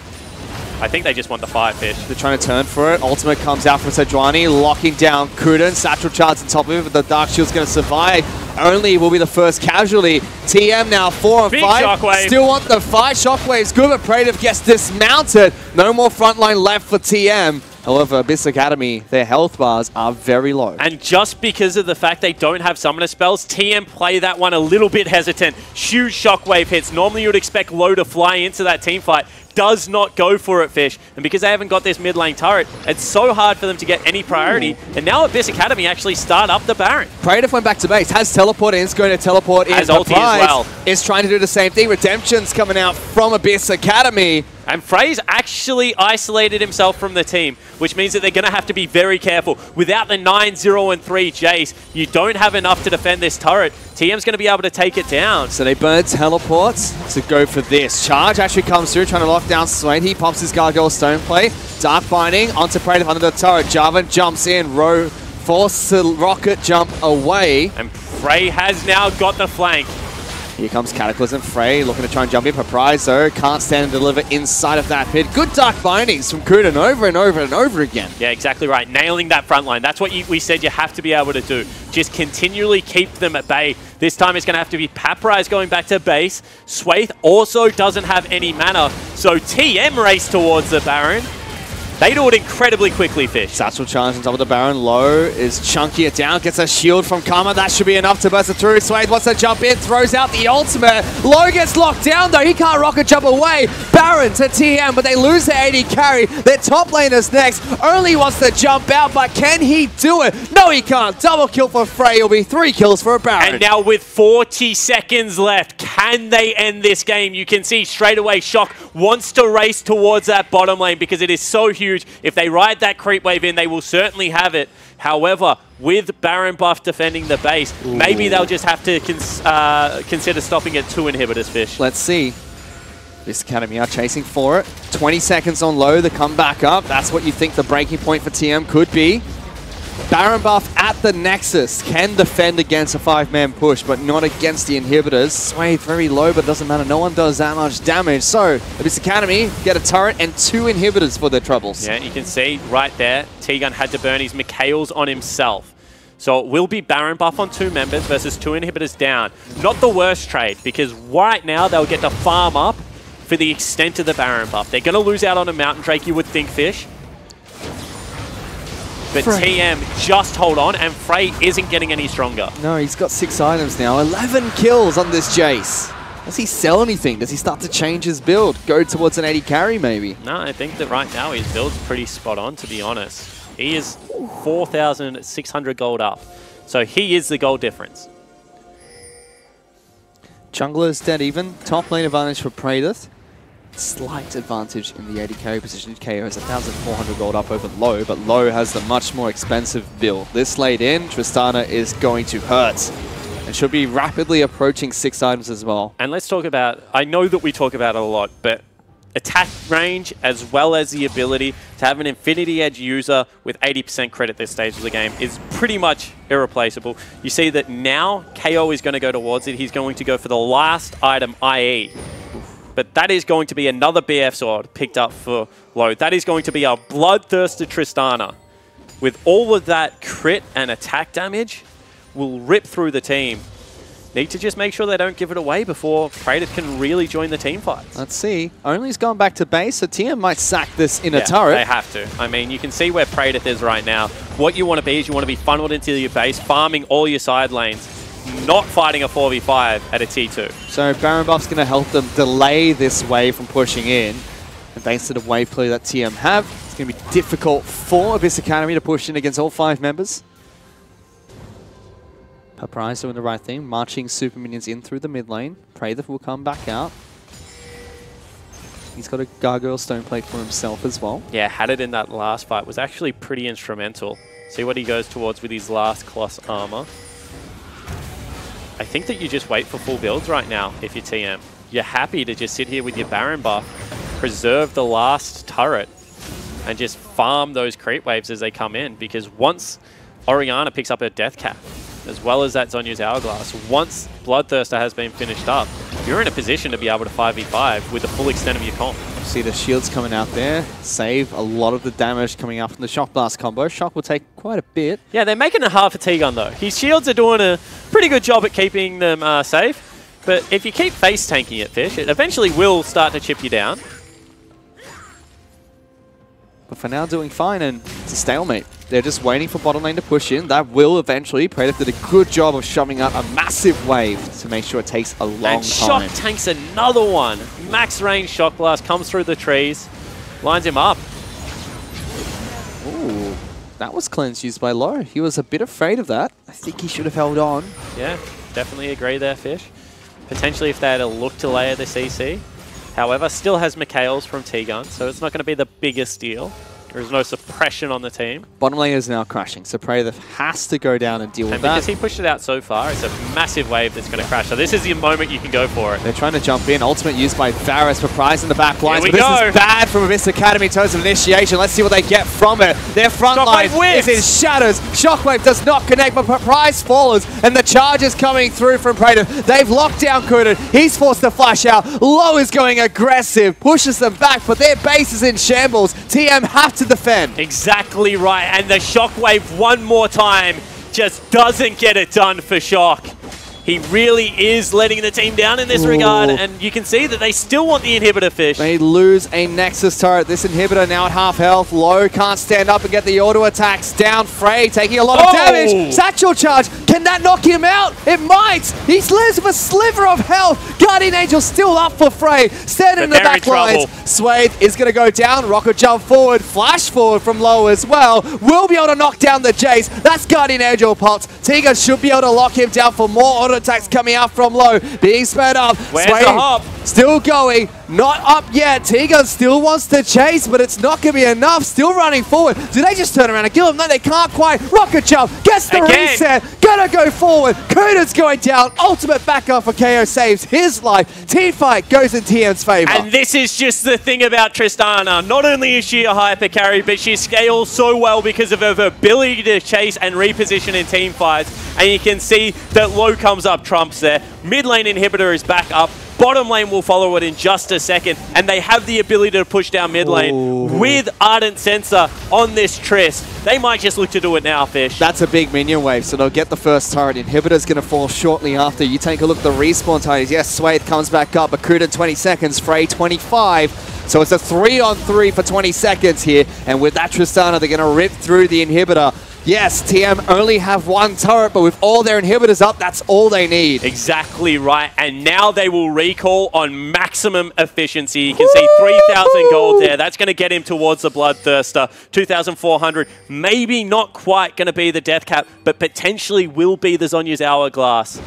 I think they just want the Firefish. They're trying to turn for it. Ultimate comes out from Sejuani, locking down Kuden. Satchel charge on top of it, but the Dark Shield's going to survive. Only will be the first casualty. TM now 4 on 5. Shockwave. Still want the fight. Shockwave's good, but Praetor gets dismounted. No more frontline left for TM. However, Abyss Academy, their health bars are very low. And just because of the fact they don't have summoner spells, TM play that one a little bit hesitant. Huge Shockwave hits. Normally you would expect low to fly into that team fight. Does not go for it, Fish. And because they haven't got this mid lane turret, it's so hard for them to get any priority. Ooh. And now Abyss Academy actually start up the Baron. Praetor went back to base, has teleport in, is going to teleport in. Has ulti as well. Is trying to do the same thing. Redemption's coming out from Abyss Academy. And Frey's actually isolated himself from the team, which means that they're going to have to be very careful. Without the 9, 0, and 3 Jace, you don't have enough to defend this turret. TM's going to be able to take it down. So they burn teleports to go for this. Charge actually comes through, trying to lock down Swain. He pops his Gargoyle Stone play. Dark Binding onto Praetor under the turret. Jarvan jumps in. Rowe forced to rocket jump away. And Frey has now got the flank. Here comes Cataclysm. Frey looking to try and jump in. Paparize, though, can't stand and deliver inside of that pit. Good Dark Bindings from Kuden over and over and over again. Yeah, exactly right. Nailing that front line. That's what we said you have to be able to do. Just continually keep them at bay. This time it's going to have to be Paparize going back to base. Swathe also doesn't have any mana. So TM race towards the Baron. They do it incredibly quickly, Fish. Satchel charge on top of the Baron. Low is chunky it down, gets a shield from Karma. That should be enough to burst it through. Swade wants to jump in, throws out the ultimate. Low gets locked down though, he can't rocket jump away. Baron to TM, but they lose their AD carry. Their top laner's next, only wants to jump out, but can he do it? No, he can't. Double kill for Frey, it'll be 3 kills for a Baron. And now with 40 seconds left, can they end this game? You can see straight away Shock wants to race towards that bottom lane because it is so huge. If they ride that creep wave in, they will certainly have it. However, with Baron buff defending the base, maybe they'll just have to consider stopping at 2 inhibitors, Fish. Let's see. This Academy are chasing for it. 20 seconds on low, the comeback up. That's what you think the breaking point for TM could be. Baron buff at the Nexus can defend against a 5-man push, but not against the inhibitors. Sway very low, but doesn't matter. No one does that much damage. So, Abyss Academy get a turret and 2 inhibitors for their troubles. Yeah, you can see right there, T-Gun had to burn his Mikhails on himself. So it will be Baron buff on 2 members versus 2 inhibitors down. Not the worst trade, because right now they'll get to farm up for the extent of the Baron buff. They're going to lose out on a Mountain Drake, you would think, Fish. But Frey. TM just hold on, and Frey isn't getting any stronger. No, he's got 6 items now. 11 kills on this Jace. Does he sell anything? Does he start to change his build? Go towards an 80 carry, maybe? No, I think that right now his build's pretty spot on, to be honest. He is 4,600 gold up. So he is the gold difference. Jungler's dead even. Top lane advantage for Praedyth. Slight advantage in the 80 carry position. KO has 1,400 gold up over Low, but Low has the much more expensive build. This late in, Tristana is going to hurt and should be rapidly approaching 6 items as well. And let's talk about, I know that we talk about it a lot, but attack range as well as the ability to have an Infinity Edge user with 80% crit at this stage of the game is pretty much irreplaceable. You see that now KO is going to go towards it. He's going to go for the last item, IE. But that is going to be another BF sword picked up for Low. That is going to be a bloodthirsty Tristana. With all of that crit and attack damage, will rip through the team. Need to just make sure they don't give it away before Praedyth can really join the team fights. Let's see. Only's gone back to base, so TM might sack this in a turret. They have to. I mean, you can see where Praedyth is right now. What you want to be is you want to be funneled into your base, farming all your side lanes, not fighting a 4v5 at a T2. So Baron buff's going to help them delay this wave from pushing in. And thanks to the wave play that TM have, it's going to be difficult for Abyss Academy to push in against all 5 members. Papyrus doing the right thing, marching super minions in through the mid lane. Praedyth will come back out. He's got a Gargoyle Stone Plate for himself as well. Yeah, had it in that last fight. Was actually pretty instrumental. See what he goes towards with his last Colossus armor. I think that you just wait for full builds right now if you're TM. You're happy to just sit here with your Baron buff, preserve the last turret, and just farm those creep waves as they come in. Because once Orianna picks up her Death Cap, as well as that Zhonya's Hourglass, once Bloodthirster has been finished up, you're in a position to be able to 5v5 with the full extent of your comp. See the shields coming out there, save a lot of the damage coming up from the Shock Blast combo. Shock will take quite a bit. Yeah, they're making it hard for T-Gun though. His shields are doing a pretty good job at keeping them safe, but if you keep face tanking it, Fish, it eventually will start to chip you down. But for now, doing fine, and it's a stalemate. They're just waiting for bottom lane to push in. That will eventually. Praedyth did a good job of shoving out a massive wave to make sure it takes a long time. And Shock tanks another one. Max range Shock Blast comes through the trees, lines him up. Ooh, that was cleanse used by Low. He was a bit afraid of that. I think he should have held on. Yeah, definitely agree there, Fish. Potentially if they had a look to layer the CC. However, still has Mikhails from T-Gun, so it's not going to be the biggest deal. There is no suppression on the team. Bottom lane is now crashing, so Praedyth has to go down and deal with and that. Because he pushed it out so far, it's a massive wave that's going to crash. So this is the moment you can go for it. They're trying to jump in. Ultimate used by Varus for Prize in the back lines. Here we but go. This is bad from Abyss Academy in terms of initiation. Let's see what they get from it. Their front line is in shatters. Shockwave does not connect, but Prize falls, and the charge is coming through from Praedyth. They've locked down Kunin. He's forced to flash out. Low is going aggressive, pushes them back, but their base is in shambles. TM have to defend. Exactly right, and the Shockwave one more time just doesn't get it done for Shock. He really is letting the team down in this regard, and you can see that they still want the inhibitor fish. They lose a Nexus turret. This inhibitor now at half health. Low can't stand up and get the auto attacks down. Frey taking a lot of damage. Satchel charge. Can that knock him out? It might. He lives with a sliver of health. Guardian Angel still up for Frey. Standing in the back lines. Swathe is going to go down. Rocket jump forward. Flash forward from low as well. Will be able to knock down the Jace. That's Guardian Angel popped. Tiga should be able to lock him down for more auto attacks coming out from low. Being sped up. Where's the hop? Still going. Not up yet. Tiga still wants to chase, but it's not going to be enough. Still running forward. Do they just turn around and kill him? No, they can't quite. Rocket jump. Gets the reset. Gonna go forward. Kuda's going down. Ultimate backup for KO saves his life. Team fight goes in TM's favor. And this is just the thing about Tristana. Not only is she a hyper carry, but she scales so well because of her ability to chase and reposition in team fights. And you can see that low comes up trumps there. Mid lane inhibitor is back up. Bottom lane will follow it in just a second, and they have the ability to push down mid lane with Ardent Sensor on this Trist. They might just look to do it now, Fish. That's a big minion wave, so they'll get the first turret. Inhibitor's going to fall shortly after. You take a look at the respawn times. Yes, Swathe comes back up. Akuda 20 seconds, Frey 25. So it's a 3-on-3 for 20 seconds here, and with that Tristana, they're going to rip through the inhibitor. Yes, TM only have one turret, but with all their inhibitors up, that's all they need. Exactly right, and now they will recall on maximum efficiency. You can see 3,000 gold there. That's going to get him towards the Bloodthirster. 2,400, maybe not quite going to be the death cap, but potentially will be the Zhonya's Hourglass.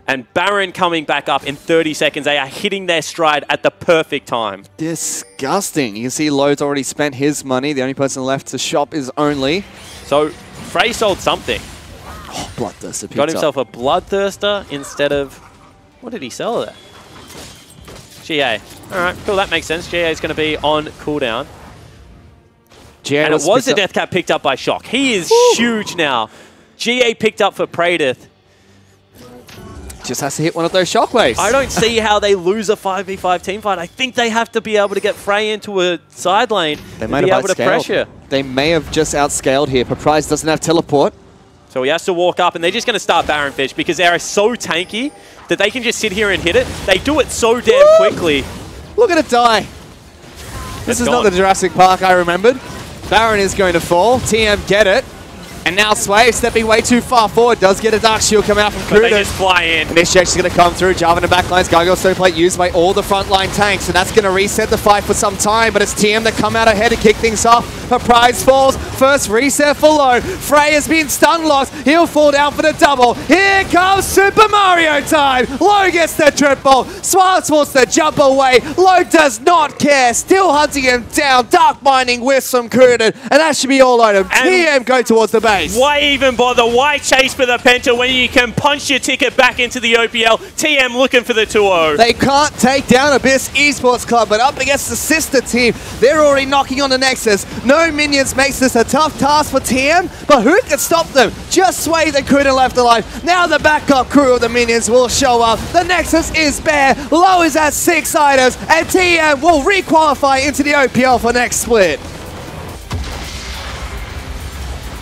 And Baron coming back up in 30 seconds. They are hitting their stride at the perfect time. Disgusting. You can see Lode's already spent his money. The only person left to shop is Only. So Frey sold something. Oh, Bloodthirster. Got himself a Bloodthirster instead of... What did he sell there? GA. Alright, cool, that makes sense. GA is going to be on cooldown. And it was the death cap picked up by Shock. He is huge now. GA picked up for Praedyth. Just has to hit one of those shockwaves. I don't see how they lose a 5v5 team fight. I think they have to be able to get Frey into a side lane and be able to pressure. They may have just outscaled here. Paprise doesn't have teleport. So he has to walk up, and they're just going to start Baron Fish because they are so tanky that they can just sit here and hit it. They do it so damn quickly. Look at it die. This is not the Jurassic Park I remembered. Baron is going to fall. TM get it. And now Sway stepping way too far forward. Does get a Dark Shield coming out from Kuda. They just fly in. Initiation's going to come through. Java in the back lines. Gargoyle Stoneplate used by all the frontline tanks. And that's going to reset the fight for some time. But it's TM that come out ahead to kick things off. Prize falls. First reset for Low. Frey has been stun locked. He'll fall down for the double. Here comes Super Mario time. Low gets the triple. Swartz wants to jump away. Low does not care. Still hunting him down. Dark Binding with some Kuda. And that should be all on him. TM go towards the base. Why even bother? Why chase for the Penta when you can punch your ticket back into the OPL? TM looking for the 2-0. They can't take down Abyss Esports Club, but up against the sister team, they're already knocking on the Nexus. No minions makes this a tough task for TM, but who can stop them? Just Sway that couldn't left alive. Now the backup crew of the minions will show up. The Nexus is bare. Low is at 6 items, and TM will re-qualify into the OPL for next split.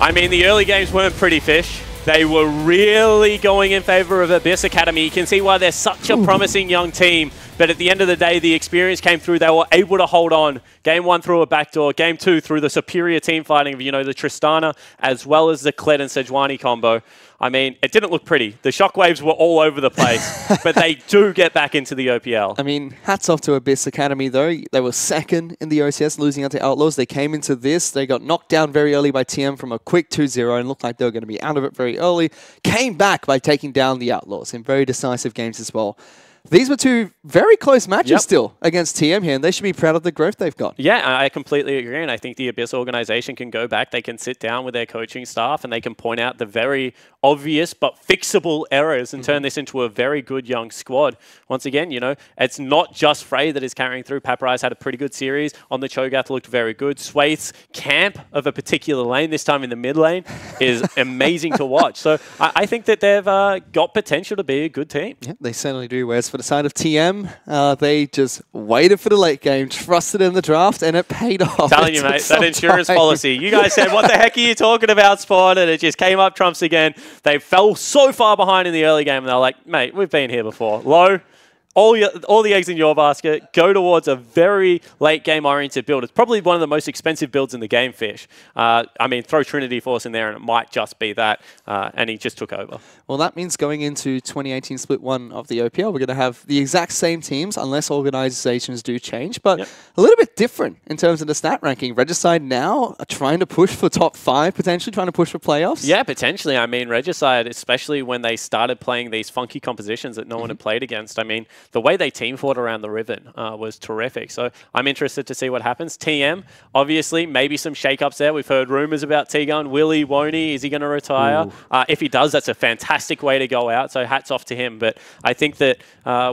I mean, the early games weren't pretty, Fish. They were really going in favor of Abyss Academy. You can see why they're such a promising young team. But at the end of the day, the experience came through. They were able to hold on. Game 1 through a backdoor. Game 2 through the superior team fighting of, you know, the Tristana as well as the Kled and Sejuani combo. I mean, it didn't look pretty. The shockwaves were all over the place, but they do get back into the OPL. I mean, hats off to Abyss Academy, though. They were second in the OCS, losing out to Outlaws. They came into this. They got knocked down very early by TM from a quick 2-0 and looked like they were going to be out of it very early. Came back by taking down the Outlaws in very decisive games as well. These were two very close matches still against TM here, and they should be proud of the growth they've got. Yeah, I completely agree, and I think the Abyss organization can go back, they can sit down with their coaching staff, and they can point out the very obvious but fixable errors and turn this into a very good young squad. Once again, you know, it's not just Frey that is carrying through. Paprise had a pretty good series. On the Cho'Gath looked very good. Swaith's camp of a particular lane, this time in the mid lane, is amazing to watch. So I think that they've got potential to be a good team. Yeah, they certainly do. Whereas for the side of TM, they just waited for the late game, trusted in the draft, and it paid off. Telling you, mate, that insurance policy. You guys said, what the heck are you talking about, Spawn? And it just came up trumps again. They fell so far behind in the early game, and they're like, mate, we've been here before. Low. All the eggs in your basket, go towards a very late game oriented build. It's probably one of the most expensive builds in the game, Fish. I mean, throw Trinity Force in there and it might just be that. And he just took over. Well, that means going into 2018 Split 1 of the OPL, we're going to have the exact same teams unless organizations do change, but a little bit different in terms of the stat ranking. Regicide now are trying to push for top 5, potentially trying to push for playoffs. Yeah, potentially. I mean, Regicide, especially when they started playing these funky compositions that no one had played against, I mean, the way they team fought around the ribbon was terrific. So I'm interested to see what happens. TM, obviously, maybe some shake-ups there. We've heard rumors about T-Gun. Will he, won't he? Is he going to retire? If he does, that's a fantastic way to go out. So hats off to him. But I think that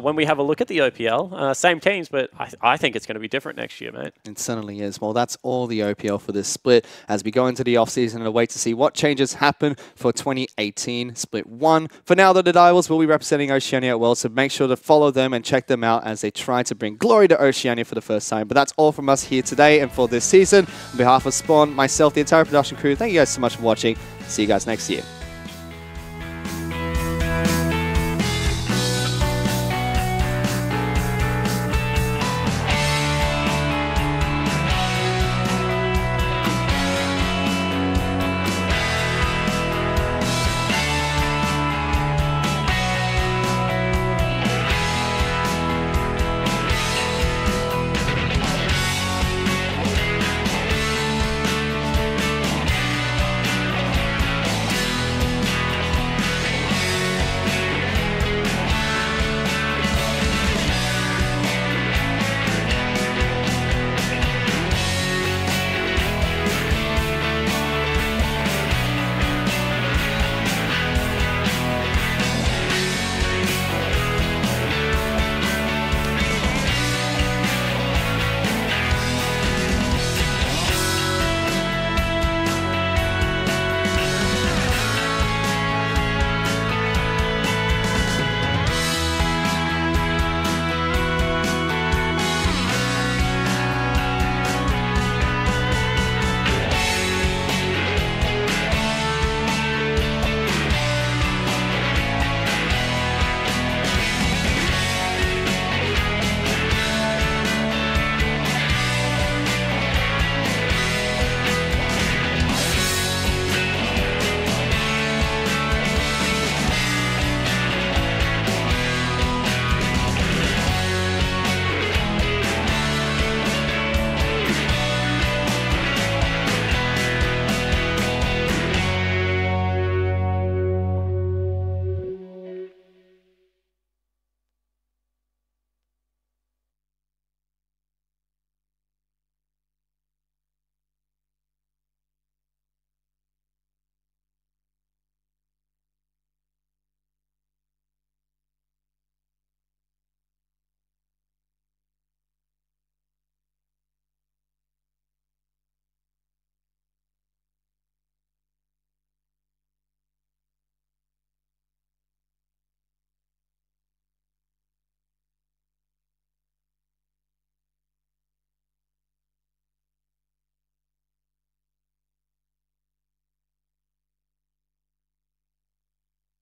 when we have a look at the OPL, same teams, but I think it's going to be different next year, mate. It certainly is. Well, that's all the OPL for this split. As we go into the offseason and wait to see what changes happen for 2018 Split 1. For now, the Divals will be representing Oceania at Worlds, so make sure to follow them and check them out as they try to bring glory to Oceania for the first time. But that's all from us here today and for this season. On behalf of Spawn, myself, the entire production crew, thank you guys so much for watching. See you guys next year.